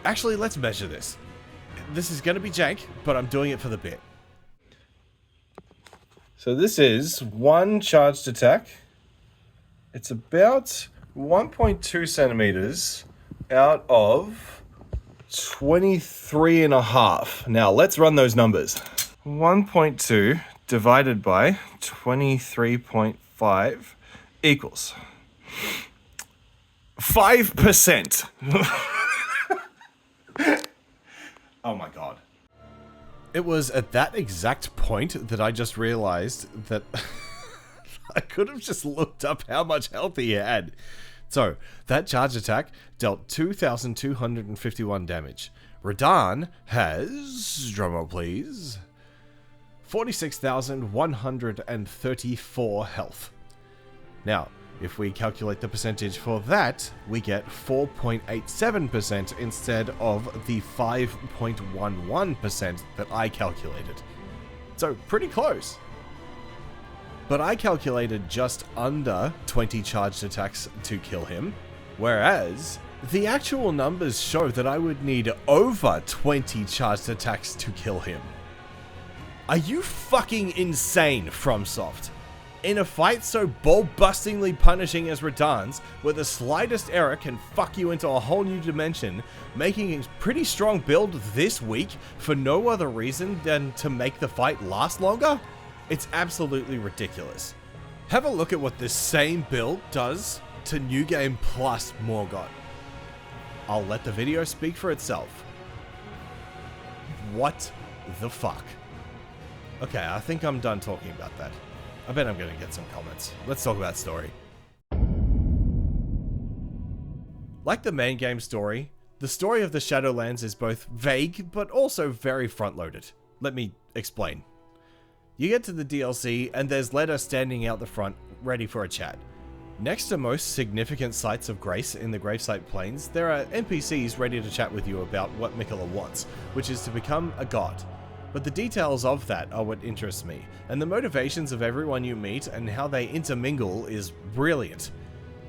Actually, let's measure this. This is going to be jank, but I'm doing it for the bit. So this is one charged attack. It's about 1.2 centimeters out of 23.5. Now, let's run those numbers. 1.2 divided by 23.5 equals 5%. Oh my god. It was at that exact point that I just realized that I could have just looked up how much health he had. So, that charge attack dealt 2,251 damage. Radahn has, drumroll please, 46,134 health. Now, if we calculate the percentage for that, we get 4.87% instead of the 5.11% that I calculated. So, pretty close. But I calculated just under 20 charged attacks to kill him, whereas the actual numbers show that I would need over 20 charged attacks to kill him. Are you fucking insane, FromSoft? In a fight so ball-bustingly punishing as Radahn's, where the slightest error can fuck you into a whole new dimension, making a pretty strong build this week for no other reason than to make the fight last longer? It's absolutely ridiculous. Have a look at what this same build does to New Game plus Morgoth. I'll let the video speak for itself. What the fuck? Okay, I think I'm done talking about that. I bet I'm gonna get some comments. Let's talk about story. Like the main game story, the story of the Shadowlands is both vague, but also very front-loaded. Let me explain. You get to the DLC, and there's Leda standing out the front, ready for a chat. Next to most significant sites of grace in the Gravesite Plains, there are NPCs ready to chat with you about what Miquella wants, which is to become a god. But the details of that are what interests me, and the motivations of everyone you meet and how they intermingle is brilliant.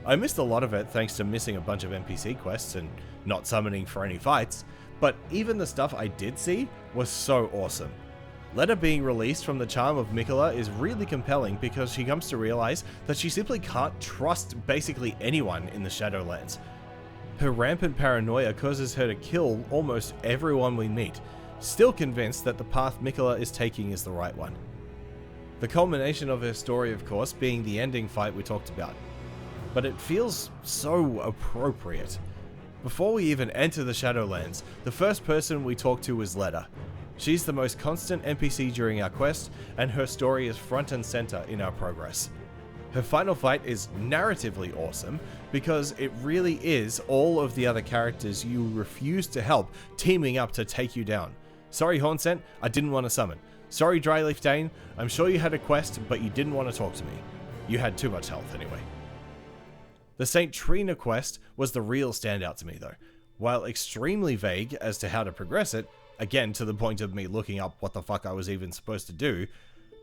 I missed a lot of it thanks to missing a bunch of NPC quests and not summoning for any fights, but even the stuff I did see was so awesome. Leda being released from the charm of Miquella is really compelling because she comes to realize that she simply can't trust basically anyone in the Shadowlands. Her rampant paranoia causes her to kill almost everyone we meet, still convinced that the path Miquella is taking is the right one. The culmination of her story, of course, being the ending fight we talked about. But it feels so appropriate. Before we even enter the Shadowlands, the first person we talk to is Leda. She's the most constant NPC during our quest, and her story is front and center in our progress. Her final fight is narratively awesome, because it really is all of the other characters you refuse to help teaming up to take you down. Sorry Hornsent, I didn't want to summon. Sorry Dryleaf Dane, I'm sure you had a quest, but you didn't want to talk to me. You had too much health anyway. The St. Trina quest was the real standout to me though. While extremely vague as to how to progress it, again to the point of me looking up what the fuck I was even supposed to do,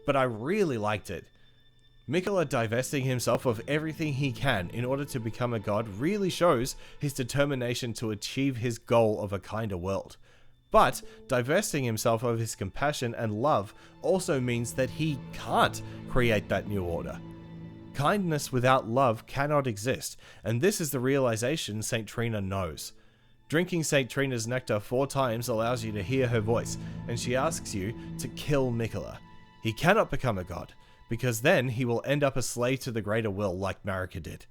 but I really liked it. Miquella divesting himself of everything he can in order to become a god really shows his determination to achieve his goal of a kinder world. But divesting himself of his compassion and love also means that he can't create that new order. Kindness without love cannot exist, and this is the realization St. Trina knows. Drinking St. Trina's nectar 4 times allows you to hear her voice, and she asks you to kill Miquella. He cannot become a god, because then he will end up a slave to the greater will like Marika did.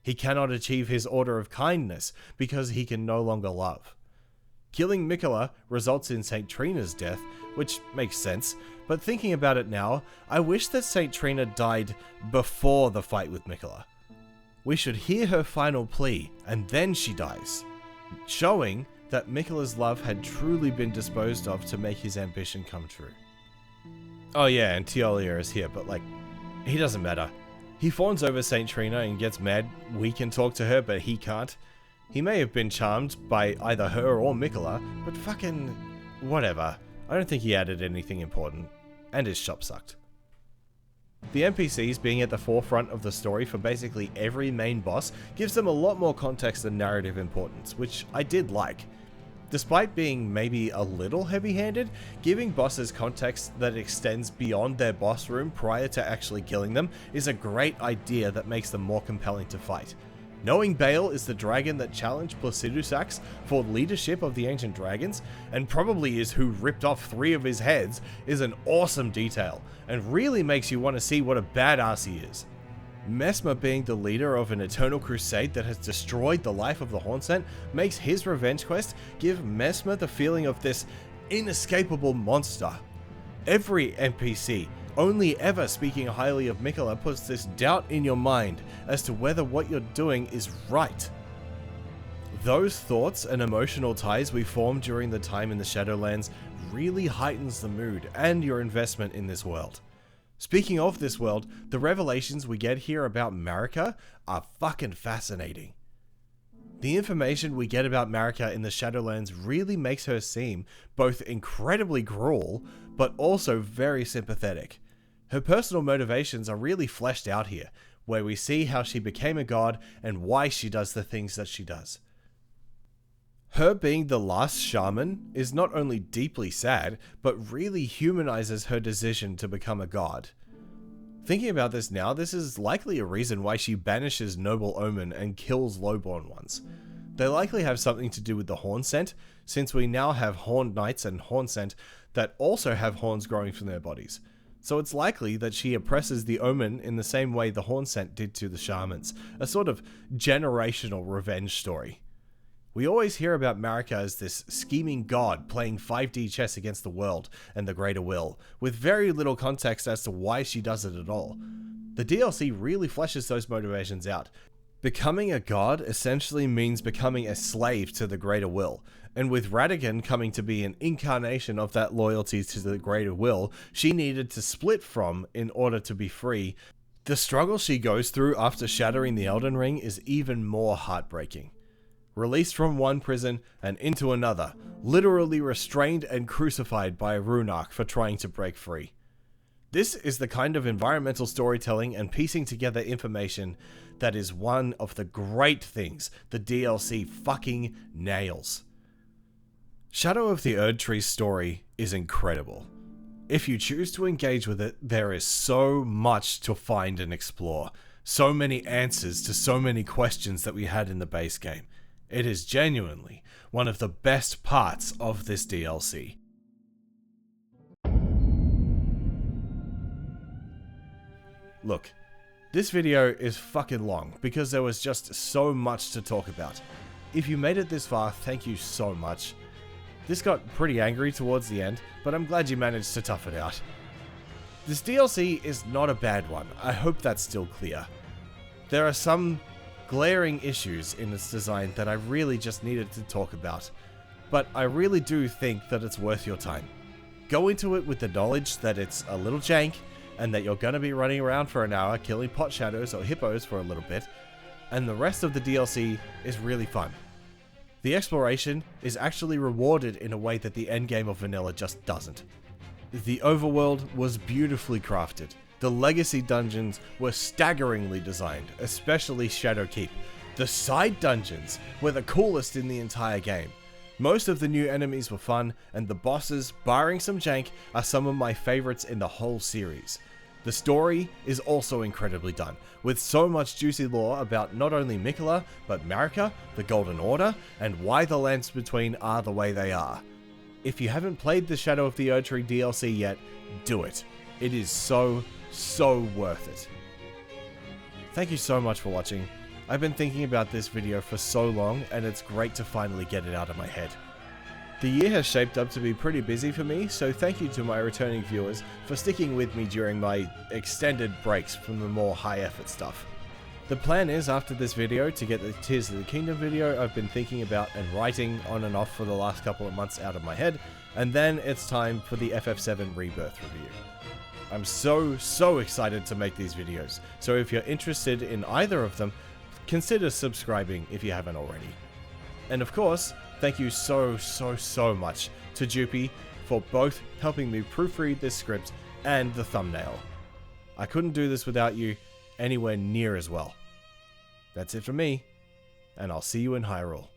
He cannot achieve his order of kindness, because he can no longer love. Killing Miquella results in St. Trina's death, which makes sense, but thinking about it now, I wish that St. Trina died before the fight with Miquella. We should hear her final plea, and then she dies, showing that Miquella's love had truly been disposed of to make his ambition come true. Oh yeah, and Teolia is here, but he doesn't matter. He fawns over St. Trina and gets mad we can talk to her, but he can't. He may have been charmed by either her or Miquella, but fucking whatever. I don't think he added anything important, and his shop sucked. The NPCs being at the forefront of the story for basically every main boss gives them a lot more context and narrative importance, which I did like. Despite being maybe a little heavy-handed, giving bosses context that extends beyond their boss room prior to actually killing them is a great idea that makes them more compelling to fight. Knowing Bale is the dragon that challenged Placidusax for leadership of the Ancient Dragons, and probably is who ripped off 3 of his heads, is an awesome detail, and really makes you want to see what a badass he is. Messmer being the leader of an eternal crusade that has destroyed the life of the Hornsent makes his revenge quest give Messmer the feeling of this inescapable monster. Every NPC only ever speaking highly of Miquella puts this doubt in your mind as to whether what you're doing is right. Those thoughts and emotional ties we form during the time in the Shadowlands really heightens the mood and your investment in this world. Speaking of this world, the revelations we get here about Marika are fucking fascinating. The information we get about Marika in the Shadowlands really makes her seem both incredibly cruel, but also very sympathetic. Her personal motivations are really fleshed out here, where we see how she became a god and why she does the things that she does. Her being the last shaman is not only deeply sad, but really humanizes her decision to become a god. Thinking about this now, this is likely a reason why she banishes Noble Omen and kills lowborn ones. They likely have something to do with the horn scent, since we now have horned knights and horn scent that also have horns growing from their bodies. So it's likely that she oppresses the Omen in the same way the horn scent did to the shamans, a sort of generational revenge story. We always hear about Marika as this scheming god playing 5D chess against the world and the greater will, with very little context as to why she does it at all. The DLC really fleshes those motivations out. Becoming a god essentially means becoming a slave to the greater will, and with Radagon coming to be an incarnation of that loyalty to the greater will she needed to split from in order to be free, the struggle she goes through after shattering the Elden Ring is even more heartbreaking. Released from one prison and into another, literally restrained and crucified by a Runarch for trying to break free. This is the kind of environmental storytelling and piecing together information that is one of the great things the DLC fucking nails. Shadow of the Erdtree story is incredible. If you choose to engage with it, there is so much to find and explore, so many answers to so many questions that we had in the base game. It is genuinely one of the best parts of this DLC. Look, this video is fucking long because there was just so much to talk about. If you made it this far, thank you so much. This got pretty angry towards the end, but I'm glad you managed to tough it out. This DLC is not a bad one, I hope that's still clear. There are some glaring issues in its design that I really just needed to talk about, but I really do think that it's worth your time. Go into it with the knowledge that it's a little jank, and that you're gonna be running around for an hour killing pot shadows or hippos for a little bit, and the rest of the DLC is really fun. The exploration is actually rewarded in a way that the endgame of vanilla just doesn't. The overworld was beautifully crafted. The legacy dungeons were staggeringly designed, especially Shadow Keep. The side dungeons were the coolest in the entire game. Most of the new enemies were fun, and the bosses, barring some jank, are some of my favorites in the whole series. The story is also incredibly done, with so much juicy lore about not only Miquella, but Marika, the Golden Order, and why the lands between are the way they are. If you haven't played the Shadow of the Erdtree DLC yet, do it. It is so worth it. Thank you so much for watching. I've been thinking about this video for so long, and it's great to finally get it out of my head. The year has shaped up to be pretty busy for me, so thank you to my returning viewers for sticking with me during my extended breaks from the more high effort stuff. The plan is, after this video, to get the Tears of the Kingdom video I've been thinking about and writing on and off for the last couple of months out of my head, and then it's time for the FF7 Rebirth review. I'm so excited to make these videos, so if you're interested in either of them, consider subscribing if you haven't already. And of course, thank you so much to Jupy for both helping me proofread this script and the thumbnail. I couldn't do this without you anywhere near as well. That's it for me, and I'll see you in Hyrule.